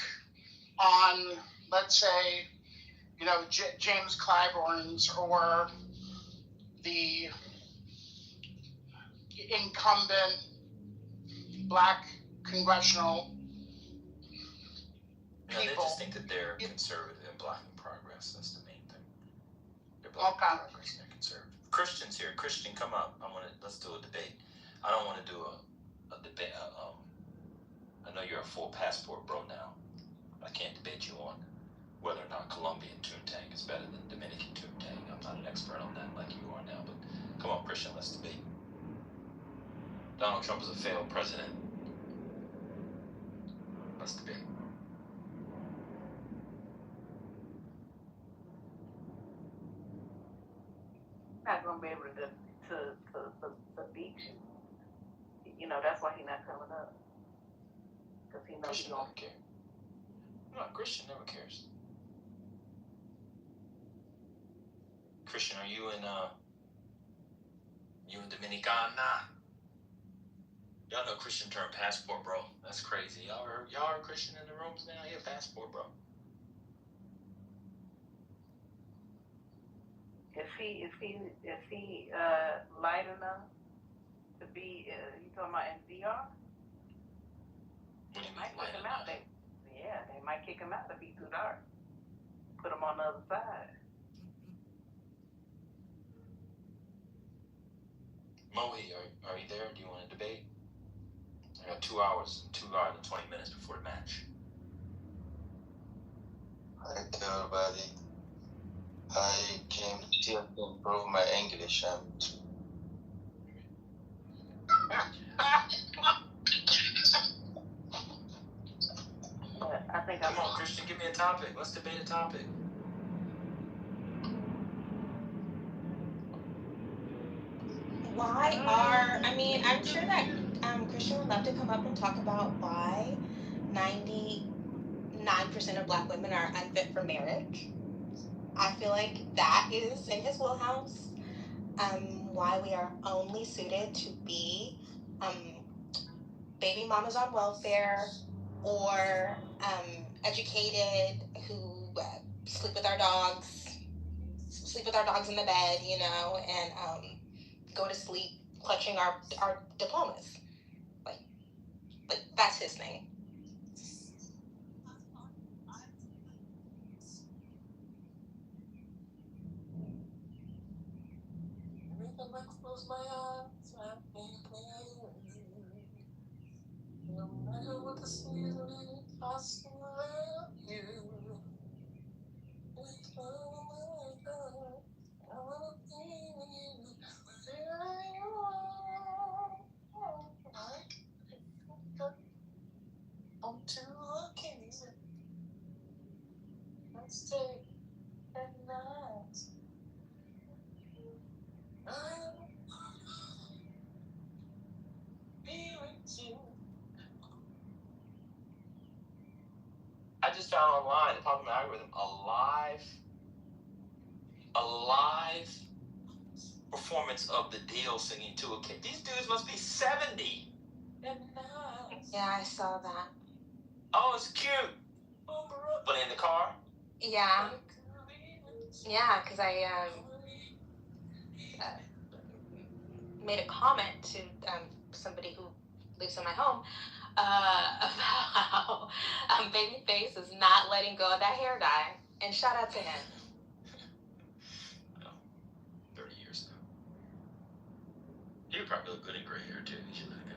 on, let's say, you know, James Clyburn's or the incumbent black congressional people. They just think that they're conservative and black in progress. That's the main thing. They're black in progress and they're conservative. Christian's here. Christian, come up. Let's do a debate. I don't want to do a debate. I know you're a full passport bro now. I can't debate you on whether or not Colombian Toontang is better than Dominican Toontang. I'm not an expert on that like you are now, but come on, Christian, let's debate. Donald Trump is a failed president. Let's debate. Not gonna be able to beat you. You know, that's why he's not coming up. Because he knows Christian doesn't care. No, Christian never cares. Christian, are you in Dominicana? Y'all know Christian turned passport, bro. That's crazy. Y'all are Christian in the rooms now? He a passport, bro. Is he light enough to be? You talking about in VR? What do you might mean kick him out. They might kick him out if he's too dark. Put him on the other side. Mohi, are you there? Do you want to debate? I got 2 hours and 20 minutes before the match. Hi everybody. I came here to improve my English and I think Come on, Christian, give me a topic. Let's debate a topic. I'm sure that Christian would love to come up and talk about why 99% of Black women are unfit for marriage. I feel like that is in his wheelhouse. Why we are only suited to be baby mamas on welfare or educated who sleep with our dogs in the bed, and go to sleep clutching our diplomas. Like that's his thing. Close my eyes, I think no matter what the season is, I still love you. I wanna be where you are. I'm too lucky. Let's take that night. I just found online, the top of my algorithm, a live performance of the Deal singing to a kid. These dudes must be 70. Yeah, I saw that. Oh, it's cute. But in the car? Yeah. Yeah, because I made a comment to somebody who lives in my home about how Babyface is not letting go of that hair dye. And shout out to him. 30 years now. He would probably look good in gray hair, too. You should let it go.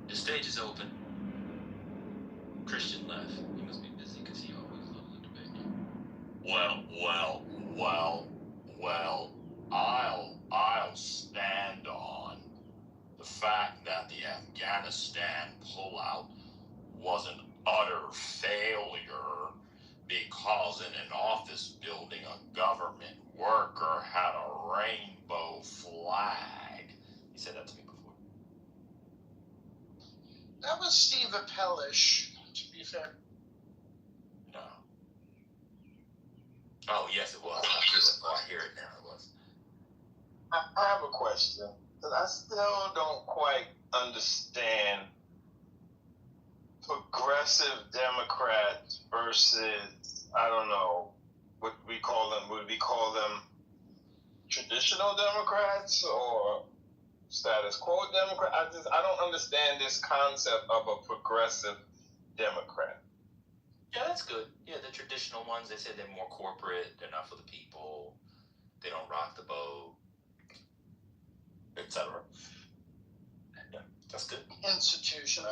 The stage is open. Christian left. He must be busy because he always loves a debate. Well, I'll stand on the fact that the Afghanistan pullout was an utter failure because in an office building a government worker had a rainbow flag. He said that to me before. That was Steve Appelish, to be fair. No. Oh, yes, it was. I hear it now. It was. I have a question, because I still don't quite understand progressive Democrats versus, I don't know, what we call them. Would we call them traditional Democrats or status quo Democrat? I don't understand this concept of a progressive Democrat. Yeah, that's good. Yeah, the traditional ones, they say they're more corporate, they're not for the people, they don't rock the boat, etc. Yeah, that's good. Institutional.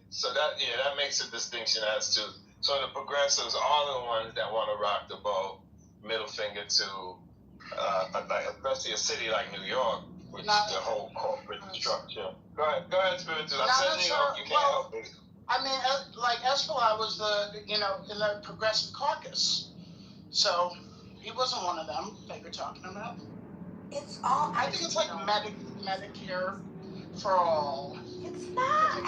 So that makes a distinction as to, so the progressives are the ones that want to rock the boat, middle finger to, especially a city like New York, which is the whole corporate structure. Go ahead, Spiritus. I said New York, you can't help it. I mean, like Escalade was in the progressive caucus, so he wasn't one of them that you're talking about. It's all. I think it's like Medicare for all. It's not.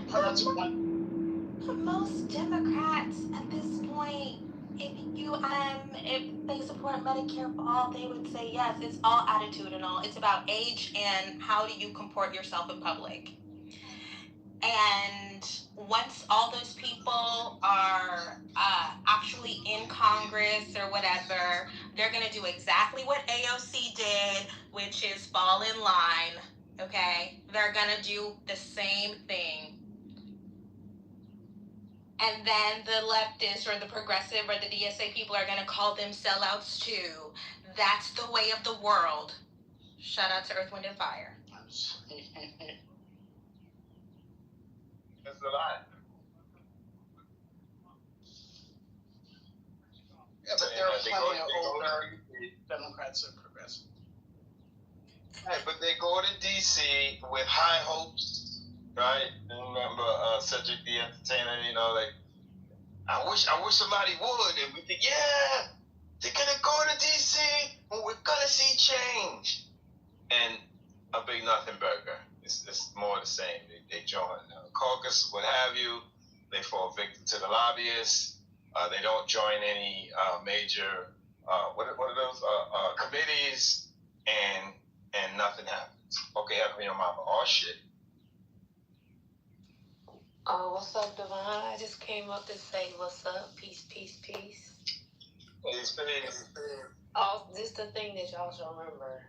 But that's one. But most Democrats at this point, if they support Medicare for all, they would say yes. It's all attitudinal. It's about age and how do you comport yourself in public. And once all those people are actually in Congress or whatever, they're going to do exactly what AOC did, which is fall in line, okay? They're going to do the same thing. And then the leftist or the progressive or the DSA people are going to call them sellouts too. That's the way of the world. Shout out to Earth, Wind, and Fire. That's a lot. Yeah, but there are plenty of older Democrats that are progressive. Right, but they go to D.C. with high hopes, right? And remember Cedric the Entertainer, like, I wish somebody would, and we think, yeah, they're gonna go to DC and we're gonna see change. And a big nothing burger. It's more the same. They join caucus, what have you. They fall victim to the lobbyists. They don't join any major what are those committees, and nothing happens. Okay, how come your mama? Oh shit. Oh, what's up, Devon? I just came up to say what's up. Peace, peace, peace. Peace, peace. Oh, this the thing that y'all should remember.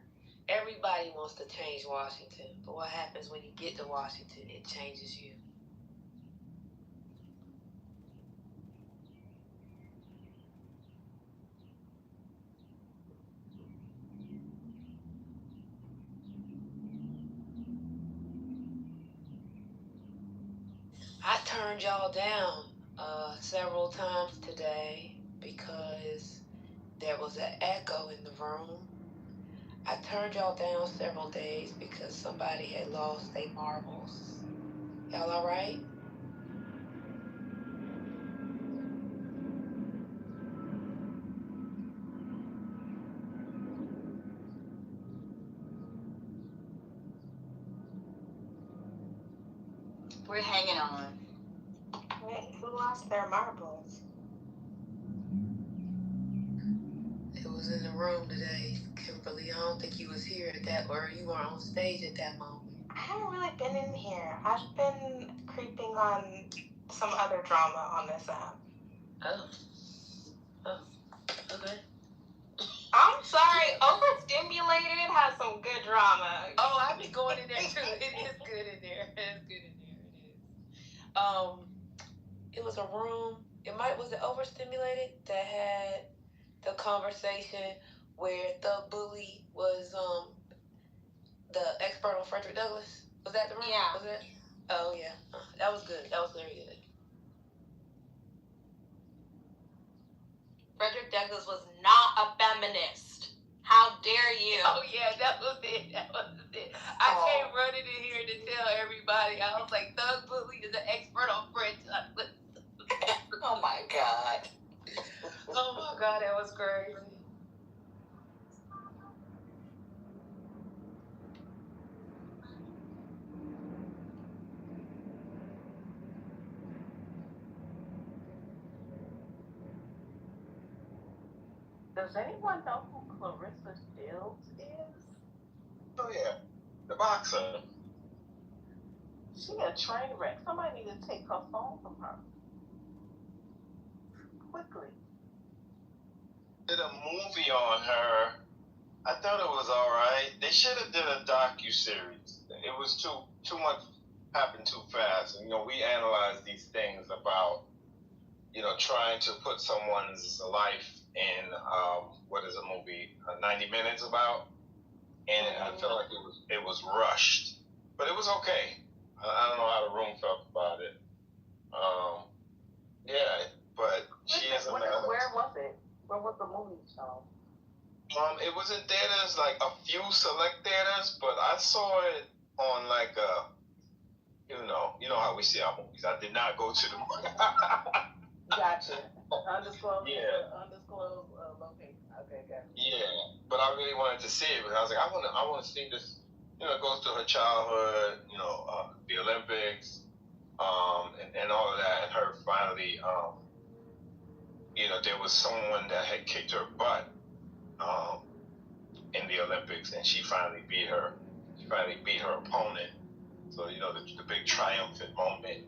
Everybody wants to change Washington, but what happens when you get to Washington? It changes you. I turned y'all down several times today because there was an echo in the room. I turned y'all down several days because somebody had lost their marbles. Y'all all right? We're hanging on. Wait, who lost their marbles? It was in the room today, Kimberly. I don't think you was here at that, or you were on stage at that moment. I haven't really been in here. I've been creeping on some other drama on this app. Oh, okay. I'm sorry, Overstimulated has some good drama. Oh, I've been going in there too. It is good in there. It's good in there. It is. It was a room. Was it Overstimulated that had the conversation where the bully was the expert on Frederick Douglass? Was that the room? Yeah. Was it? Oh yeah. That was good. That was very good. Frederick Douglass was not a feminist. How dare you? Oh yeah, that was it. That was it. I came running in here to tell everybody. I was like, Thug Bully is an expert on Fred Douglass. Oh my God. Oh my God, that was crazy. Does anyone know who Clarissa Shields is? Oh yeah, the boxer. She a train wreck. Somebody need to take her phone from her. Quickly. Did a movie on her. I thought it was all right. They should have did a docu-series. It was too much happened too fast. And, we analyze these things about, trying to put someone's life in, what is a movie, 90 minutes about? And I felt like it was rushed. But it was okay. I don't know how the room felt about it. Yeah, but she is another. Where was it? Where was the movie shown? It was in theaters, like a few select theaters, but I saw it on like a, you know how we see our movies. I did not go to the. Gotcha. Undisclosed. Yeah. Undisclosed location. Okay, gotcha. Yeah, but I really wanted to see it because I was like, I want to see this. It goes through her childhood, the Olympics, and all of that, and her finally, there was someone that had kicked her butt, in the Olympics, and she finally beat her opponent. So the big triumphant moment.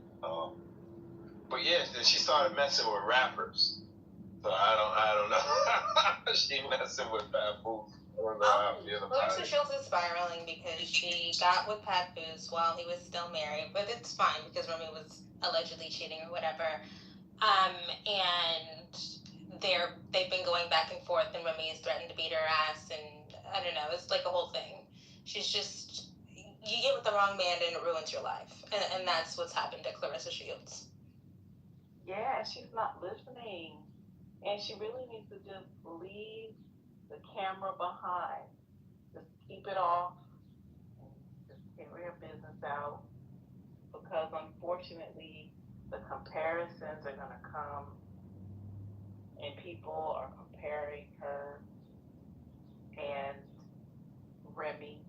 But yeah, then she started messing with rappers. So I don't know. She messing with Papoose. Clarissa Shields is spiraling because she got with Papoose while he was still married, but it's fine because Remy was allegedly cheating or whatever. And they've been going back and forth, and Remy has threatened to beat her ass, and I don't know, it's like a whole thing. She's just, you get with the wrong man and it ruins your life, and that's what's happened to Clarissa Shields. Yeah, she's not listening, and she really needs to just leave the camera behind. Just keep it off, and just carry her business out, because unfortunately the comparisons are going to come, and people are comparing comparing her and Remy,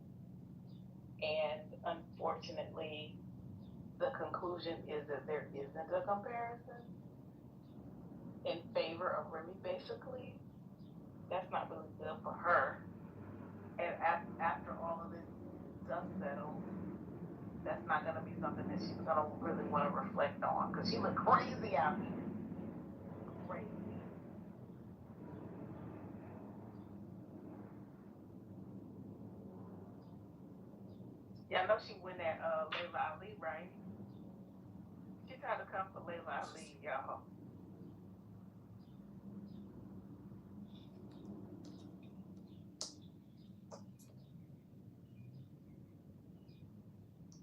and unfortunately, the conclusion is that there isn't a comparison in favor of Remy, basically. That's not really good for her. And after all of this dust settles, that's not going to be something that she's going to really want to reflect on, because she looked crazy out here. Crazy. Yeah, I know she went at Layla Ali, right? She tried to come for Layla Ali, y'all.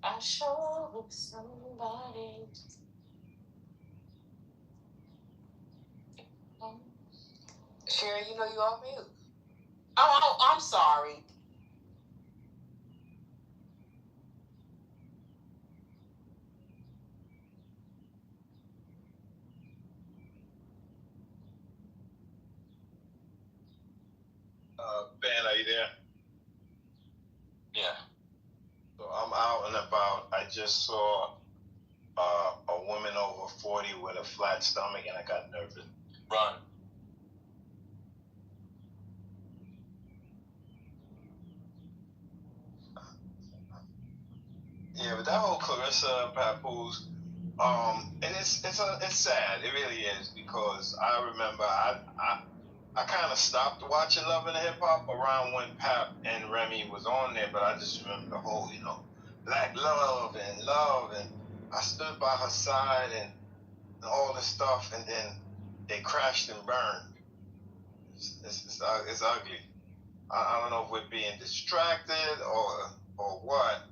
I showed somebody. Sherry, you know you off mute. Oh, I'm sorry. Ben, are you there? Yeah. So I'm out and about. I just saw a woman over 40 with a flat stomach, and I got nervous. Run. Yeah, but that whole Clarissa Papoose, and it's sad. It really is, because I remember I kind of stopped watching Love and Hip Hop around when Pap and Remy was on there, but I just remember the whole, black love, and I stood by her side and all this stuff, and then they crashed and burned. It's ugly. I don't know if we're being distracted or what.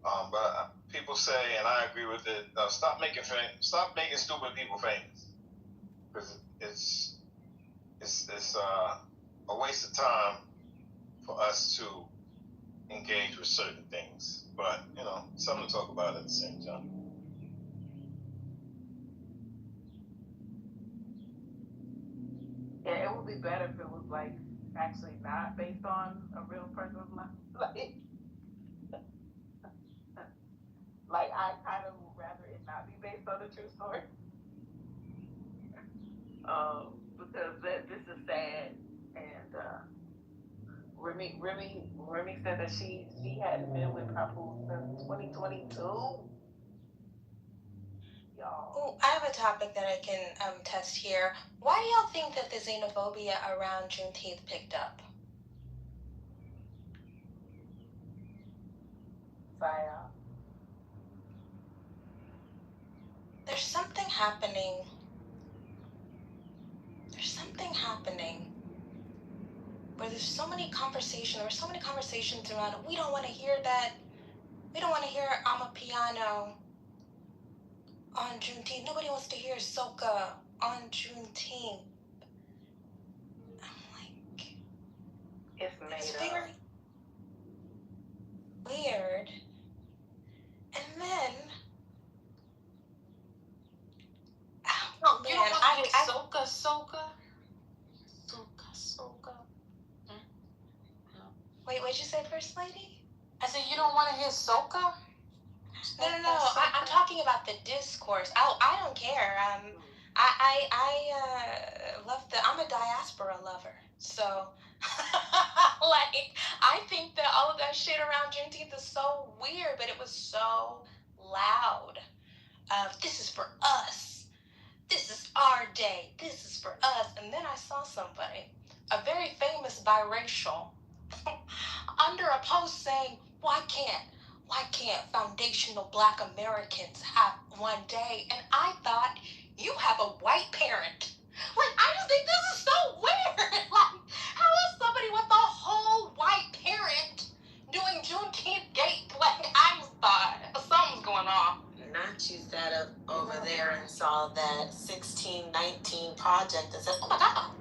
But people say, and I agree with it, stop making stupid people famous, because it's a waste of time for us to engage with certain things. But something to talk about at the same time. Yeah, it would be better if it was actually not based on a real person's life. Like, I kind of would rather it not be based on a true story. Because this is sad. And Remy said that she hadn't been with Papoose since 2022. Y'all. Ooh, I have a topic that I can test here. Why do y'all think that the xenophobia around Juneteenth picked up? Fire. There's something happening. Where there's so many conversations around it. We don't want to hear that. We don't want to hear I'm a piano on Juneteenth. Nobody wants to hear soca on Juneteenth. I'm like, it's very weird. And then, No, you don't want to hear soca. Wait, what'd you say, First Lady? I said you don't want to hear soca. No. I'm talking about the discourse. I don't care. I love I'm a diaspora lover. So, I think that all of that shit around Juneteenth is so weird, but it was so loud. This is for us. This is our day. This is for us. And then I saw somebody, a very famous biracial, under a post saying, why can't foundational Black Americans have one day? And I thought, you have a white parent. I just think this is so weird. How is somebody with a whole white parent doing Juneteenth gate? I just thought something's going on. Not you sat up over there and saw that 1619 project and said, oh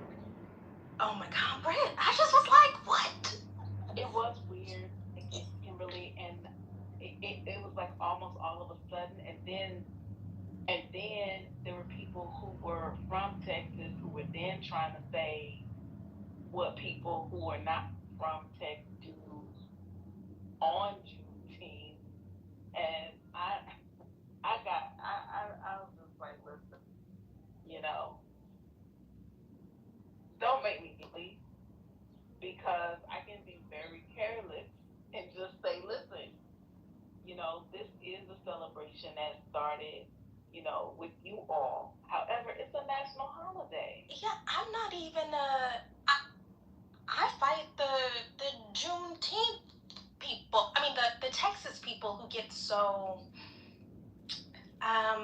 my God, Brett, I just was like, what? It was weird, Kimberly, and it was almost all of a sudden, and then there were people who were from Texas who were then trying to say what people who are not from Tech do on Juneteenth, and I was just like, listen, you know, don't make me leave, because I can be very careless and just say, listen, you know, this is a celebration that started, you know, with you all. However, it's a national holiday. Yeah, I'm not even I fight the Juneteenth people. I mean the Texas people who get so I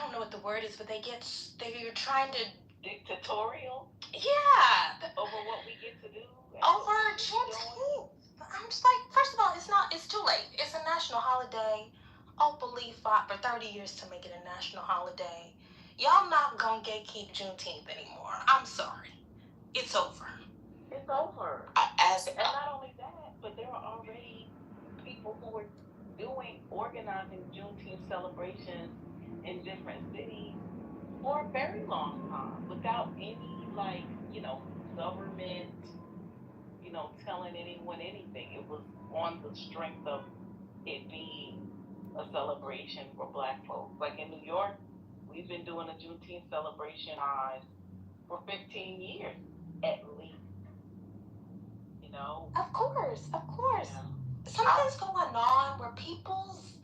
don't know what the word is, but they're trying to dictatorial. Yeah. Over what we get to do. Over Juneteenth. I'm just like, first of all, it's too late. It's a national holiday. Oprah Lee fought for 30 years to make it a national holiday. Y'all not gonna gatekeep Juneteenth anymore. I'm sorry. It's over. It's over. And not only that, but there are already people who are organizing Juneteenth celebrations in different cities for a very long time without any, like, you know, government, you know, telling anyone anything. It was on the strength of it being a celebration for Black folks. Like in New York, we've been doing a Juneteenth celebration for 15 years at least. You know? Of course. Yeah. Something's going on where people's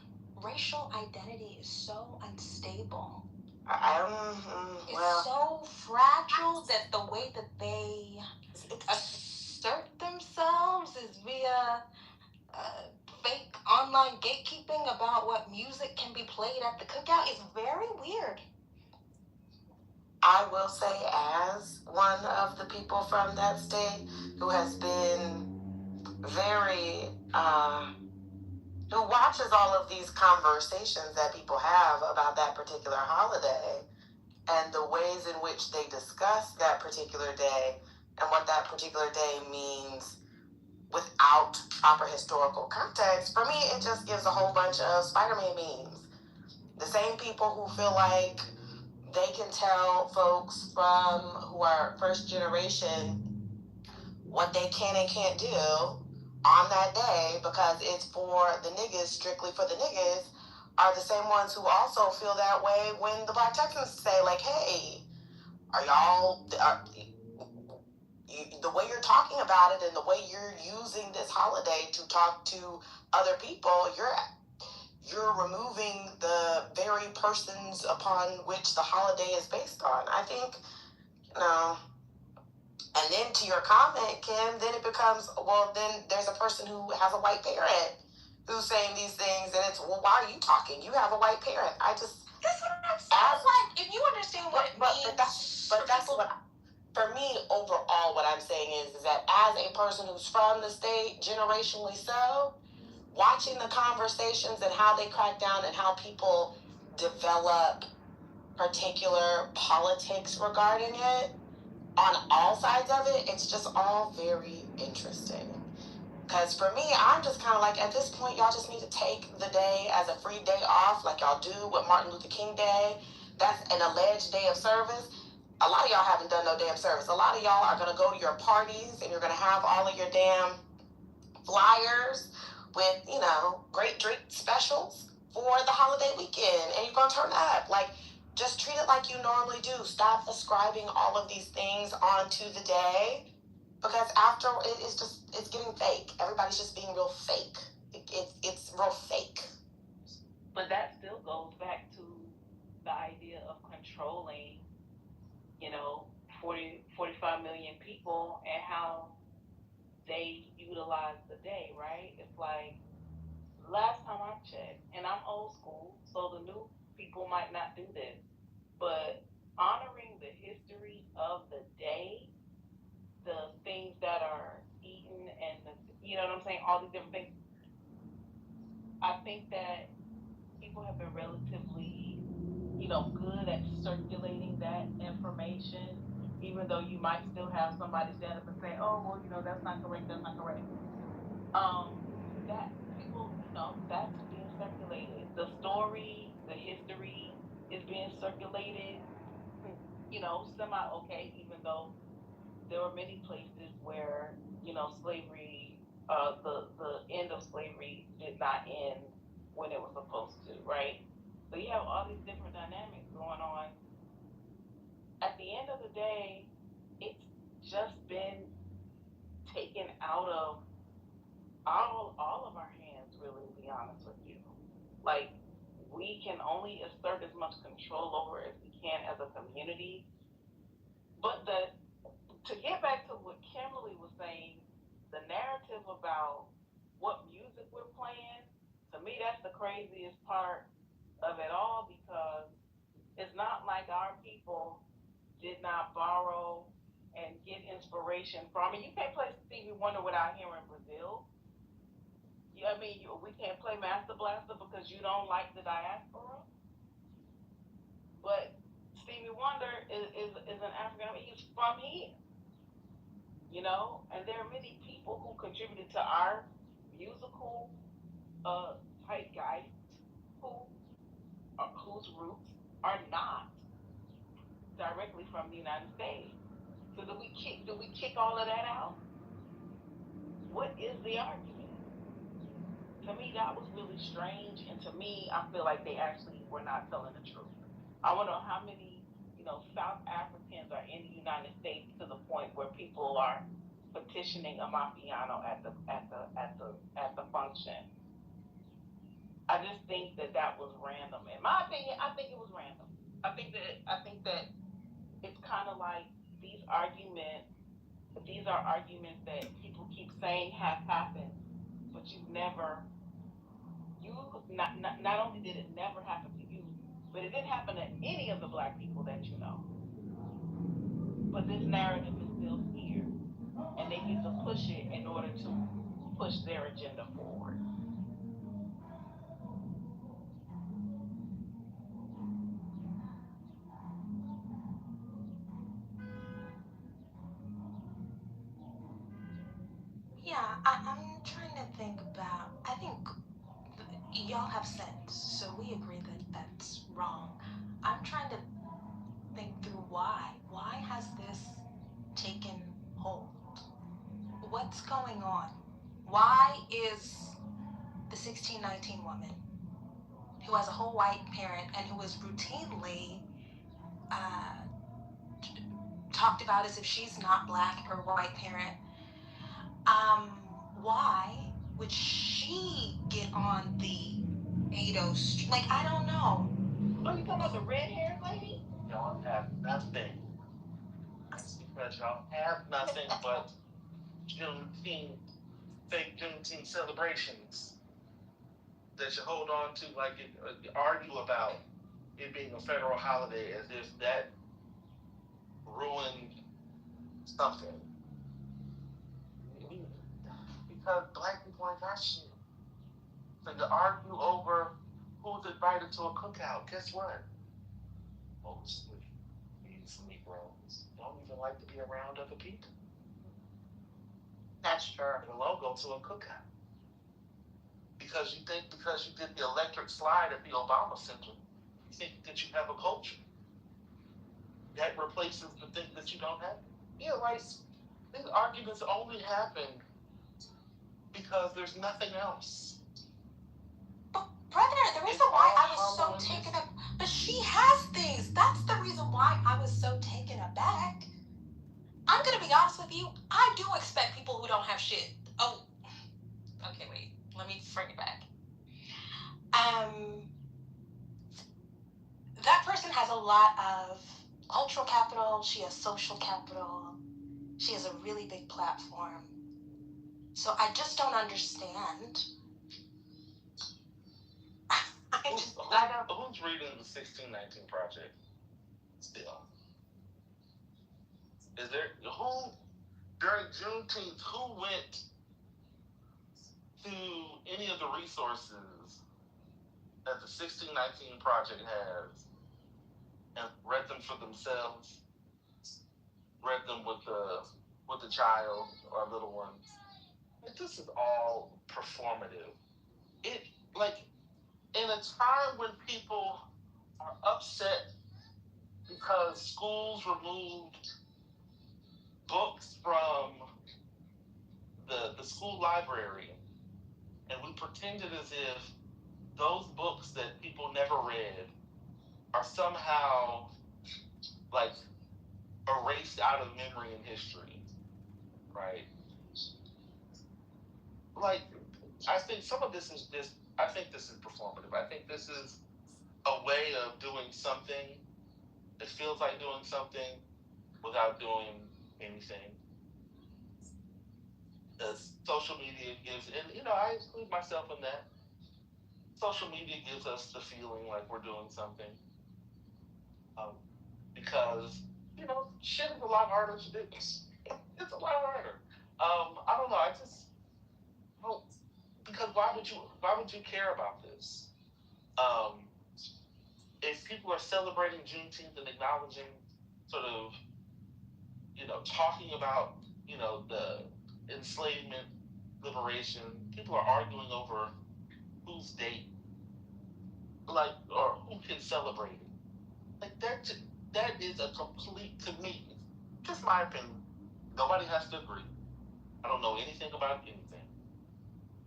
racial identity is so unstable. It's so fragile that the way that they assert themselves is via fake online gatekeeping about what music can be played at the cookout. It's very weird. I will say, as one of the people from that state who has been very, who watches all of these conversations that people have about that particular holiday and the ways in which they discuss that particular day and what that particular day means without proper historical context, for me, it just gives a whole bunch of Spider-Man memes. The same people who feel like they can tell folks who are first generation what they can and can't do on that day because it's for the niggas, strictly for the niggas, are the same ones who also feel that way when the Black Texans say, like, hey, the way you're talking about it and the way you're using this holiday to talk to other people, you're removing the very persons upon which the holiday is based on. I think, you know, and then to your comment, Kim, then it becomes, well, then there's a person who has a white parent who's saying these things, and it's, well, why are you talking? You have a white parent. That's what I'm saying. Like, if you understand what it means. But that's what, for me, overall, what I'm saying is that as a person who's from the state, generationally so, watching the conversations and how they crack down and how people develop particular politics regarding it, on all sides of it, it's just all very interesting. Because for me, I'm just kind of like, at this point, y'all just need to take the day as a free day off, like y'all do with Martin Luther King Day. That's an alleged day of service. A lot of y'all haven't done no damn service. A lot of y'all are going to go to your parties and you're going to have all of your damn flyers with, you know, great drink specials for the holiday weekend, and you're going to turn up. Like, just treat it like you normally do. Stop ascribing all of these things onto the day, because after it's getting fake. Everybody's just being real fake. It's real fake. But that still goes back to the idea of controlling, you know, 45 million people and how they utilize the day, right? It's like, last time I checked, and I'm old school, so the new people might not do this, but honoring the history of the day, the things that are eaten and you know what I'm saying, all these different things, I think that people have been relatively, you know, good at circulating that information, even though you might still have somebody stand up and say, oh, well, you know, that's not correct. That people, you know, that's being circulated. The story, the history is being circulated, you know, semi-okay, even though there were many places where, slavery, the end of slavery did not end when it was supposed to, right? So you have all these different dynamics going on. At the end of the day, it's just been taken out of all of our hands, really, to be honest with you. Like, we can only assert as much control over as we can as a community. But to get back to what Kimberly was saying, the narrative about what music we're playing, to me, that's the craziest part of it all, because it's not like our people did not borrow and get inspiration from it. You can't play Stevie Wonder without hearing Brazil. We can't play Master Blaster because you don't like the diaspora. But Stevie Wonder is an African, he's from here. And there are many people who contributed to our musical zeitgeist whose roots are not directly from the United States. So do we kick all of that out? What is the argument? To me, that was really strange, and to me, I feel like they actually were not telling the truth. I wonder how many, South Africans are in the United States to the point where people are petitioning Amapiano at the function. I just think that was random. In my opinion, I think it was random. I think that it's kind of like these are arguments that people keep saying have happened, but not only did it never happen to you, but it didn't happen to any of the Black people that you know. But this narrative is still here, and they get to push it in order to push their agenda forward. Yeah, I'm trying to think about. I think y'all have sense, so we agree that that's wrong. I'm trying to think through why. Why has this taken hold? What's going on? Why is the 1619 woman who has a whole white parent and who is routinely talked about as if she's not Black, her white parent, why would she get on the 80 street? Like, I don't know. Oh, you talking about the red-haired lady? Y'all have nothing. Because y'all have nothing but Juneteenth, fake Juneteenth celebrations that you hold on to, like argue about it being a federal holiday as if that ruined something. Because Black people ain't got shit. So to argue over who's invited to a cookout, guess what? Mostly these Negroes don't even like to be around other people. That's true. The logo to a cookout. Because you did the electric slide at the Obama Center, you think that you have a culture. That replaces the thing that you don't have. Yeah, like, these arguments only happen because there's nothing else. But brother, the reason why I was so taken aback, but she has things. That's the reason why I was so taken aback. I'm gonna be honest with you. I do expect people who don't have shit. Oh, okay, wait. Let me bring it back. That person has a lot of cultural capital. She has social capital. She has a really big platform. So I just don't understand. Who's reading the 1619 Project still? Is there who during Juneteenth who went to any of the resources that the 1619 Project has and read them for themselves? Read them with the child or little ones. Like, this is all performative. It like in a time when people are upset because schools removed books from the school library, and we pretended as if those books that people never read are somehow like erased out of memory and history, right? Like, I think some of this is just, I think this is performative. I think this is a way of doing something. It feels like doing something without doing anything. As social media gives, and I include myself in that. Social media gives us the feeling like we're doing something, because shit is a lot harder to do. It's a lot harder. I don't know. I just don't, because why would you care about this? If people are celebrating Juneteenth and acknowledging, sort of, talking about, the enslavement, liberation, people are arguing over whose date, like, or who can celebrate it. Like, that is a complete, to me, just my opinion. Nobody has to agree. I don't know anything about anything,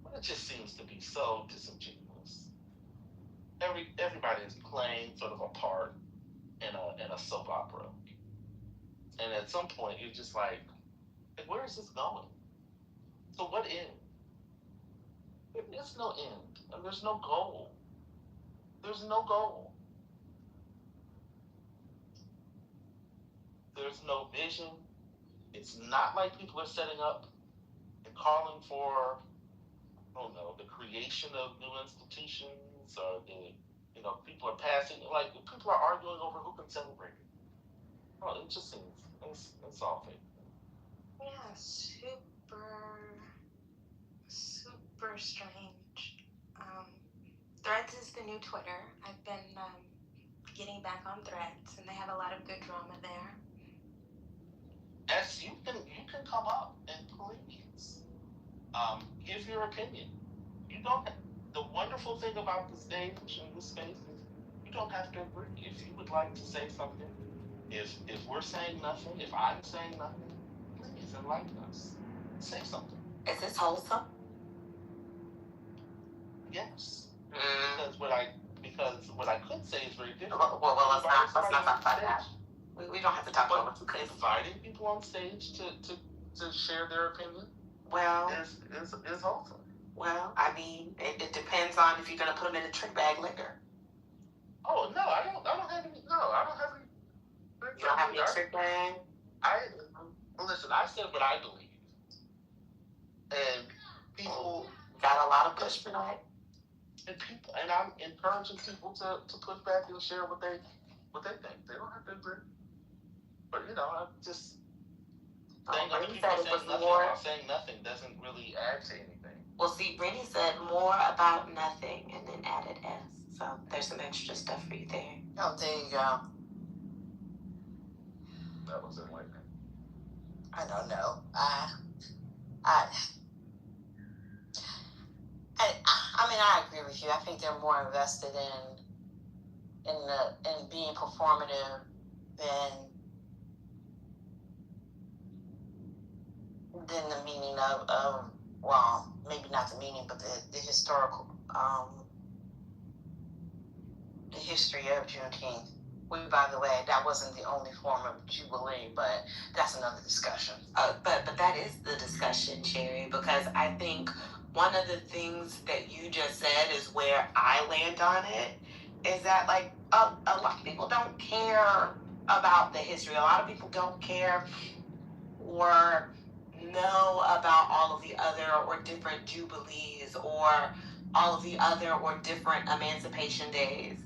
but it just seems to be so disingenuous. Everybody is playing sort of a part in a soap opera, and at some point you're just like, where is this going? So what end? There is no end, and there's no goal. There's no goal. There's no vision. It's not like people are setting up and calling for, I don't know, the creation of new institutions, or people are passing, like, people are arguing over who can celebrate it. Oh, it just seems, it's all fake. Yeah, super strange. Threads is the new Twitter. I've been getting back on Threads, and they have a lot of good drama there. As you can come up and please give your opinion. You don't. The wonderful thing about the stage and this space is you don't have to agree. If you would like to say something, if we're saying nothing, if I'm saying nothing, please enlighten us. Say something. Is this wholesome? Yes. Because what I could say is very different. Well, let's not talk about that. We don't have to talk about what's inviting people on stage to share their opinion. Well, is wholesome. Well, I mean, it depends on if you're gonna put them in a trick bag liquor. Oh no, I don't have any. No, I don't have any. You don't have any trick bag. Listen. I said what I believe, and people got a lot of pushback. And I'm encouraging people to push back and share what they think. They don't have to agree. But I'm just saying other people saying nothing doesn't really add to anything. Well, see, Brittany said more about nothing and then added S. So there's some extra stuff for you there. Oh, there you go. That was enlightening. I don't know. I mean, I agree with you. I think they're more invested in being performative than the meaning of well, maybe not the meaning, but the historical, the history of Juneteenth. By the way, that wasn't the only form of Jubilee, but that's another discussion. But that is the discussion, Cherry, because I think one of the things that you just said is where I land on it, is that, like, a lot of people don't care about the history. A lot of people don't care or know about all of the other or different jubilees or all of the other or different emancipation days.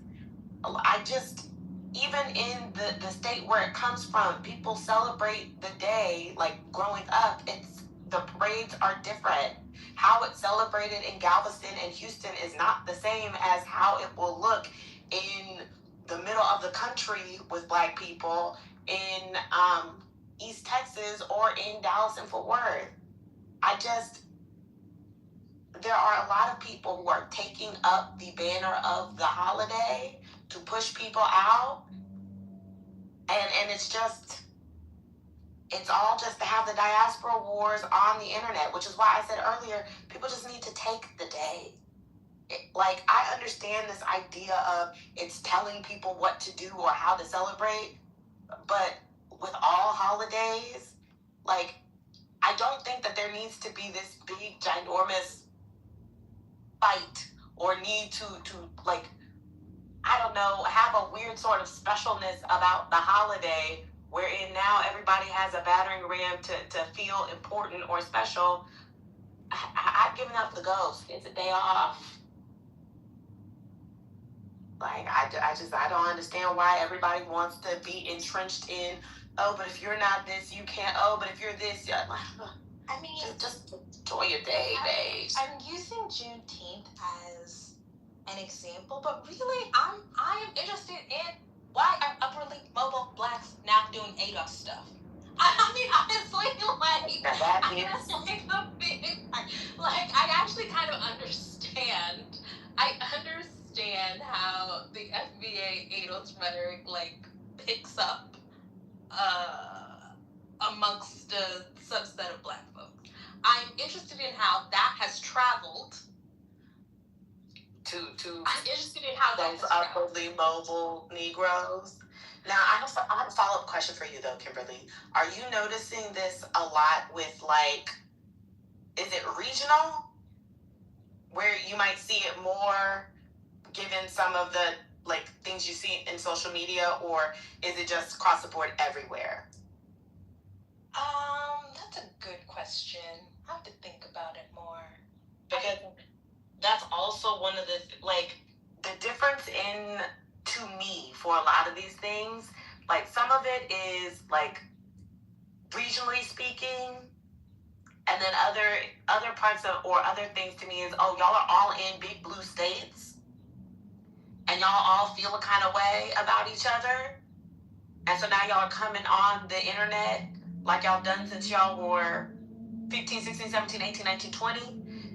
I just, even in the state where it comes from, people celebrate the day. Like, growing up, the parades are different. How it's celebrated in Galveston and Houston is not the same as how it will look in the middle of the country with Black people in East Texas or in Dallas and Fort Worth. There are a lot of people who are taking up the banner of the holiday to push people out. And it's just, It's all just to have the diaspora wars on the internet, which is why I said earlier, people just need to take the day. Like, I understand this idea of it's telling people what to do or how to celebrate, but with all holidays, like, I don't think that there needs to be this big, ginormous fight or need to like, I don't know, have a weird sort of specialness about the holiday wherein now everybody has a battering ram to feel important or special. I've given up the ghost. It's a day off. Like, I don't understand why everybody wants to be entrenched in, oh, but if you're not this, you can't, oh, but if you're this, you're like, I mean, just enjoy your day, babe. I'm using Juneteenth as an example, but really, I am interested in why are upperly mobile blacks now doing ADOS stuff. I mean, honestly, like, that's like a big, like, I actually kind of understand. I understand how the FBA ADOS rhetoric, like, picks up amongst a subset of black folks. I'm interested in how that has traveled. I'm interested in how those upwardly mobile Negroes. Now, I have a follow-up question for you, though, Kimberly. Are you noticing this a lot with, like, is it regional? Where you might see it more given some of the, like, things you see in social media, or is it just across the board everywhere? That's a good question. I have to think about it more. Because that's also one of the, like, the difference in, to me, for a lot of these things, like, some of it is, like, regionally speaking, and then other parts of, or other things to me is, oh, y'all are all in big blue states, and y'all all feel a kind of way about each other, and so now y'all are coming on the internet like y'all done since y'all were 15, 16, 17, 18, 19, 20,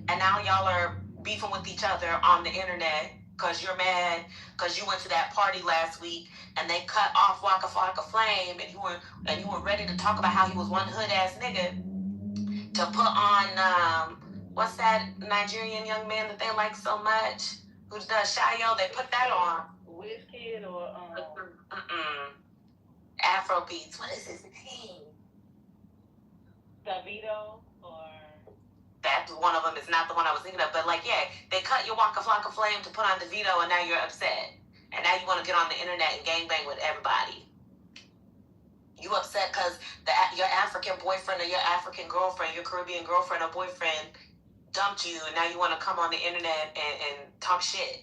and now y'all are beefing with each other on the internet because you're mad because you went to that party last week and they cut off Waka Flocka Flame and you were ready to talk about how he was one hood ass nigga to put on what's that Nigerian young man that they like so much who does Shayo? They put that on. Wizkid or Afrobeats. What is his name? Davido or that's one of them. Is not the one I was thinking of, but like, yeah, they cut your Waka Flocka Flame to put on DeVito, and now you're upset, and now you want to get on the internet and gangbang with everybody. You upset because your African boyfriend or your African girlfriend, your Caribbean girlfriend or boyfriend dumped you, and now you want to come on the internet and talk shit.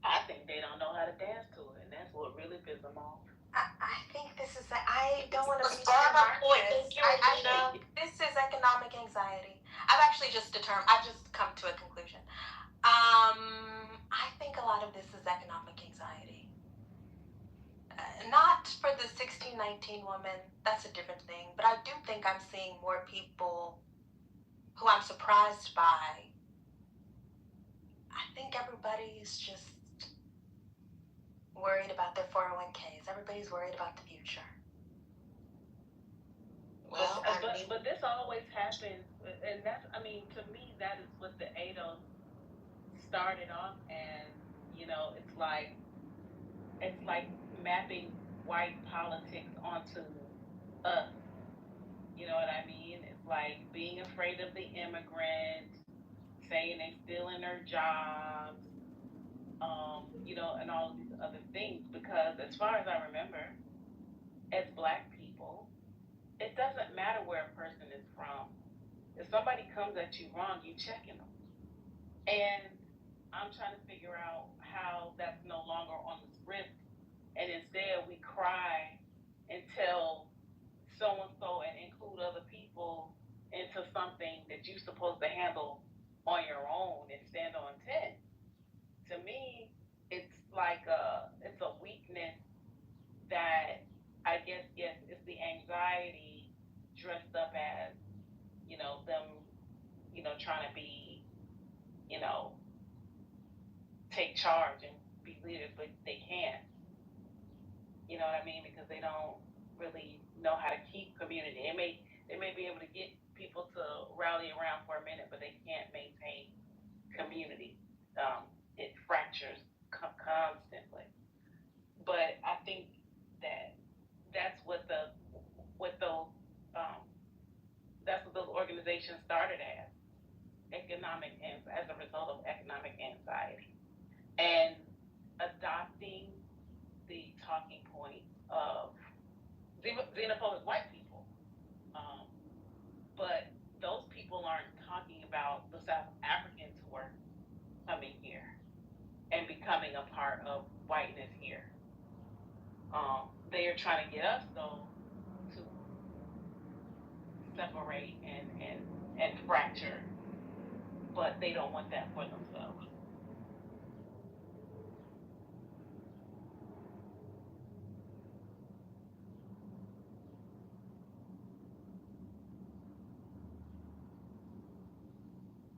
I think they don't know how to dance to it, and that's what really pisses them off. I think this is, I don't want to be Marcus. I think this is economic anxiety. I've just come to a conclusion. I think a lot of this is economic anxiety. Not for the 1619 woman, that's a different thing, but I do think I'm seeing more people who I'm surprised by. I think everybody's just worried about their 401ks. Everybody's worried about the future. Well, but this always happens, and that's, I mean, to me, that is what the ADOS started off as. You know, it's like mapping white politics onto us. You know what I mean? It's like being afraid of the immigrant, saying they still in their jobs, you know, and all of these other things. Because as far as I remember, as black people, it doesn't matter where a person is from. If somebody comes at you wrong, you checking them. And I'm trying to figure out how that's no longer on the script, and instead we cry and tell so-and-so and include other people into something that you're supposed to handle on your own and stand on 10. To me, it's like it's a weakness that I guess, yes, it's the anxiety dressed up as, you know, them, you know, trying to be, you know, take charge and be leaders, but they can't. You know what I mean? Because they don't really know how to keep community. They may be able to get people to rally around for a minute, but they can't maintain community. It fractures constantly. But I think that that's what um, that's what those organizations started as a result of economic anxiety, and adopting the talking point of xenophobic white people. Um, but those people aren't talking about the South Africans who are coming here and becoming a part of whiteness here. They are trying to get us, though, to separate and fracture, but they don't want that for themselves.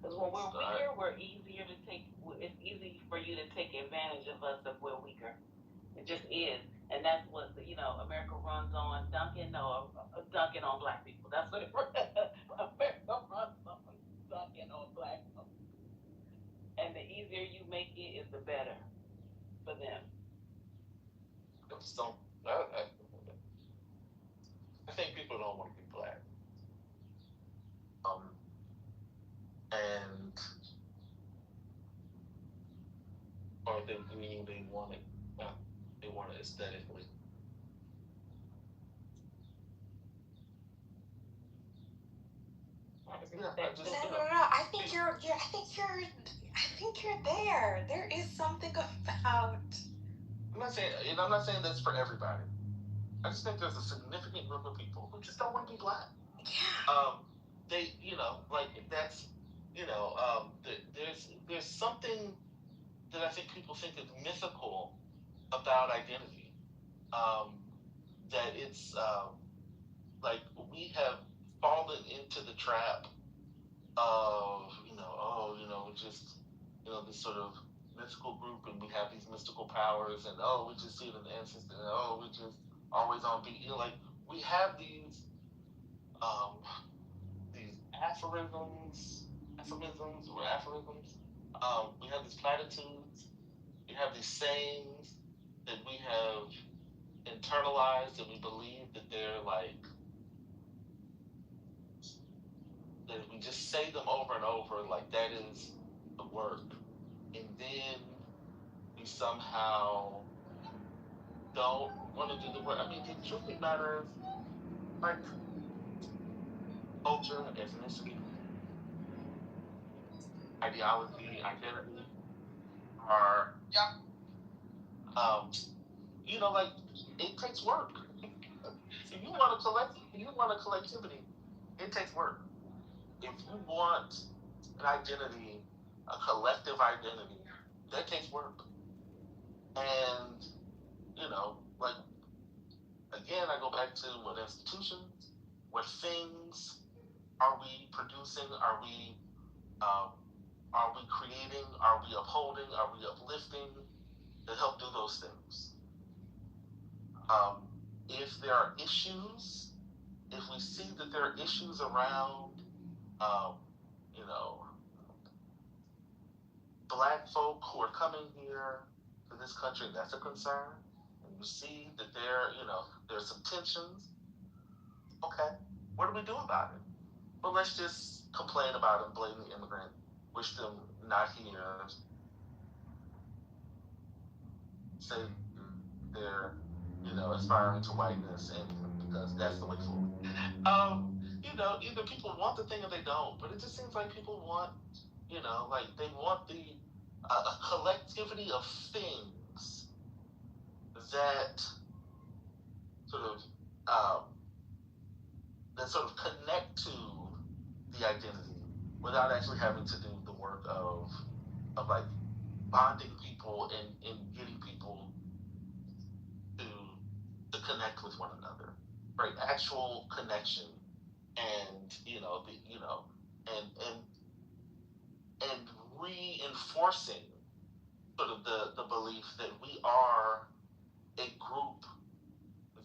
Because when we're weaker, it's easy for you to take advantage of us if we're weaker. It just is. And that's what, America runs on dunking on black people. That's what America runs on, dunking on black people. And the easier you make it is the better for them. I just don't. I think people don't want to be black. And or they want it. They want it aesthetically. No. I think you're there. There is something about. I'm not saying that's for everybody. I just think there's a significant group of people who just don't want to be black. Yeah. They, like that's, there's something that I think people think is mythical about identity. That it's like we have fallen into the trap of just this sort of mystical group, and we have these mystical powers, and we just see it in the ancestors, and we just always on beat. Like we have these aphorisms. We have these platitudes. We have these sayings that we have internalized, and we believe that they're like that if we just say them over and over, like that is the work. And then we somehow don't want to do the work. I mean, the truth of the matter is, like, culture, ethnicity, ideology, identity are, like, it takes work. If you want a collectivity, it takes work. If you want an identity, a collective identity, that takes work. And, like, again, I go back to what institutions, what things are we producing, are we creating, are we upholding, are we uplifting that help do those things? If there are issues, if we see that there are issues around, black folk who are coming here to this country, that's a concern. And you see that there's some tensions. Okay, what do we do about it? Well, let's just complain about them, blame the immigrant, wish them not here, say they're, aspiring to whiteness, and because that's the way forward. Either people want the thing or they don't, but it just seems like people want, like they want a collectivity of things that sort of connect to the identity without actually having to do the work of like bonding people and getting people to connect with one another, right? Actual connection, and and reinforcing sort of the belief that we are a group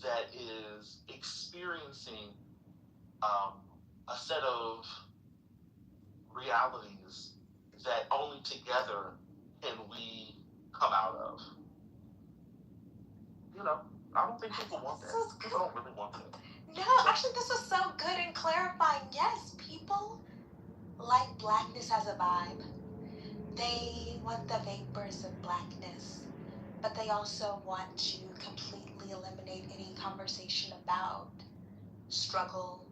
that is experiencing a set of realities that only together can we come out of. You know, I don't think people want that. People don't really want that. No, actually, this was so good and clarifying. Yes, people like blackness as a vibe. They want the vapors of blackness, but they also want to completely eliminate any conversation about struggle,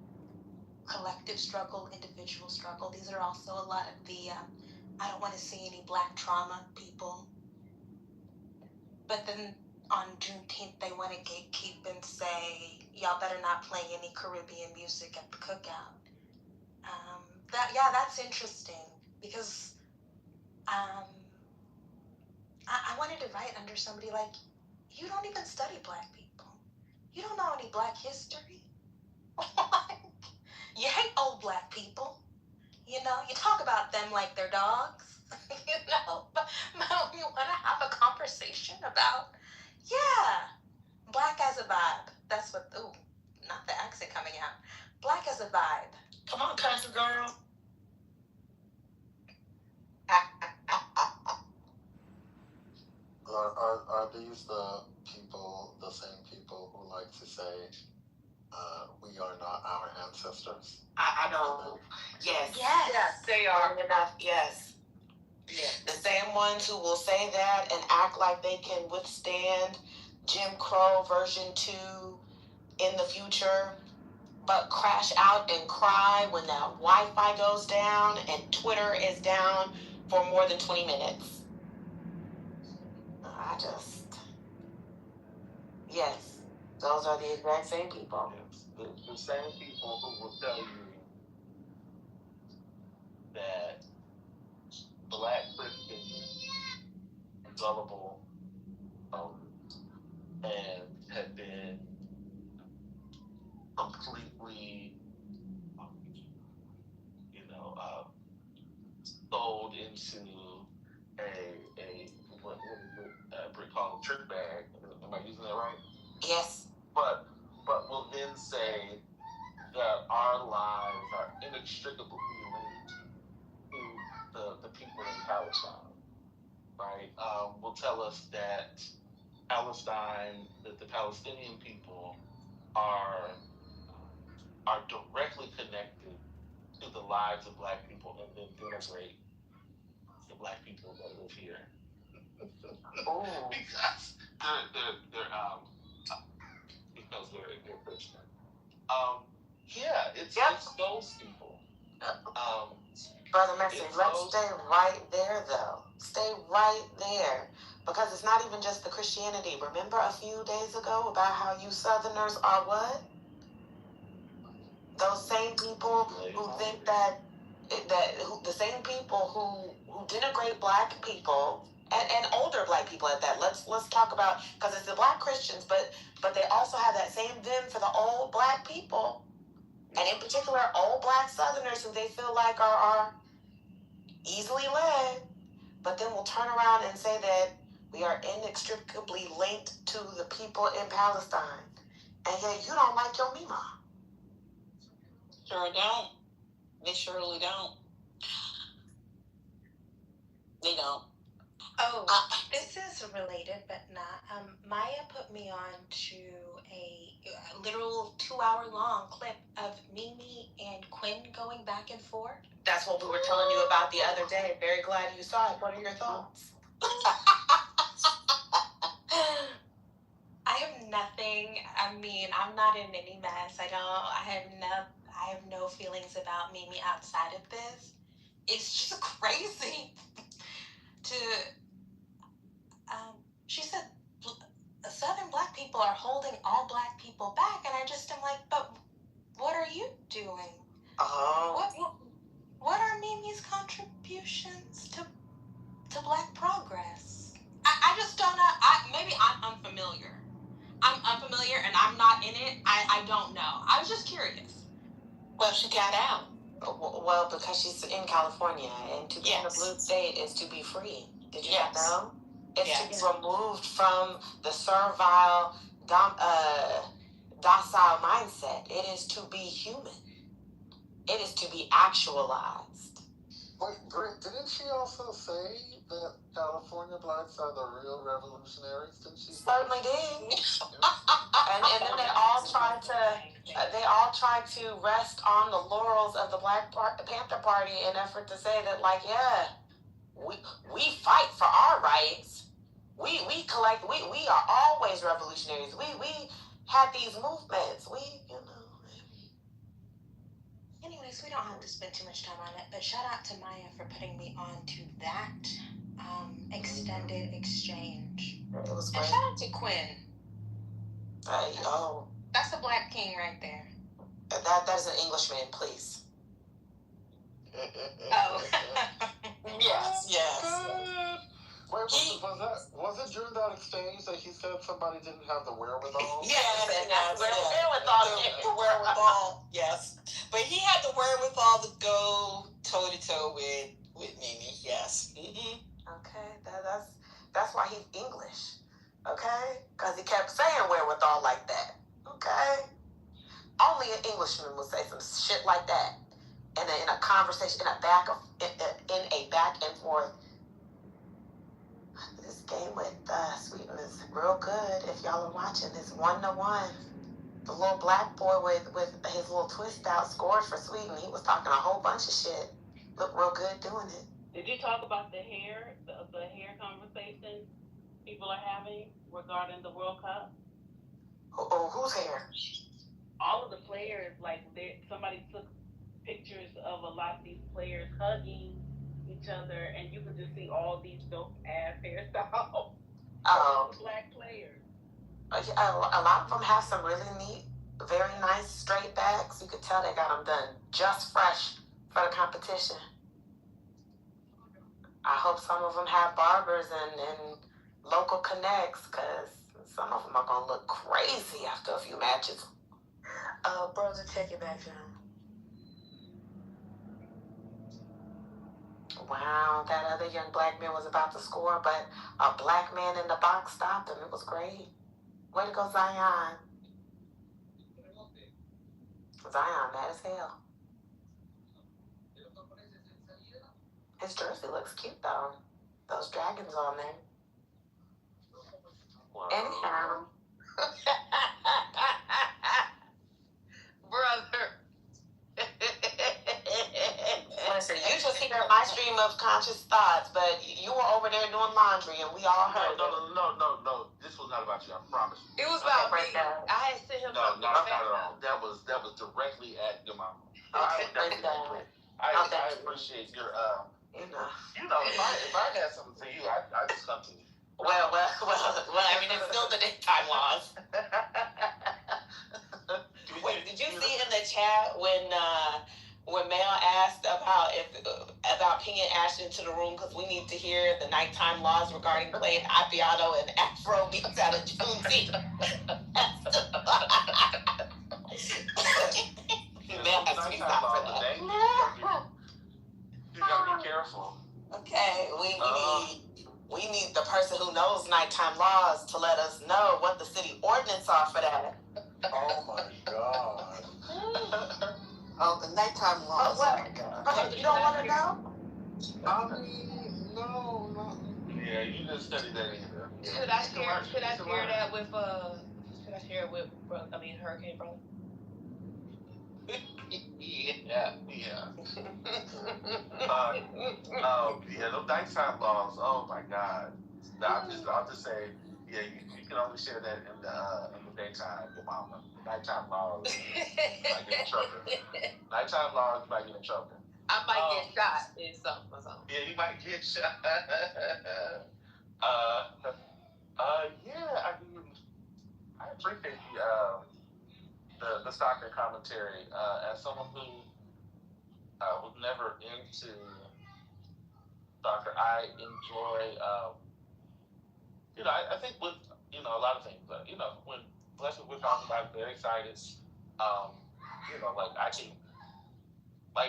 collective struggle, individual struggle. These are also a lot of the, I don't want to see any black trauma people. But then on Juneteenth, they want to gatekeep and say, y'all better not play any Caribbean music at the cookout. That's interesting because I wanted to write under somebody like, you don't even study black people. You don't know any black history. You hate old black people. You know, you talk about them like they're dogs. You know, but you want to have a conversation about, black as a vibe. That's what, not the accent coming out. Black as a vibe. Come on, country girl. Are these the people, the same people who like to say, we are not our ancestors? I don't. Yes. Yes, they are. Enough. Yes. The same ones who will say that and act like they can withstand Jim Crow version 2 in the future, but crash out and cry when that Wi-Fi goes down and Twitter is down for more than 20 minutes. Yes, those are the exact same people. Yes. The same people who will tell you that black Christians are gullible and have been completely, sold into what is it? Brick called trick bag. Am I using that right? Yes. But will then say that our lives are inextricably linked to the people in Palestine, right? Will tell us that Palestine, that the Palestinian people are directly connected to the lives of black people, and then denigrate the black people that live here. Because they're Christian. It's those people. Brother Messi, let's stay right there though. Stay right there. Because it's not even just the Christianity. Remember a few days ago about how you Southerners are what? Those same people who think the same people who denigrate black people and older black people at that. Let's talk about, because it's the black Christians, but they also have that same vim for the old black people, and in particular old black Southerners who they feel like are easily led, but then we'll turn around and say that we are inextricably linked to the people in Palestine, and yet you don't like your Mima. Sure don't. They surely don't. They don't. Oh, this is related, but not. Maya put me on to a literal 2-hour-long clip of Mimi and Quinn going back and forth. That's what we were telling you about the other day. Very glad you saw it. What are your thoughts? I have nothing. I mean, I'm not in any mess. I have no feelings about Mimi outside of this. It's just crazy to. She said Southern black people are holding all black people back, and I just am like, but what are you doing? What are Mimi's contributions to black progress? I just don't know. Maybe I'm unfamiliar. I'm unfamiliar and I'm not in it. I don't know. I was just curious. Well, she got out. Well, because she's in California, and to be in a blue state is to be free. Did you not know? It's to be removed from the servile docile mindset. It is to be human. It is to be actualized. Wait, Britt, didn't she also say that California blacks are the real revolutionaries? Didn't she? Certainly did. and then they all tried to rest on the laurels of the Black Panther Party in an effort to say that, like, yeah, we fight for our rights. We are always revolutionaries. We had these movements. Anyways, we don't have to spend too much time on it, but shout out to Maya for putting me on to that extended exchange. It was and great. shout out to Quinn. That's a black king right there. That is an Englishman, please. Oh. Yes. Wait, was it during that exchange that he said somebody didn't have the wherewithal? Yes, and that's wherewithal. the wherewithal, yes. But he had the wherewithal to go toe to toe with Mimi, yes. Mm-hmm. Okay, that's why he's English. Okay, because he kept saying wherewithal like that. Okay, only an Englishman would say some shit like that in a conversation, in a back and forth. This game with Sweden is real good. If y'all are watching, it's 1-1. The little black boy with his little twist out scored for Sweden. He was talking a whole bunch of shit. Looked real good doing it. Did you talk about the hair conversation people are having regarding the World Cup? Whose hair? All of the players, somebody took pictures of a lot of these players hugging each other, and you could just see all these dope ass hairstyles. Black players. A lot of them have some really neat, very nice straight backs. You could tell they got them done just fresh for the competition. I hope some of them have barbers and local connects, because some of them are going to look crazy after a few matches. Brother, check it back down. Wow, that other young black man was about to score, but a black man in the box stopped him. It was great. Way to go, Zion. Zion, mad as hell. His jersey looks cute, though. Those dragons on there. Wow. Anyhow. Brother. Listen, you just hear my stream of conscious thoughts, but you were over there doing laundry, and we all heard No. This was not about you. I promise you. It was about me. I had sent him No, something. not at all. That was directly at your mama. Okay, I appreciate your if I had something for you, I'd just come to you. Well, I mean, it's still the daytime laws. Wait, did you see in the chat when Mel asked about pinging Ashton into the room because we need to hear the nighttime laws regarding playing Appiato and Afro beats out of Juneteenth? Mel has to be stopped for that. You gotta be careful. Okay, we need the person who knows nighttime laws to let us know what the city ordinance are for that. Oh my God. Oh, the nighttime laws. Oh my God. You don't want to know? I mean, no. Yeah, you didn't study that either. Should I share that with Hurricane Brother? Yeah. Those nighttime laws. Oh my God. I'll just say, yeah, you can only share that in the daytime with mama. Nighttime laws, you might get in trouble. Nighttime laws, you might get in trouble. I might get shot in something or something. Yeah, you might get shot. I mean, I appreciate the soccer commentary. As someone who was never into soccer, I enjoy. I think with a lot of things, but when especially we're talking about very excited, I can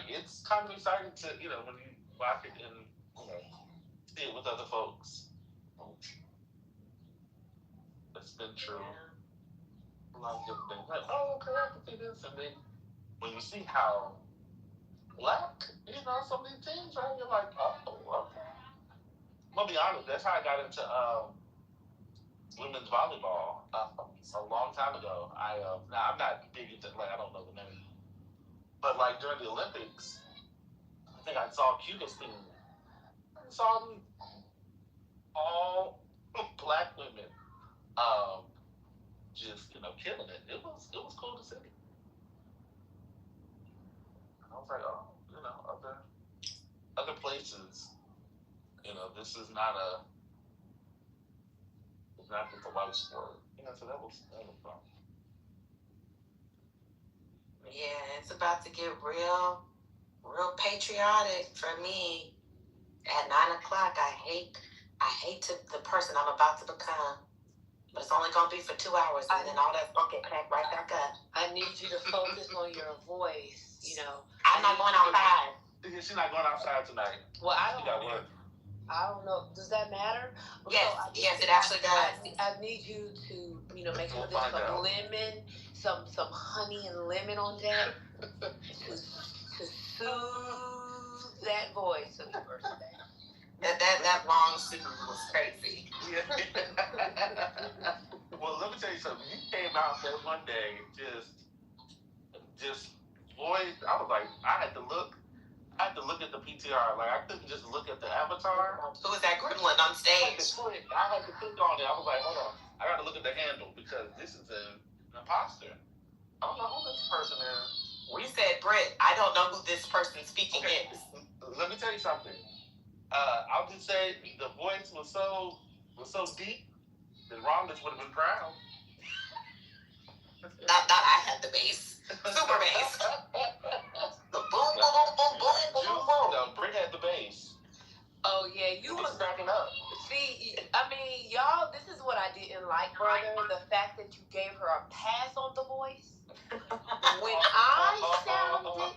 it's kind of exciting to when you watch it and see it with other folks. It's been true. a lot of different things. Like, oh, okay, I can see this. And then when you see how black, some of these things, right? You're like, oh, okay. I'm gonna be honest. That's how I got into women's volleyball a long time ago. Now I'm not big into I don't know the name, but during the Olympics, I think I saw Cuba's team. I saw them all black women, just killing it. It was cool to see. I was like, oh, other places, this is not it's not just a white sport. So that was fun. Yeah, it's about to get real patriotic for me. At 9 o'clock, I hate the person I'm about to become. But it's only gonna be for 2 hours, and then all that's gonna get packed right back up. I need you to focus on your voice. I'm not going outside. She's not going outside tonight. Well, She got work. I don't know. Does that matter? Yes, it actually does. I need you to, make sure there's some lemon, some honey and lemon on deck to soothe that voice of yours today. That long suit was crazy. Well, let me tell you something. You came out there one day, just voice. I was like, I had to look at the PTR. I couldn't just look at the avatar. Who was that gremlin on stage? I had to click on it. I was like, hold on. I got to look at the handle because this is an imposter. I don't know who this person is. We said, Britt, I don't know who this person speaking is. Let me tell you something. I'll just say the voice was so deep that Romulus would have been proud. Not I had the bass. Super bass. The boom, boom, boom, boom, boom, boom, boom. No, Britt had the bass. Oh, yeah, you was backing up. See, y'all, this is what I didn't like, brother. The fact that you gave her a pass on the voice. When I sounded.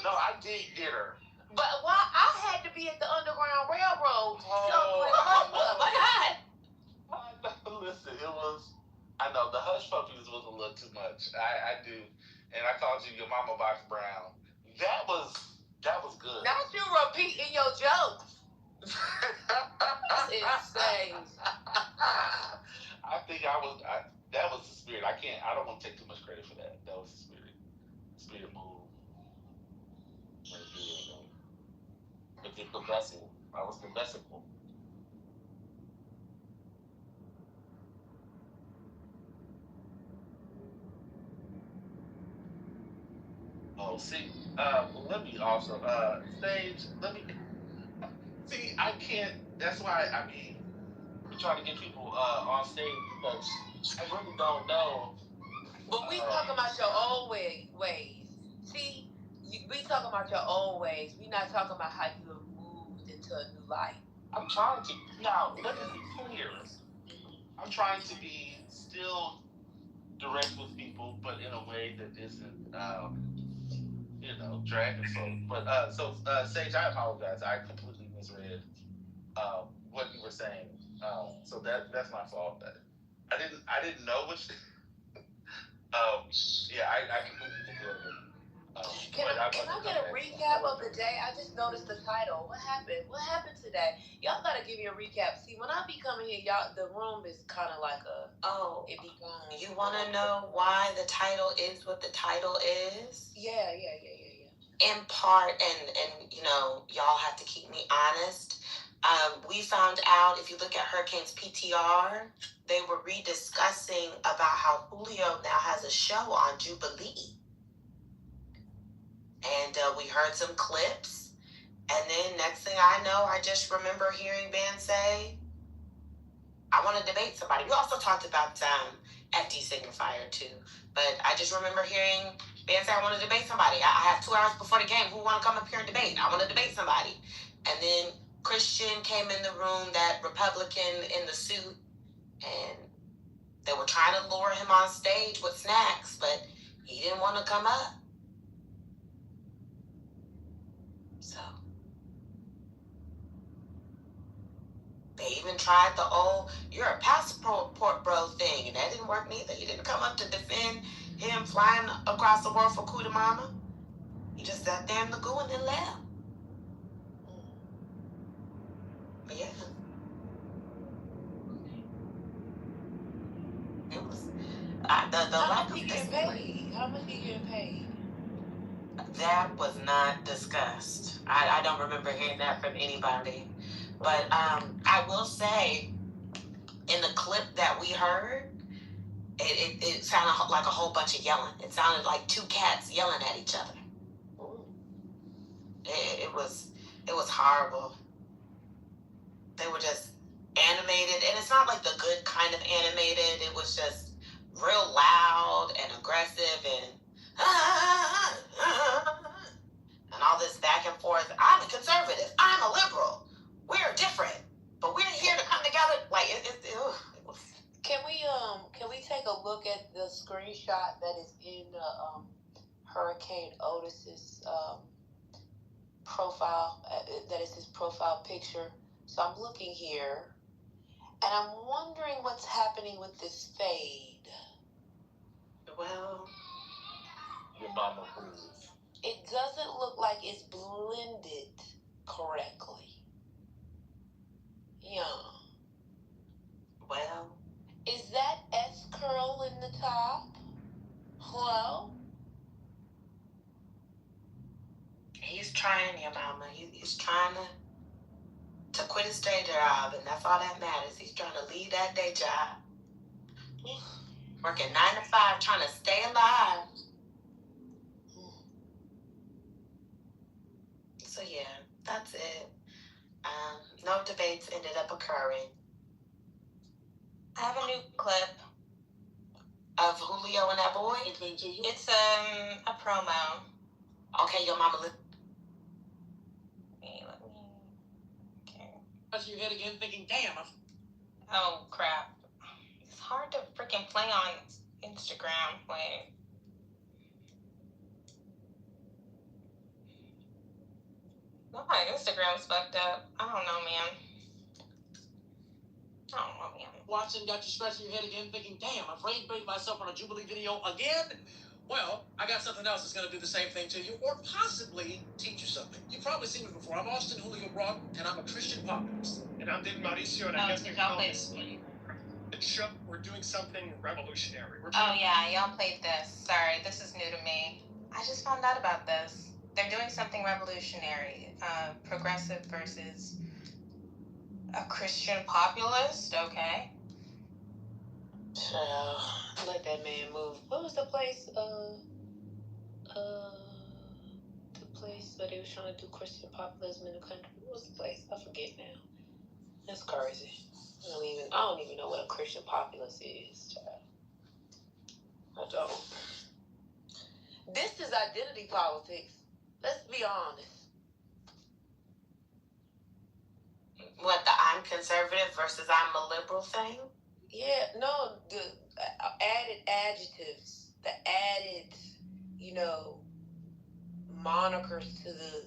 No, I did get her. But why I had to be at the Underground Railroad. Listen, I know, the hush puppies was a little too much. I do. And I called you your mama box brown. That was good. Not you repeating your jokes. That's insane. I think that was the spirit. I don't want to take too much credit for that. That was the spirit. Spirit move. The vessel. I was the vessel. Oh, see, let me also, stage, see, I can't, that's why, we're trying to get people, on stage because I really don't know. But we talking about your old ways. See, we talking about your old ways. We not talking about how you have moved into a new life. I'm trying to, now, let me be clear. I'm trying to be still direct with people, but in a way that isn't, dragging folk. But, Sage, I apologize. I completely misread, what you were saying. So that's my fault. I didn't know which, I completely misread it. Can I get a recap of the day? I just noticed the title. What happened? What happened today? Y'all gotta give me a recap. See, when I be coming here, y'all, the room is kind of like it be gone. You want to know why the title is what the title is? Yeah. In part, and y'all have to keep me honest. We found out, if you look at Hurricane's PTR, they were rediscussing about how Julio now has a show on Jubilee. And we heard some clips. And then next thing I know, I just remember hearing Ben say, I want to debate somebody. We also talked about FD Signifier too. But I just remember hearing Ben say, I want to debate somebody. I have 2 hours before the game. Who want to come up here and debate? I want to debate somebody. And then Christian came in the room, that Republican in the suit, and they were trying to lure him on stage with snacks, but he didn't want to come up. So They even tried the old, you're a passport bro thing, and that didn't work neither. He didn't come up to defend him flying across the world for Cuda Mama. He just sat there in the goo and then left. But yeah. It was, the How lack much he of getting discipline. paid? How much he getting paid? That was not discussed. I don't remember hearing that from anybody. But I will say, in the clip that we heard, it sounded like a whole bunch of yelling. It sounded like two cats yelling at each other. It was horrible. They were just animated, and it's not like the good kind of animated. It was just real loud and aggressive and all this back and forth. I'm a conservative. I'm a liberal. We're different, but we're here to come together. Like it was. Can we take a look at the screenshot that is in Hurricane Otis's profile? That is his profile picture. So I'm looking here, and I'm wondering what's happening with this fade. Well, Your mama rules. It doesn't look like it's blended correctly. Yeah. Well, is that S curl in the top? Hello? He's trying, your mama. He's trying to quit his day job, and that's all that matters. He's trying to leave that day job. Working 9 to 5, trying to stay alive. So yeah, that's it. No debates ended up occurring. I have a new clip of Julio and that boy. It's a promo. Okay, your mama. Let me. Okay. Touch your head again, thinking, "Damn." Oh crap! It's hard to freaking play on Instagram. Wait. No, my Instagram's fucked up. I don't know, man. Watching, got you scratching your head again, thinking, "Damn, I've rainbaited myself on a Jubilee video again." Well, I got something else that's going to do the same thing to you, or possibly teach you something. You've probably seen me before. I'm Austin Julio Brock, and I'm a Christian populist. And I'm David Mauricio, and I guess we call this show. We're doing something revolutionary. Oh yeah, y'all played this. Sorry, this is new to me. I just found out about this. They're doing something revolutionary. Progressive versus a Christian populist. Okay. So let that man move. What was the place? The place where they was trying to do Christian populism in the country. What was the place? I forget now. That's crazy. I don't even know what a Christian populist is, child. I don't. This is identity politics. Let's be honest. What, the I'm conservative versus I'm a liberal thing? Yeah, no, the added adjectives, the added, monikers to the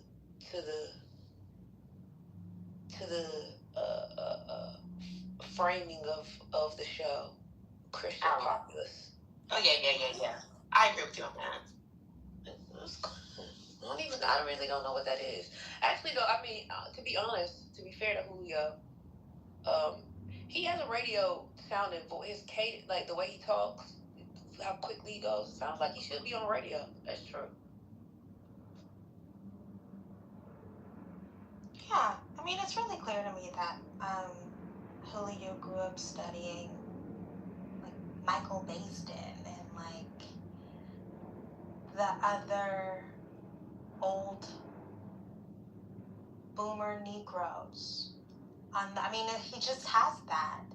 framing of the show, Christian populace. Oh yeah. I agree with you on that. I really don't know what that is. Actually, though, I mean, to be honest, to be fair to Julio, he has a radio sounding voice. His cadence, like the way he talks, how quickly he goes, sounds like he should be on radio. That's true. Yeah, I mean, it's really clear to me that Julio grew up studying like Michael Baisden and like the other old boomer Negroes. He just has that.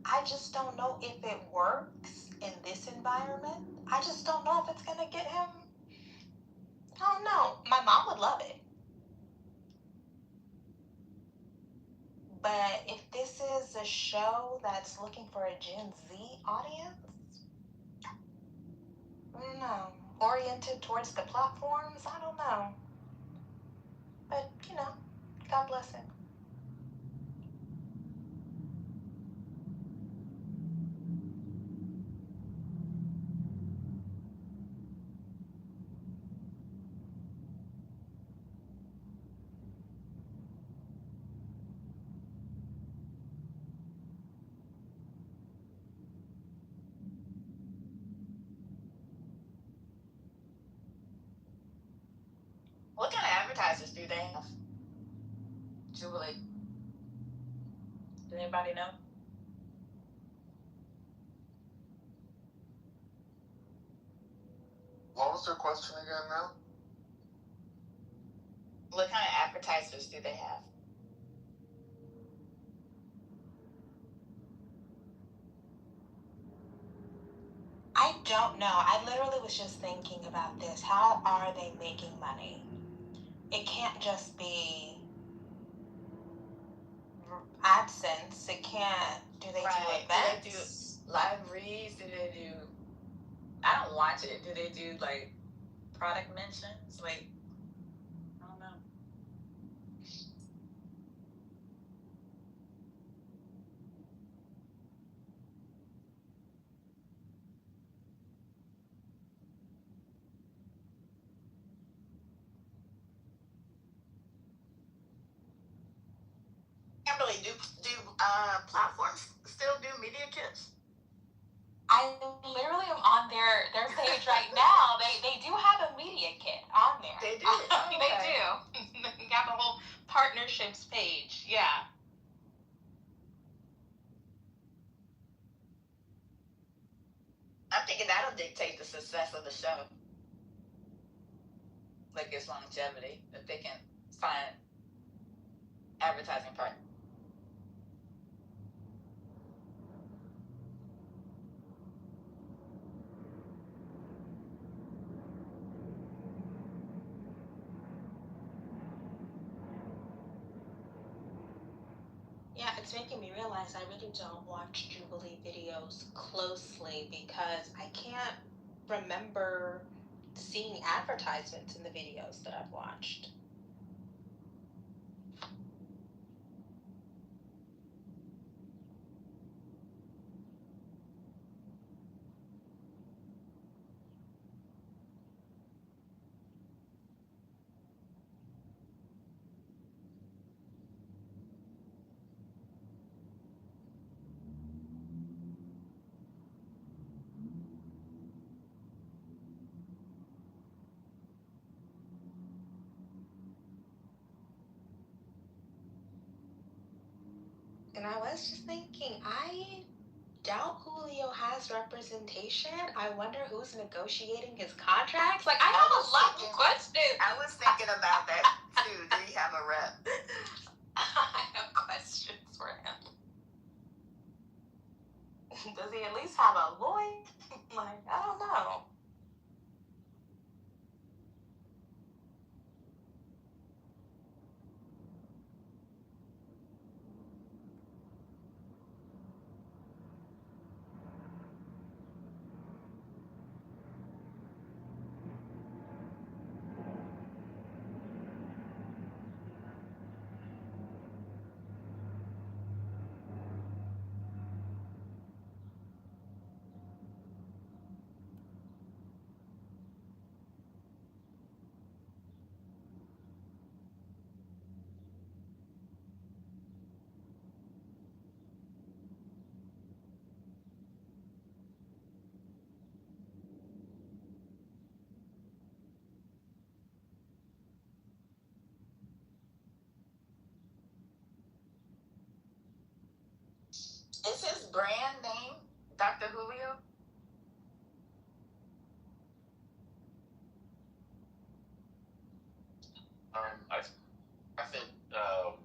I just don't know if it works in this environment. I just don't know if it's gonna get him. I don't know. My mom would love it. But if this is a show that's looking for a Gen Z audience, I don't know. Oriented towards the platforms, I don't know. But, God bless him. advertisers do they have? Jubilee. Does anybody know? What was their question again now? What kind of advertisers do they have? I don't know. I literally was just thinking about this. How are they making money? It can't just be AdSense. It can't. Do they do events? Do they do live reads? Do they do? I don't watch it. Do they do like product mentions? Like, I don't know. Kimberly, do platforms still do media kits? I literally am on their page right now. They do have a media kit on there. They do. Oh, They okay. do. They got the whole partnerships page. Yeah. I'm thinking that'll dictate the success of the show. Like its longevity, if they can find advertising partners. Yeah, it's making me realize I really don't watch Jubilee videos closely because I can't remember seeing advertisements in the videos that I've watched. And I was just thinking, I doubt Julio has representation. I wonder who's negotiating his contracts. Like, I have a lot of questions. I was thinking about that too. Do he have a rep? I have questions for him. Does he at least have a lawyer? Like, I don't know. Is his brand name Dr. Julio? I think so.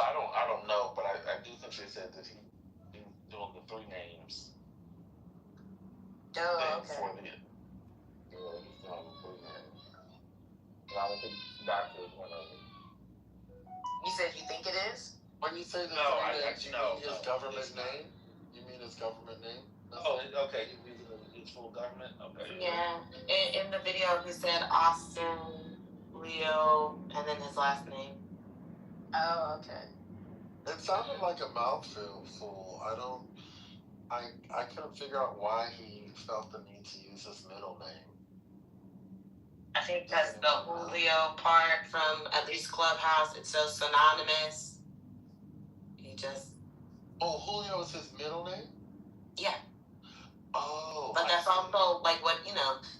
I don't know, but I do think they said that he's doing the three names. Oh, okay. For the he's doing the three names. And I don't think doctor is one of them. You said you think it is? When you say the No, three names, you mean his government it's not. name? You mean his government name? Oh, okay. He's his full government. Okay. Yeah. In the video, he said Austin, Leo, and then his last name. Oh, okay. It sounded like a mouthful. I couldn't figure out why he felt the need to use his middle name. I think that's the Julio part from at least Clubhouse. It's so synonymous. He just. Oh, Julio is his middle name? Yeah. Oh. But that's also like what,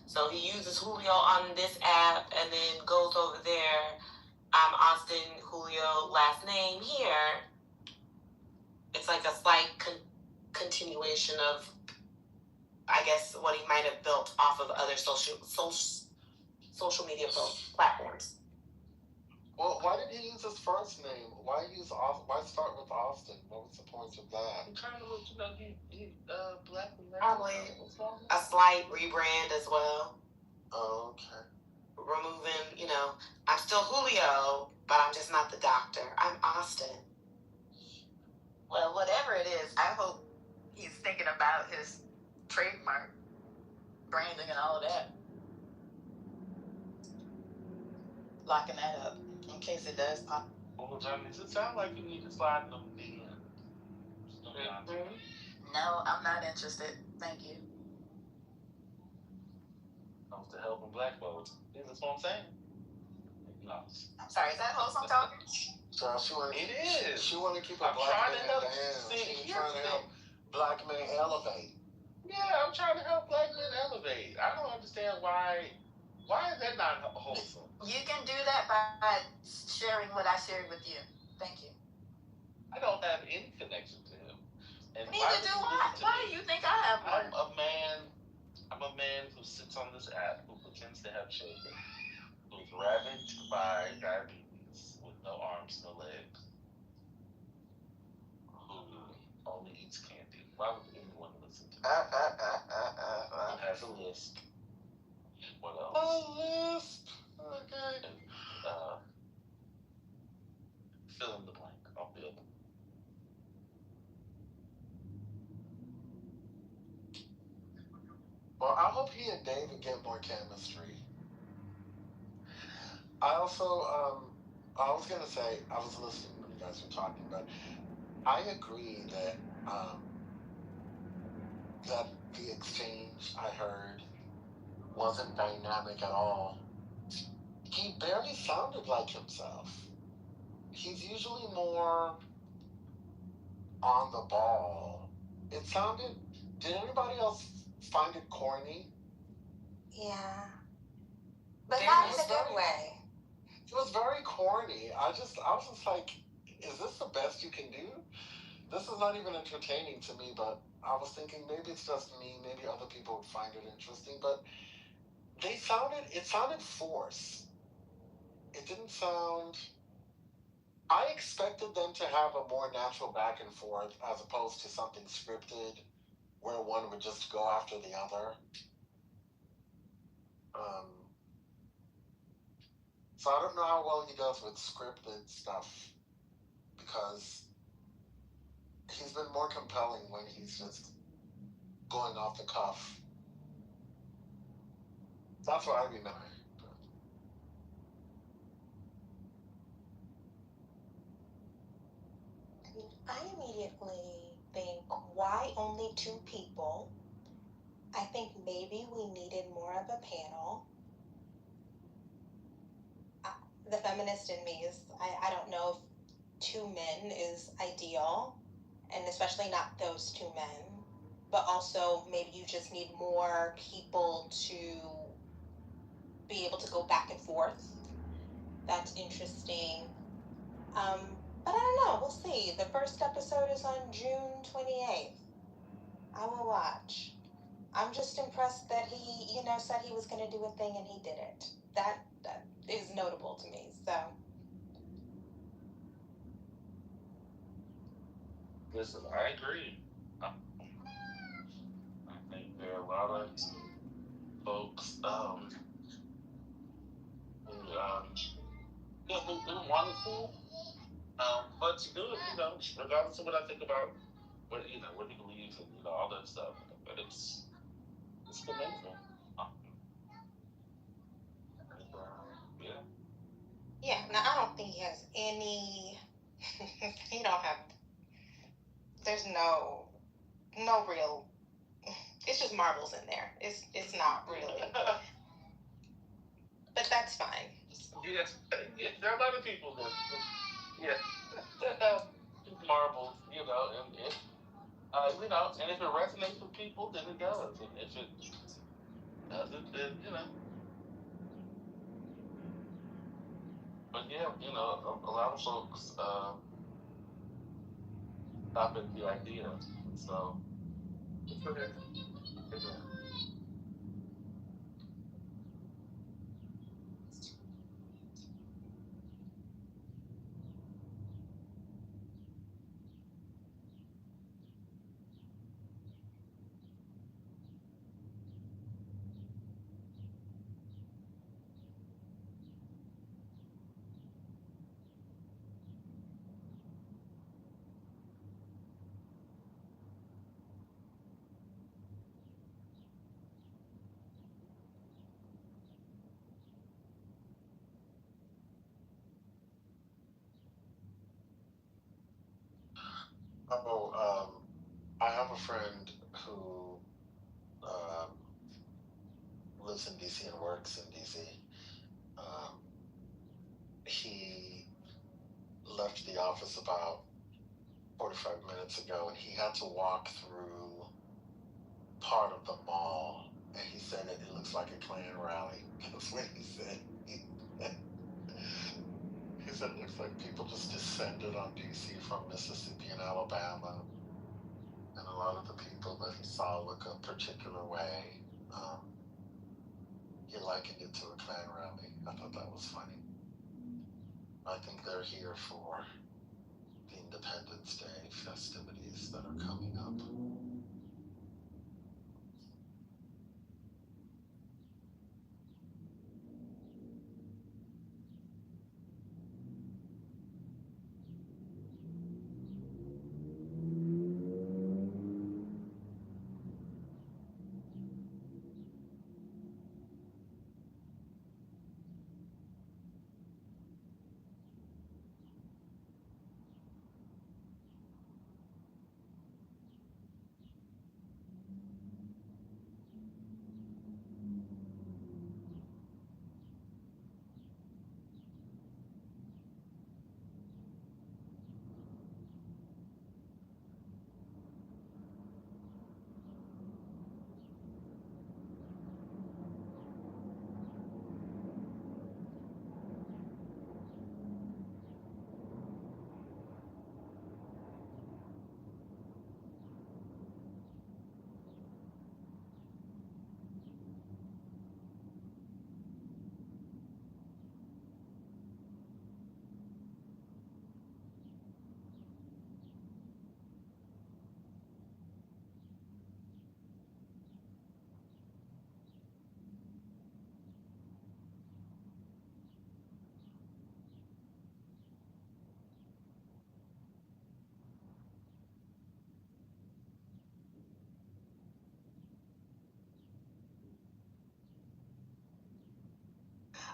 so he uses Julio on this app and then goes over there. I'm Austin, Julio, last name here. It's like a slight continuation of, I guess, what he might have built off of other social media platforms. Well, why did he use his first name? Why start with Austin? What was the point of that? I'm trying to look, he black American. Probably a slight rebrand as well. Oh, okay. Removing, I'm still Julio, but I'm just not the doctor. I'm Austin. Well, whatever it is, I hope he's thinking about his trademark branding and all of that. Locking that up in case it does pop. Well, Johnny, does it sound like you need to slide them in? No, I'm not interested. Thank you. Comes to helping black folks. That's what I'm saying. No. I'm sorry, is that Wholesome talking? So It is. She want to keep a I'm black trying man to help. down. See, She's trying to help black men elevate. Yeah, I'm trying to help black men elevate. I don't understand why is that not wholesome? You can do that by sharing what I shared with you. Thank you. I don't have any connection to him. And neither do I. Why do you think I have one? I'm a man who sits on this app who pretends to have children, who's ravaged by diabetes with no arms, no legs, who only eats candy. Why would anyone listen to me? Who has a list? What else? A list. Okay. And, fill in the blank. I'll fill. Well, I hope he and David get more chemistry. I also, I was gonna say, I was listening when you guys were talking, but I agree that that the exchange I heard wasn't dynamic at all. He barely sounded like himself. He's usually more on the ball. It sounded. Did anybody else find it corny? Yeah. But not in a good way. It was very corny. I was just like, is this the best you can do? This is not even entertaining to me, but I was thinking maybe it's just me, maybe other people would find it interesting, but it sounded forced. It didn't sound, I expected them to have a more natural back and forth as opposed to something scripted where one would just go after the other. So I don't know how well he does with scripted stuff because he's been more compelling when he's just going off the cuff. That's what I remember. I immediately think, why only 2 people? I think maybe we needed more of a panel. The feminist in me is, I don't know if 2 men is ideal, and especially not those 2 men, but also maybe you just need more people to be able to go back and forth. That's interesting. But I don't know, we'll see. The first episode is on June 28th. I will watch. I'm just impressed that he, said he was going to do a thing and he did it. That is notable to me, so. Listen, I agree. I think there are a lot of folks who want to, but to do it, regardless of what I think about what he believes and all that stuff. But it's amazing. Yeah. Yeah, now I don't think he has any. He don't have. There's no real. It's just marbles in there. It's not really. But that's fine. Yes, there are a lot of people that have marbles, and You know, and if it resonates with people, then it does. And if it doesn't, then, you know. But yeah, you know, a lot of folks stop at the idea. So, it's okay. It's okay. I have a friend who lives in DC and works in DC. He left the office about 45 minutes ago, and he had to walk through part of the mall, and he said it looks like a Klan rally. That's what he said. He said it looks like people just descended on DC from Mississippi and Alabama, and a lot of the people that he saw look a particular way. He likened it to a Klan rally. I thought that was funny. I think they're here for the Independence Day festivities that are coming up.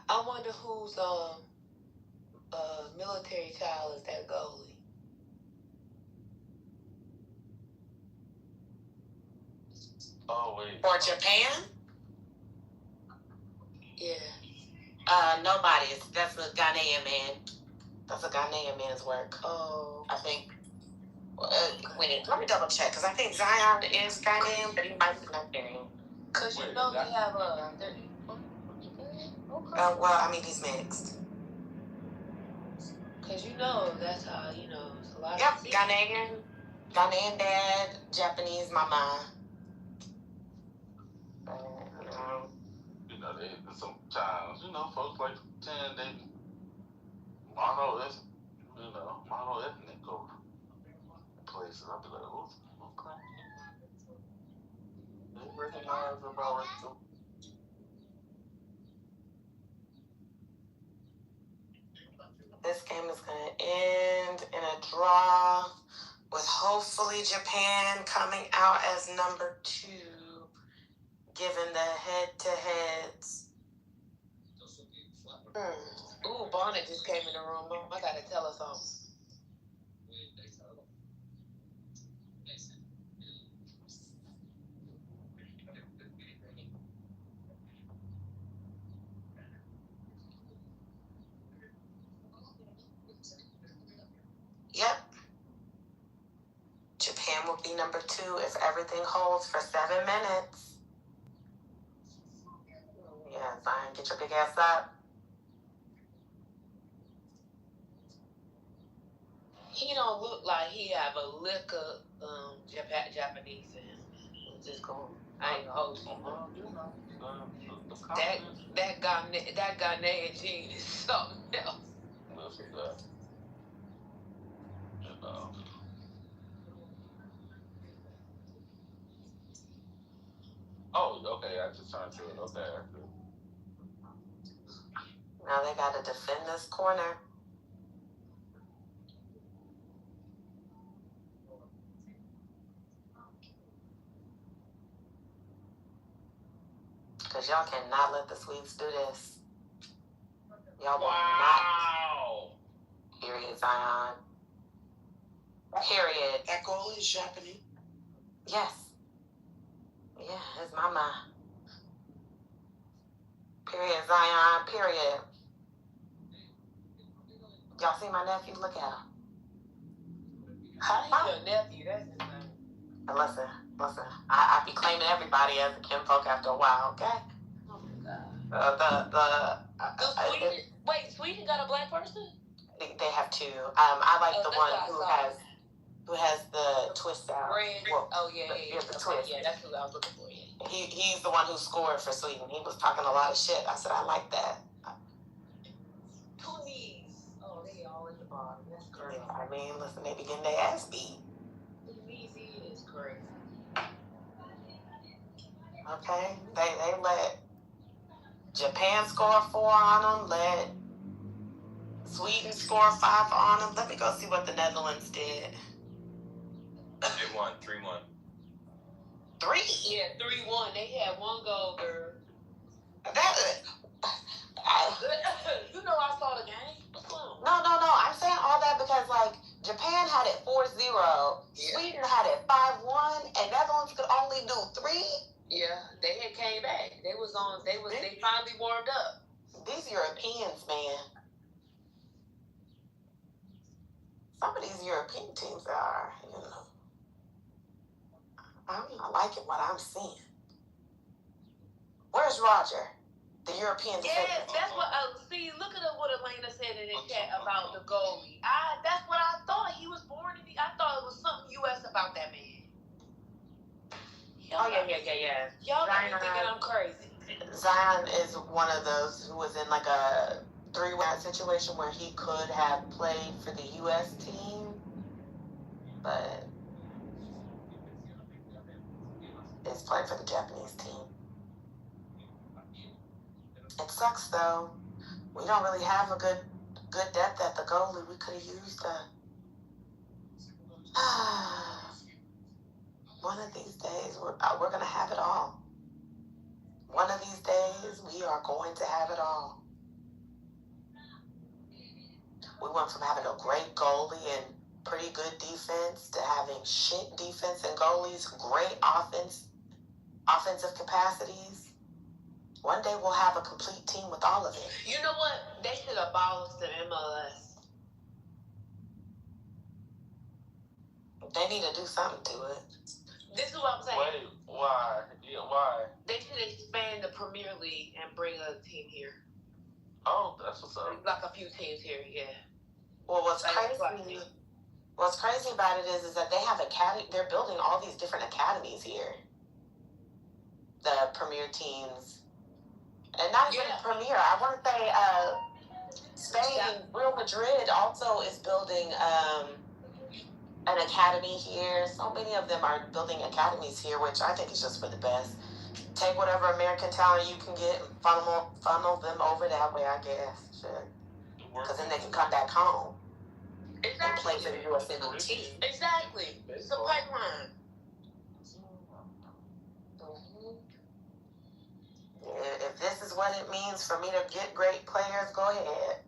I wonder whose military child is that goalie. Oh, wait. For Japan? Yeah. Nobody. That's a Ghanaian man. That's a Ghanaian man's work. Oh. I think. Wait, let me double check, because I think Zion is Ghanaian, but he might be Nigerian. Because you know they have a... Well, I mean, he's mixed. Because you know that's how, you know, it's a lot Yep, of... Ghanaian dad, Japanese mama. You know, they sometimes, you know, folks like pretend they mono-ethnic over places. I'll be like, oh, okay. They recognize about racial. This game is going to end in a draw, with hopefully Japan coming out as number 2, given the head-to-heads. Ooh, Bonnet just came in the room. I got to tell her something. Yep. Japan will Difficulty number 2, if everything holds for 7 minutes. Yeah, Zion, get your big ass up. He don't look like he have a lick of Japanese in him. I'm just going. I ain't gonna hold you. That Ghanaian gene is something else. Listen to that. Oh, okay. I just turned to it. Okay. Now they got to defend this corner. Because y'all cannot let the Swedes do this. Y'all will not. Period, Zion. Period. That goal is Japanese. Yes. Yeah, it's mama. Period, Zion. Period. Y'all see my nephew? Look at him. How your nephew? That's insane. Listen. I be claiming everybody as a kinfolk after a while, okay? Oh my God. Sweden got a black person? They have 2. I like the one who has the twist out. The twist. Yeah, that's who I was looking for. Yeah. He's the one who scored for Sweden. He was talking a lot of shit. I said, I like that. Tunis. Oh, they all at the bottom. That's crazy. Yeah, I mean, listen, they be getting their ass beat. Tunisia is crazy. Okay? They let Japan score 4 on them, let Sweden score 5 on them. Let me go see what the Netherlands did. They won 3-1. 3? Yeah, 3-1. They had 1 goal, girl. You know I saw the game. What's going on? No. I'm saying all that because, like, Japan had it 4-0, Sweden had it 5-1, and Netherlands could only do 3? Yeah, they had came back. They finally warmed up. These Europeans, man. Some of these European teams are, I'm not liking what I'm seeing. Where's Roger? The European defender. Yes, that's what. See, look at what Elena said in the chat about the goalie. That's what I thought. He was born in I thought it was something U.S. about that man. Yeah. Y'all got me thinking I'm crazy. Zion is one of those who was in like a 3-way situation where he could have played for the U.S. team, but is playing for the Japanese team. It sucks though. We don't really have a good depth at the goalie. We could have used one of these days we're gonna have it all. One of these days we are going to have it all. We went from having a great goalie and pretty good defense to having shit defense and goalies, great offensive capacities. One day we'll have a complete team with all of it. You know what? They should abolish the MLS. They need to do something to it. This is what I'm saying. Wait, why? Yeah, why? They should expand the Premier League and bring a team here. Oh, that's what's up. Like a few teams here, yeah. Well, what's crazy about it is that they have they're building all these different academies here. The Premier teams. And not even Premier. I want to say Spain, Real Madrid also is building an academy here. So many of them are building academies here, which I think is just for the best. Take whatever American talent you can get and funnel them over that way, I guess. Because then they can come back home and play for the U.S. team. Exactly. It's a pipeline. If this is what it means for me to get great players, go ahead.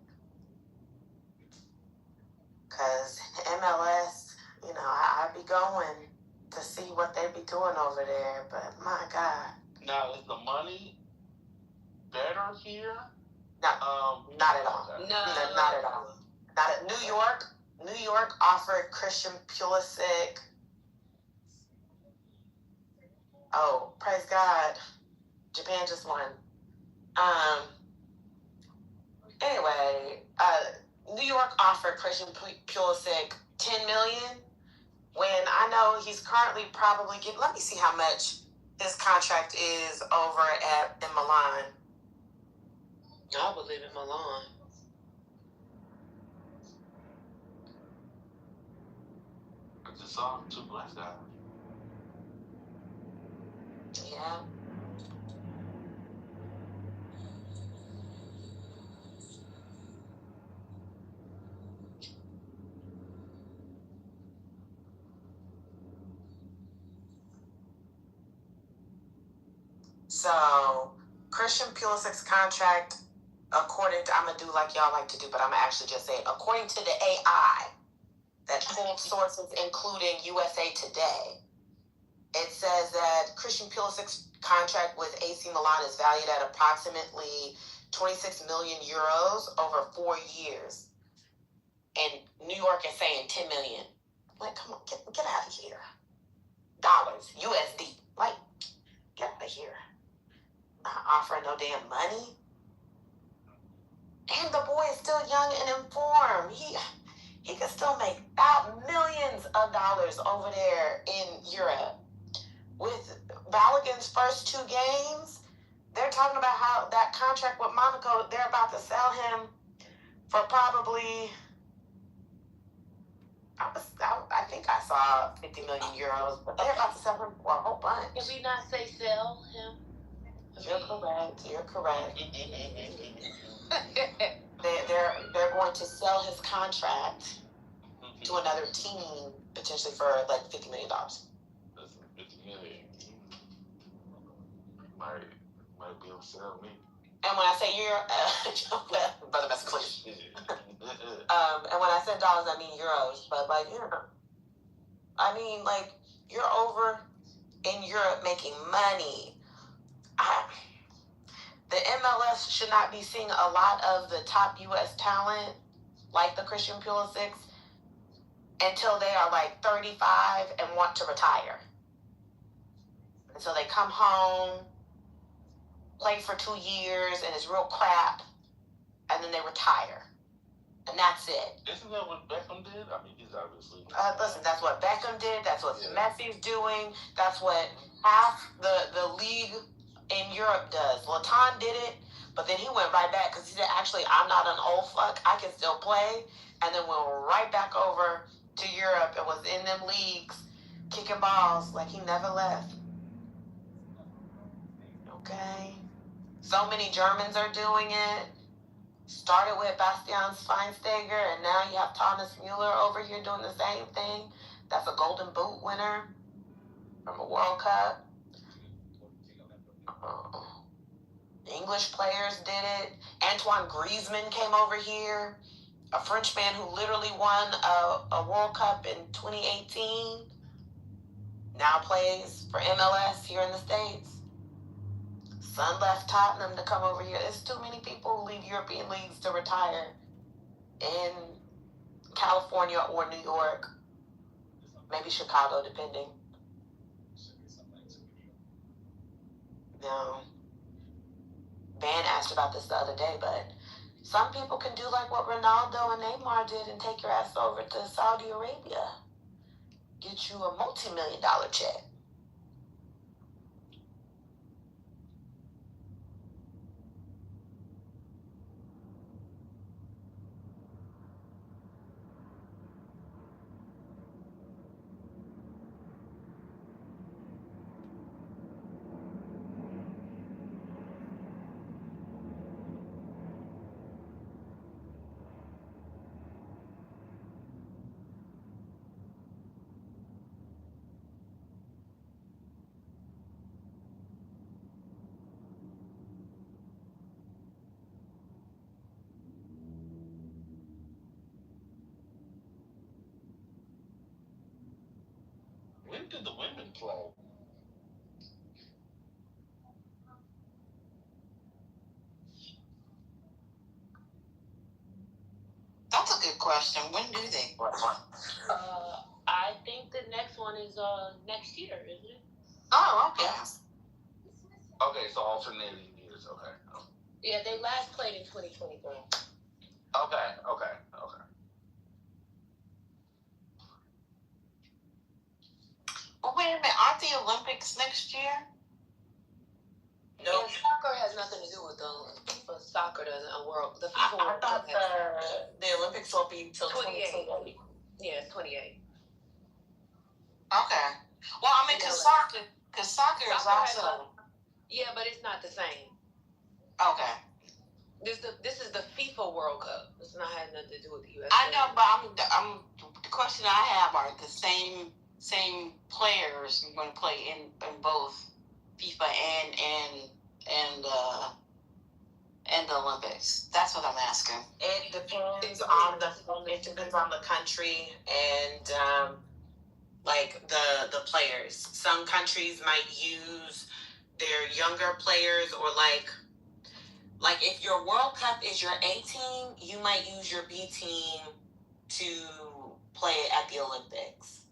Because MLS, I'd be going to see what they be doing over there. But my God. Now, is the money better here? No, not at all. No, not at all. Not at New York. New York offered Christian Pulisic Oh, praise God. Japan just won. Anyway, New York offered Christian Pulisic $10 million when I know he's currently probably getting, let me see how much his contract is over in Milan. I would live in Milan. I just saw 2 black guys. Yeah. So, Christian Pulisic's contract, according to, I'm going to do like y'all like to do, but I'm going to actually just say, according to the AI that pulled sources, including USA Today, it says that Christian Pulisic's contract with AC Milan is valued at approximately 26 million euros over 4 years. And New York is saying 10 million. Like, come on, get out of here. Dollars, USD. Like, get out of here. Not offering no damn money. And the boy is still young and informed. He could still make millions of dollars over there in Europe. With Balogun's first 2 games, they're talking about how that contract with Monaco, they're about to sell him for probably, I think I saw 50 million euros, but they're about to sell him for a whole bunch. Did we not say sell him? You're correct. They're going to sell his contract to another team, potentially for like $50 million. That's 50 million. Might be able to sell me. And when I say brother, that's clear. And when I said dollars, I mean euros. But like, I mean, like, you're over in Europe making money. The MLS should not be seeing a lot of the top U.S. talent, like the Christian Pulisics, until they are like 35 and want to retire. And so they come home, play for 2 years, and it's real crap, and then they retire. And that's it. Isn't that what Beckham did? I mean, he's obviously... Listen, that's what Beckham did. That's what Messi's doing. That's what half the league in Europe does. Latan did it, but then he went right back because he said, actually, I'm not an old fuck. I can still play. And then went right back over to Europe and was in them leagues kicking balls like he never left. Okay. So many Germans are doing it. Started with Bastian Schweinsteiger, and now you have Thomas Mueller over here doing the same thing. That's a Golden Boot winner from a World Cup. English players did it. Antoine Griezmann came over here, a Frenchman who literally won a World Cup in 2018. Now plays for MLS here in the States. Son left Tottenham to come over here. There's too many people who leave European leagues to retire in California or New York. Maybe Chicago, depending. No. Van asked about this the other day, but some people can do like what Ronaldo and Neymar did and take your ass over to Saudi Arabia. Get you a multi-million-dollar check. When did the women play? That's a good question. When do they? I think the next one is next year, isn't it? Oh, okay. Okay, so alternating years. Okay. Yeah, they last played in 2023. Okay. Well, wait a minute. Aren't the Olympics next year? No, yeah, soccer has nothing to do with the Olympics. But soccer doesn't. The FIFA I thought the Olympics will be till 28. Yeah, it's 28. Okay. Well, I mean, because soccer is also. Yeah, but it's not the same. Okay. This is the FIFA World Cup. It's not had nothing to do with the U.S. I know, but I'm the question I have are the same players going to play in both FIFA and the Olympics. That's what I'm asking. It depends on the country and like the players. Some countries might use their younger players, or like if your World Cup is your A team, you might use your B team to play at the Olympics.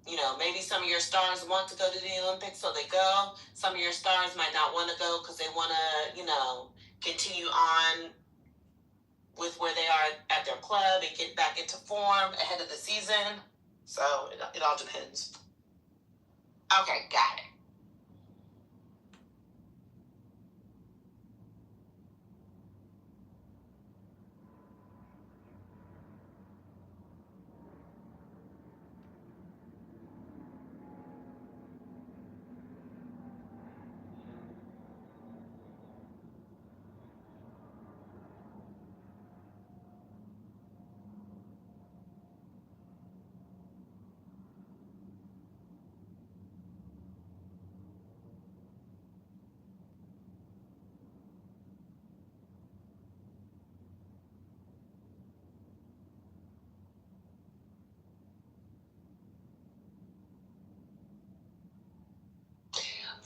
You know, maybe some of your stars want to go to the Olympics, so they go. Some of your stars might not want to go because they want to, continue on with where they are at their club and get back into form ahead of the season. So it all depends. Okay, got it.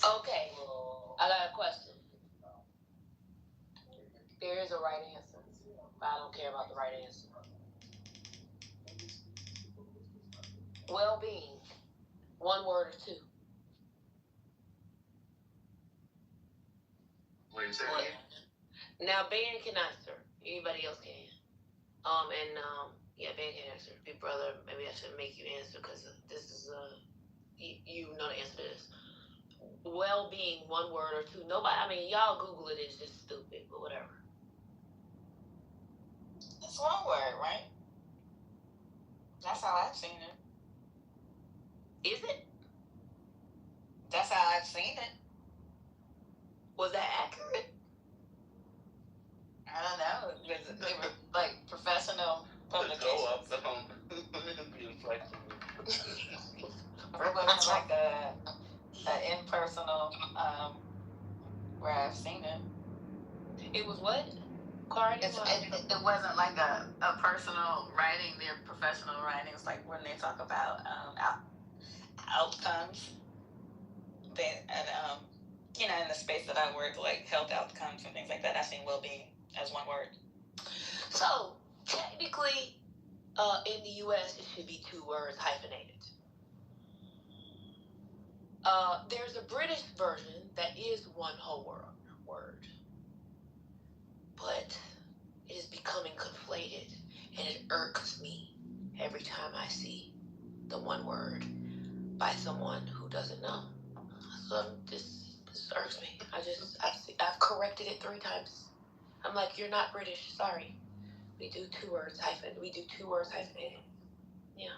Okay, I got a question. There is a right answer, but I don't care about the right answer. Well-being, one word or two. What do you say? Now, Ben can answer. Anybody else can. Ben can answer. Big brother, maybe I should make you answer because this is you know the answer to this. Well-being, one word or two. Nobody. Y'all Google it. It's just stupid, but whatever. It's one word, right? That's how I've seen it. Is it? That's how I've seen it. Was that accurate? I don't know. They were like professional publications. Go up the home. Be flexible. It wasn't like an impersonal where I've seen it. It was what? Cardi? It wasn't like a personal writing. They're professional writings, like when they talk about outcomes. In the space that I work, like health outcomes and things like that, I've seen well-being as one word. So technically, in the U.S., it should be two words hyphenated. There's a British version that is one whole word, but it is becoming conflated, and it irks me every time I see the one word by someone who doesn't know. So this irks me. I've corrected it 3 times. I'm like, you're not British. Sorry. We do two words hyphenated. Yeah.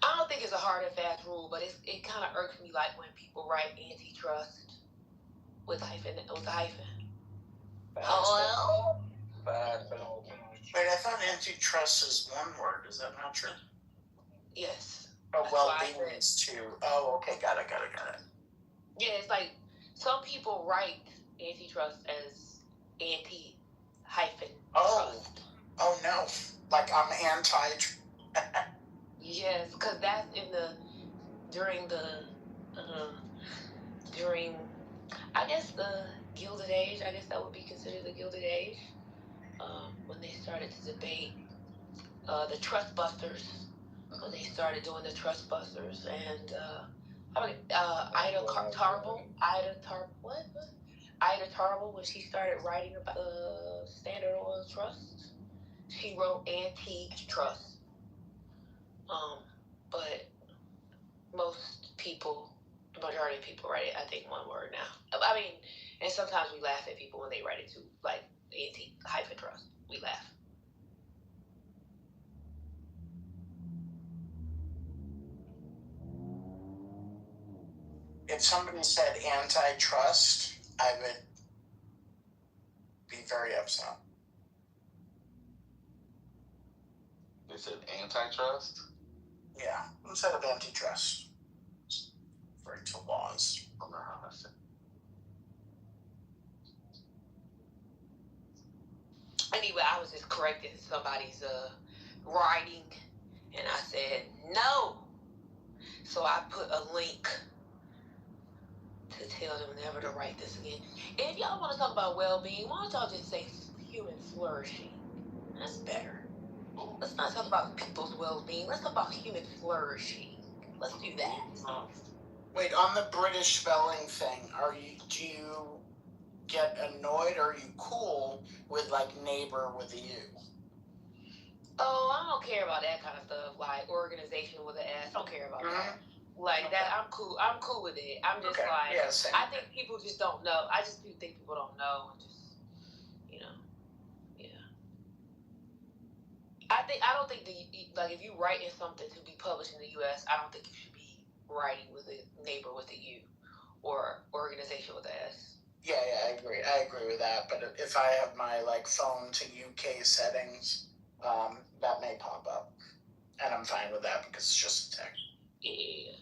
I don't think it's a hard and fast rule, but it kind of irks me like when people write antitrust with a hyphen. Hello? Wait, I thought antitrust is one word. Is that not true? Yes. Oh, well-being is two. Oh, okay. Got it. Yeah, it's like some people write antitrust as anti-trust. Oh no. Like I'm anti. Yes, because that's during I guess the Gilded Age. I guess that would be considered the Gilded Age. When they started to debate the trust busters when they started doing the trust busters, and Ida Tarbell, when she started writing about the Standard Oil Trust, she wrote anti-trust. But most people, the majority of people write it, I think, one word now. I mean, and sometimes we laugh at people when they write it too, like anti-trust. We laugh. If somebody said antitrust, I would be very upset. They said antitrust? Yeah, instead of antitrust. Referring to laws. I don't know how I said. Anyway, I was just correcting somebody's writing, and I said no. So I put a link to tell them never to write this again. And if y'all want to talk about well-being, why don't y'all just say human flourishing? That's better. Let's not talk about people's well-being. Let's talk about human flourishing. Let's do that. Wait, on the British spelling thing, do you get annoyed, or are you cool with like neighbor with a U? Oh, I don't care about that kind of stuff. Like organization with an S. I don't care about that. Like that, I'm cool. I'm cool with it. I'm just like, yeah, same. I think people just don't know. I just think people don't know. Just, yeah. I don't think if you write in something to be published in the U.S., I don't think you should be writing with a neighbor with a U or organization with an S. Yeah, I agree. I agree with that. But if I have my like phone to UK settings, that may pop up, and I'm fine with that because it's just a text. Yeah.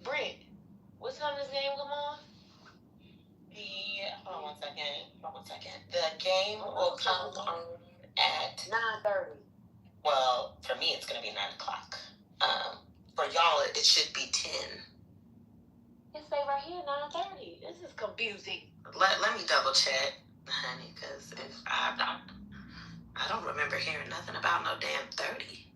Brent, what time does this game come on? Hold on one second. The game will come on at 9:30. Well, for me, it's going to be 9 o'clock. For y'all, it should be 10. It say right here 9:30. This is confusing. Let me double check, honey, because if I don't remember hearing nothing about no damn 30.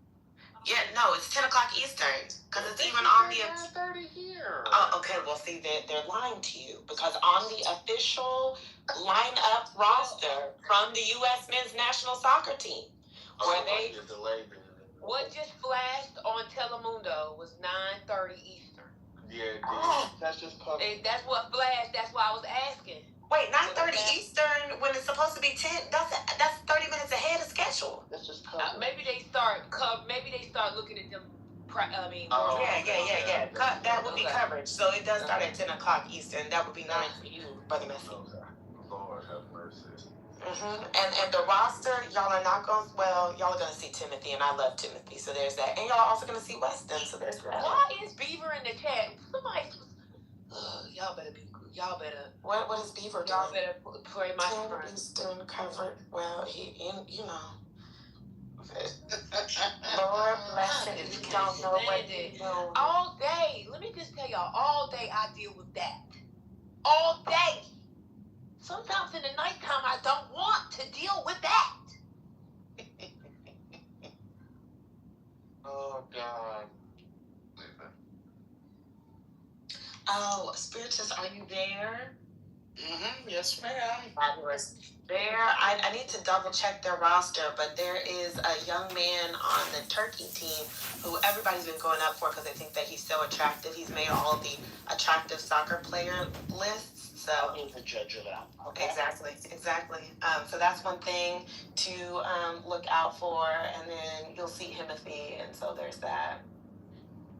Yeah, no, it's 10 o'clock Eastern, because it's even on the... 9:30 here. Oh, okay, well, see, they're lying to you, because on the official lineup roster from the U.S. men's national soccer team, where they... What just flashed on Telemundo was 9:30 Eastern. Yeah, that's just public. That's what flashed. That's why I was asking. Wait, 9:30 Eastern when it's supposed to be 10? That's 30 minutes ahead of schedule. That's just covered. Maybe they start looking at them. Yeah. That would be coverage. So it does start at 10 o'clock Eastern. That would be 9 for you, Brother Messi. Lord have mercy. And the roster, y'all are not going. Well, y'all are gonna see Timothy, and I love Timothy, so there's that. And y'all are also gonna see Weston, so there's that. Why is Beaver in the chat? Somebody, y'all better be. Y'all better. What is Beaver doing? Y'all better pray my 10 strength. Eastern covered. Well, Lord bless it. If you don't know what you know. All day. Let me just tell y'all. All day I deal with that. All day. Sometimes in the nighttime I don't want to deal with that. Oh God. Oh, Spiritus, are you there? Yes, ma'am. Fabulous. I need to double check their roster, but there is a young man on the Turkey team who everybody's been going up for because they think that he's so attractive. He's made all the attractive soccer player lists. So I'll be the judge of that. Okay. Exactly. So that's one thing to look out for, and then you'll see Timothy, and so there's that.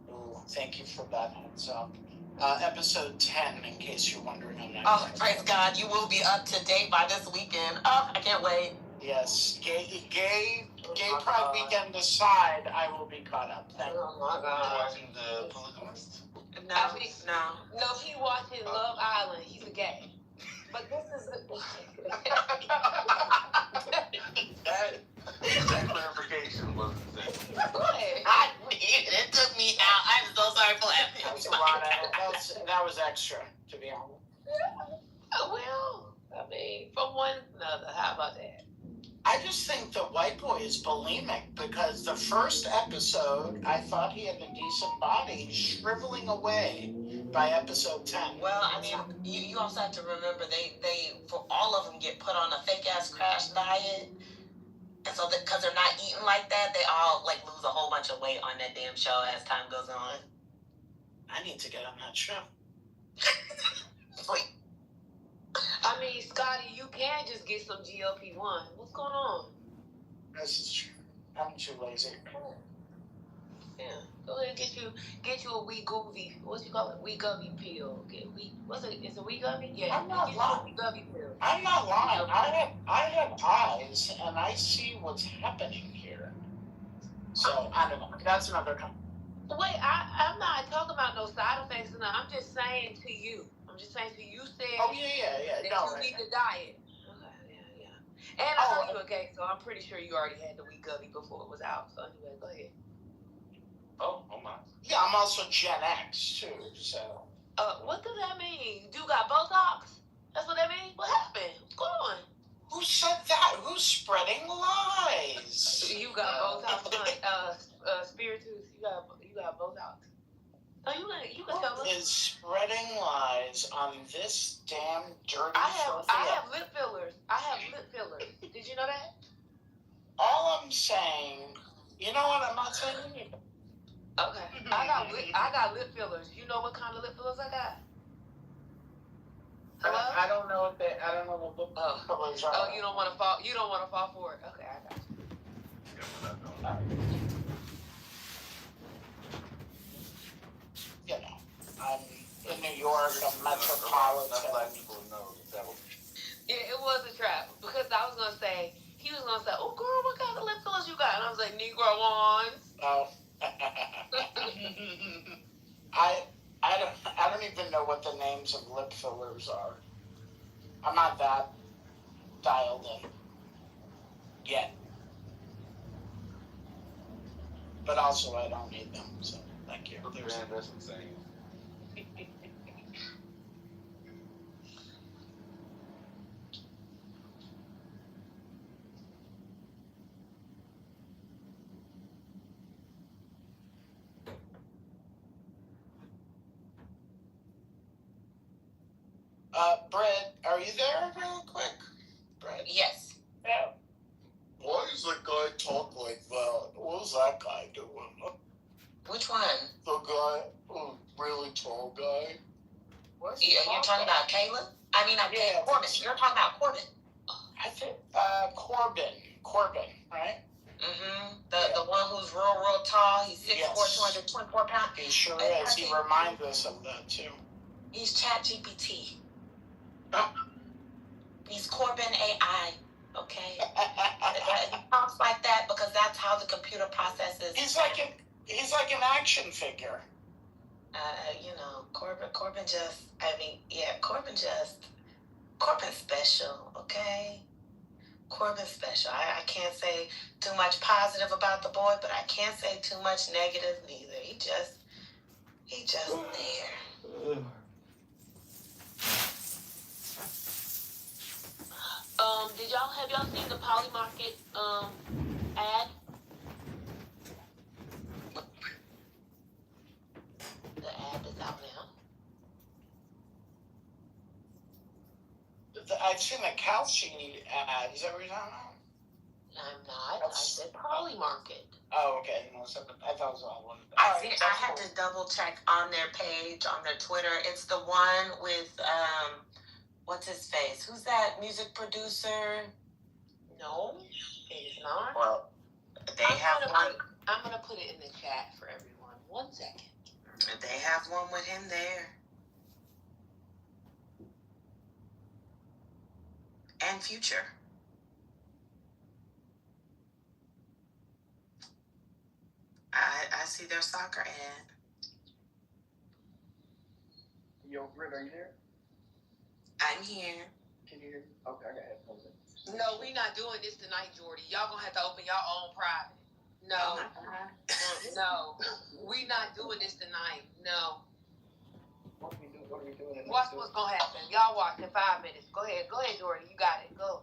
Ooh, thank you for that heads up. Episode 10, in case you're wondering on that. Oh, praise God, you will be up to date by this weekend. Oh, I can't wait. Yes, gay Pride weekend aside, I will be caught up. Thank you. Oh my God. Watching The Polygamist? No. No, he watching Love Island. He's a gay. But this is That clarification wasn't there. I needed it. It took me out. I'm so sorry for laughing. That's a lot of, that was extra, to be honest. well, I mean, from one to another. How about that? I just think the white boy is bulimic because the first episode, I thought he had a decent body. He's shriveling away by episode 10. Well, I mean, you also have to remember they for all of them get put on a fake ass crash diet, and so because they're not eating like that, they all like lose a whole bunch of weight on that damn show as time goes on. I need to get on that show. Wait. I mean, Scotty, you can just get some GLP-1. What's going on? This is true. I'm too lazy. Yeah, go ahead and get you a Wegovy. What you call it? Wegovy pill. What's it? Is it Wegovy? Yeah. I'm not lying. Wegovy pill. I'm not lying. I have eyes and I see what's happening here. So I don't know. That's another comment. Wait, I'm not talking about no side effects. No, I'm just saying to you. You said. Oh yeah. That No, you right. need the diet. Okay, yeah. And I know you a gay, so I'm pretty sure you already had the Wegovy before it was out. So anyway, go ahead. Oh my. Yeah, I'm also Gen X too, so. What does that mean? You got Botox? That's what that means? What happened? What's going on? Who said that? Who's spreading lies? You got Botox, Spiritus. You got Botox. Oh, you can tell us. Is spreading lies on this damn dirty I have lip fillers. Did you know that? All I'm saying, you know what? I'm not saying anything. Okay. I got lip fillers. You know what kind of lip fillers I got? Hello? I don't know what lip fillers are. Oh, you don't want to fall for it. Okay, I got you. You know, I'm in New York, I'm metropolitan. Yeah, it was a trap because I was gonna say he was gonna say, "Oh, girl, what kind of lip fillers you got?" And I was like, "Negro ones." Oh. I don't even know what the names of lip fillers are. I'm not that dialed in yet. But also I don't need them, so thank you. That's insane. Brett, are you there real quick? Brett? Yes. Yeah. Why does that guy talk like that? What was that guy doing? Which one? The guy, really tall guy. You're talking about Caleb? I mean, Corbin. You're talking about Corbin. I think, Corbin, right? Mm-hmm. The one who's real tall. He's 6'4", 224 pounds. He sure is. He reminds us of that, too. He's ChatGPT. He's Corbin AI, okay? He talks like that because that's how the computer processes. He's like an action figure. Corbin's special, okay? Corbin's special. I can't say too much positive about the boy, but I can't say too much negative neither. He just there. Have y'all seen the Poly Market ad? The ad that's out now. I've seen the Calcini ad. Is that what you're talking about? I'm not. I said Poly Market. Oh, okay. No, I thought it was all one. I had to double check on their page, on their Twitter. It's the one with what's his face? Who's that music producer? No, it is not. Well, I'm gonna put it in the chat for everyone. 1 second. They have one with him there. And Future. I see their soccer ad. Yo, Britt, are you there? I'm here. Can you hear me? Okay, I got headphones in. No, we not doing this tonight, Jordy. Y'all gonna have to open your own private. No, no, we not doing this tonight. No. What are we doing? Watch what's gonna happen. Y'all watch in 5 minutes. Go ahead, Jordy. You got it. Go.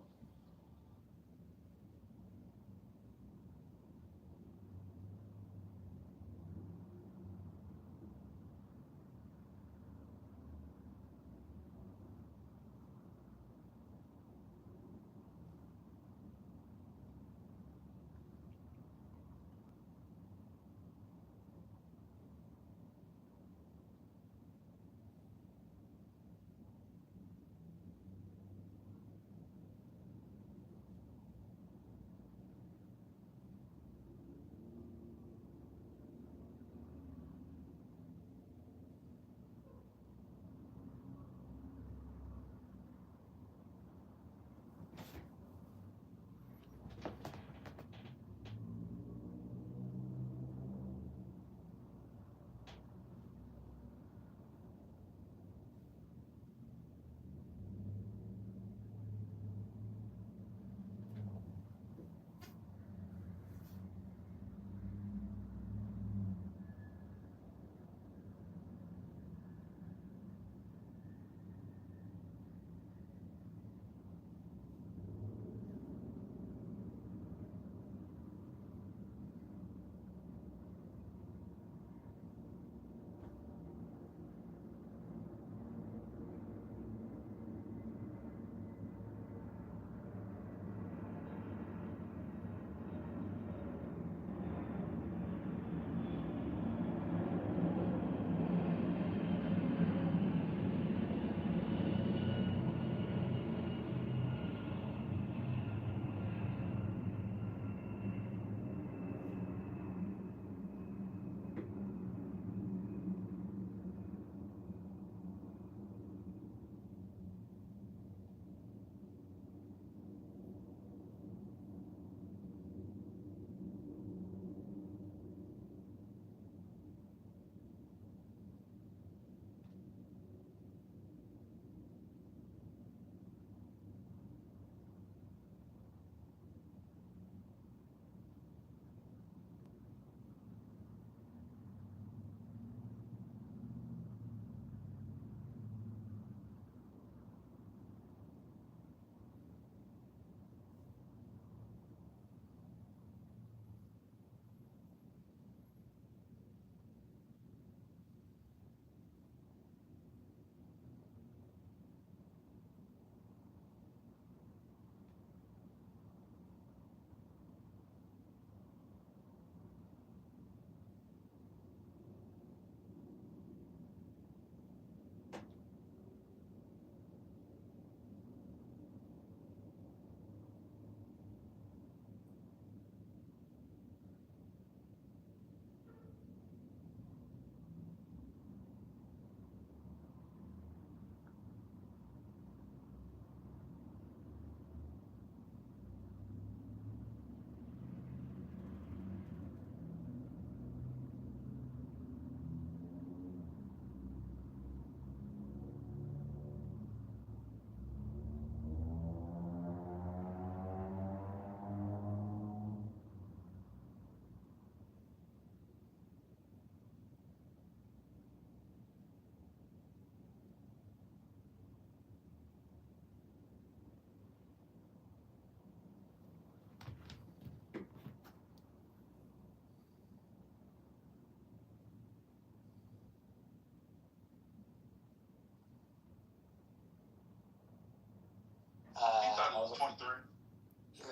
He thought he was 23.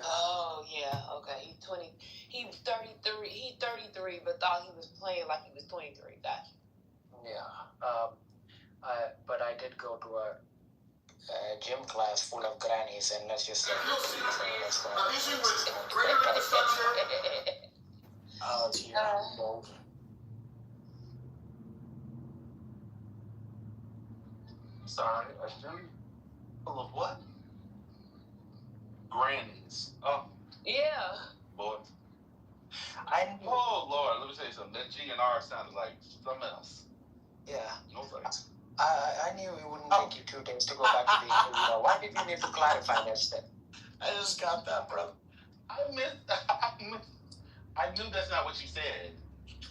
Oh yeah, okay. He's 20. He was 33. He's 33, but thought he was playing like he was 23. Gotcha. Yeah. But I did go to a gym class full of grannies, and let's just say let's go. Sorry, a gym full of what? Grannies. Oh, Yeah. boy. Oh, Lord, let me tell you something. That G and R sounded like something else. Yeah. No thanks. I knew it wouldn't take you 2 days to go back to being who you are. Why did you need to clarify that step? I just got that, brother. I knew that's not what you said,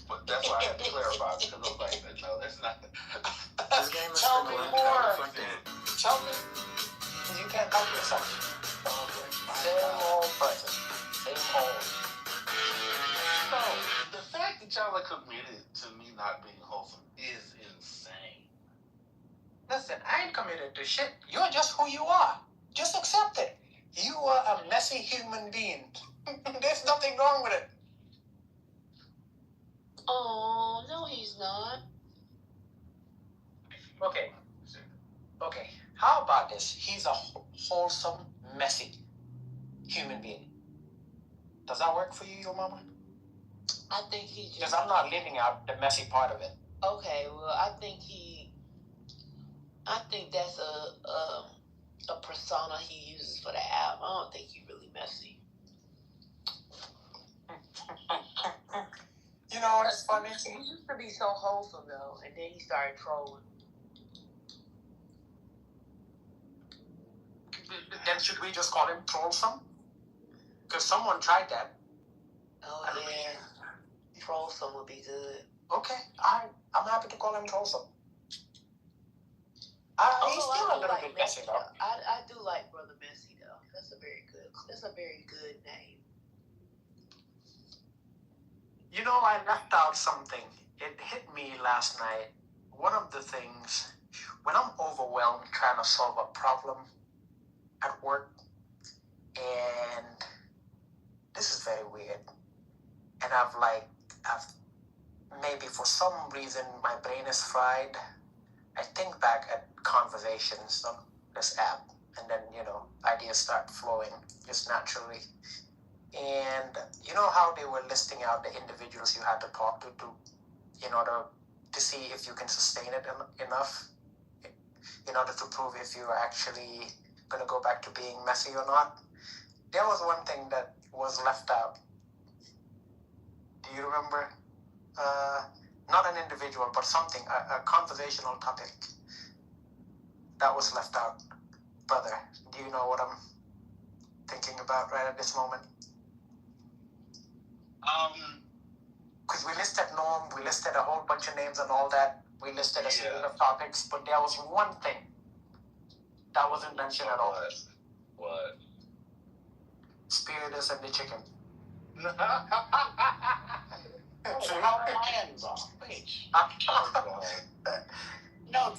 but that's why I had to clarify, because I was like, no, that's not. This game is tell me more. Tell me. Because you can't help yourself. Same old person. Same old. No, the fact that y'all are committed to me not being wholesome is insane. Listen, I ain't committed to shit. You're just who you are. Just accept it. You are a messy human being. There's nothing wrong with it. Oh, no, he's not. Okay. Okay. How about this? He's a wholesome, messy human being. Does that work for you, your mama? I think he just... Because I'm not leaving out the messy part of it. Okay, well, I think that's a persona he uses for the app. I don't think he's really messy. You know, it's funny. He used to be so wholesome, though, and then he started trolling. Then should we just call him Trollsome? Because someone tried that. Oh, yeah. Trollsome would be good. Okay, alright. I'm happy to call him Trollsome. He's still a little bit messy, though. I do like Brother Messy, though. That's a very good name. You know, I left out something. It hit me last night. One of the things, when I'm overwhelmed trying to solve a problem at work, and this is very weird, and I've maybe for some reason my brain is fried. I think back at conversations on this app, and then, ideas start flowing just naturally. And you know how they were listing out the individuals you had to talk to in order to see if you can sustain it enough, in order to prove if you're actually going to go back to being messy or not. There was one thing that was left out. Do you remember? Not an individual, but something, a conversational topic that was left out. Brother, do you know what I'm thinking about right at this moment? Because we listed Norm, we listed a whole bunch of names and all that. We listed a series of topics, but there was one thing that wasn't mentioned at all. What? Spiritus and the chicken. How lions are. Wait. No,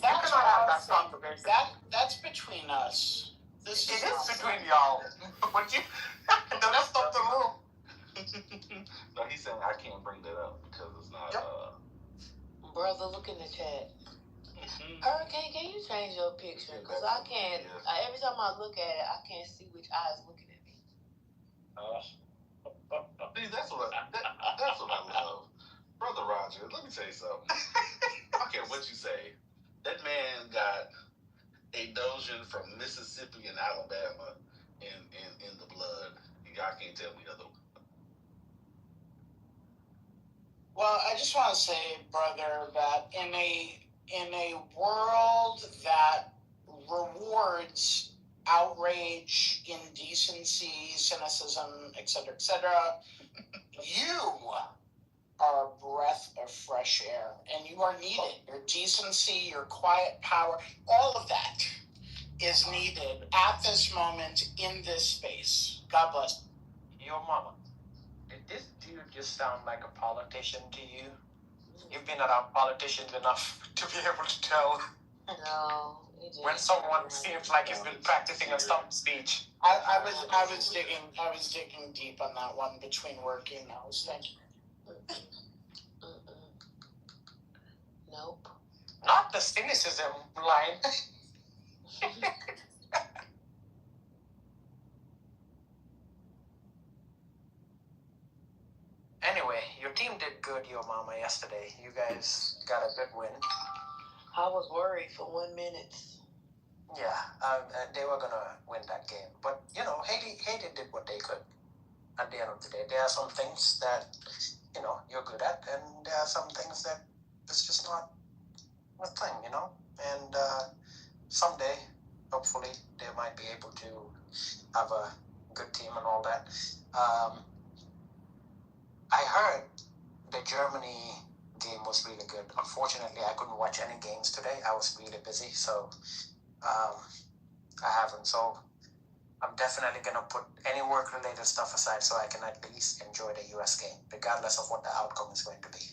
that's between us. It is between y'all. But the rest of the room. No, he's saying I can't bring that up because it's not. Brother, look in the chat. Hurricane, can you change your picture? Because I can't. Every time I look at it, I can't see which eye is looking at me. See, that's what I love. Brother Roger, let me tell you something. I don't care what you say. That man got a Dojan from Mississippi and Alabama in the blood. Y'all can't tell me otherwise. Well, I just want to say, brother, that in a world that rewards outrage, indecency, cynicism, etc., you are a breath of fresh air, and you are needed. Your decency, your quiet power, all of that is needed at this moment in this space. God bless. Your mama. Did this dude just sound like a politician to you? You've been around politicians enough to be able to tell. No. When someone seems like he's been practicing a stump speech. I was digging deep on that one between work emails. Thank you. Nope. Not the cynicism line. Anyway, your team did good, Yo Mama, yesterday. You guys got a good win. I was worried for 1 minute. Yeah, they were gonna win that game, but you know, Haiti did what they could. At the end of the day, there are some things that you're good at, and there are some things that it's just not a thing, And someday, hopefully, they might be able to have a good team and all that. I heard the Germany game was really good. Unfortunately, I couldn't watch any games today. I was really busy, so I haven't. So I'm definitely gonna put any work-related stuff aside so I can at least enjoy the US game, regardless of what the outcome is going to be.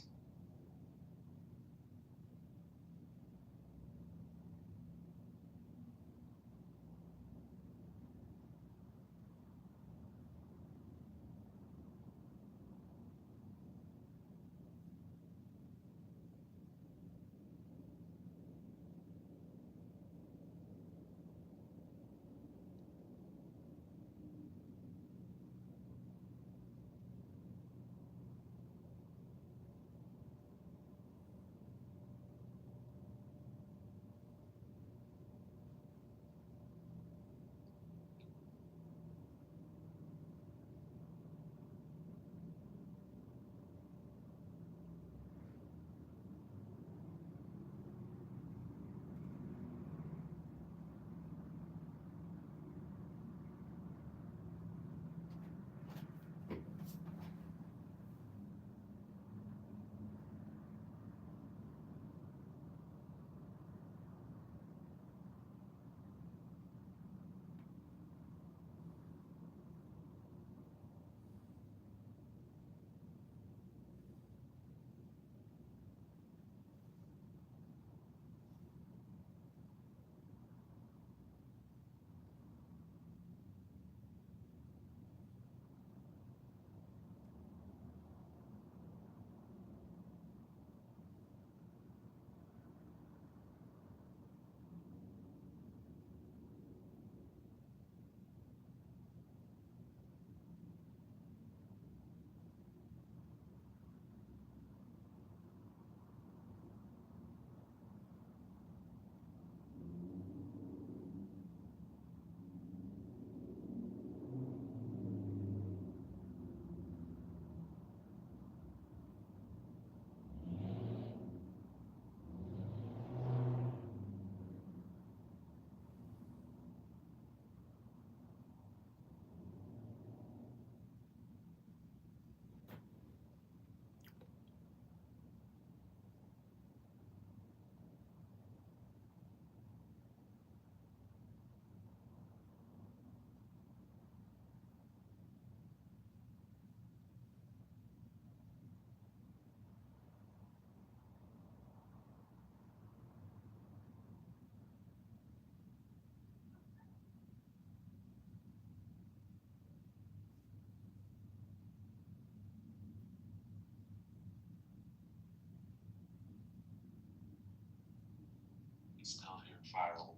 Still here, viral.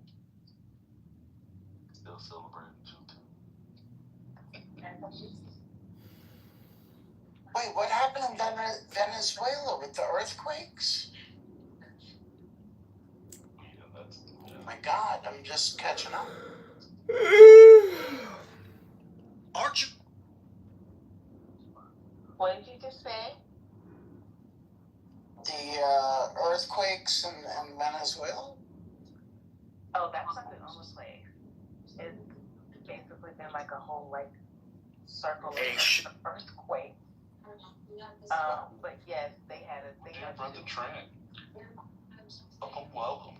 Still celebrating Juneteenth. Wait, what happened in Venezuela with the earthquakes? Oh my God, I'm just catching up. Aren't you? What did you just say? The earthquakes in Venezuela? Oh, that's not the only place. It's basically been like a whole circle of earthquake. But yes, they had a thing. Dear Brother Trent, welcome.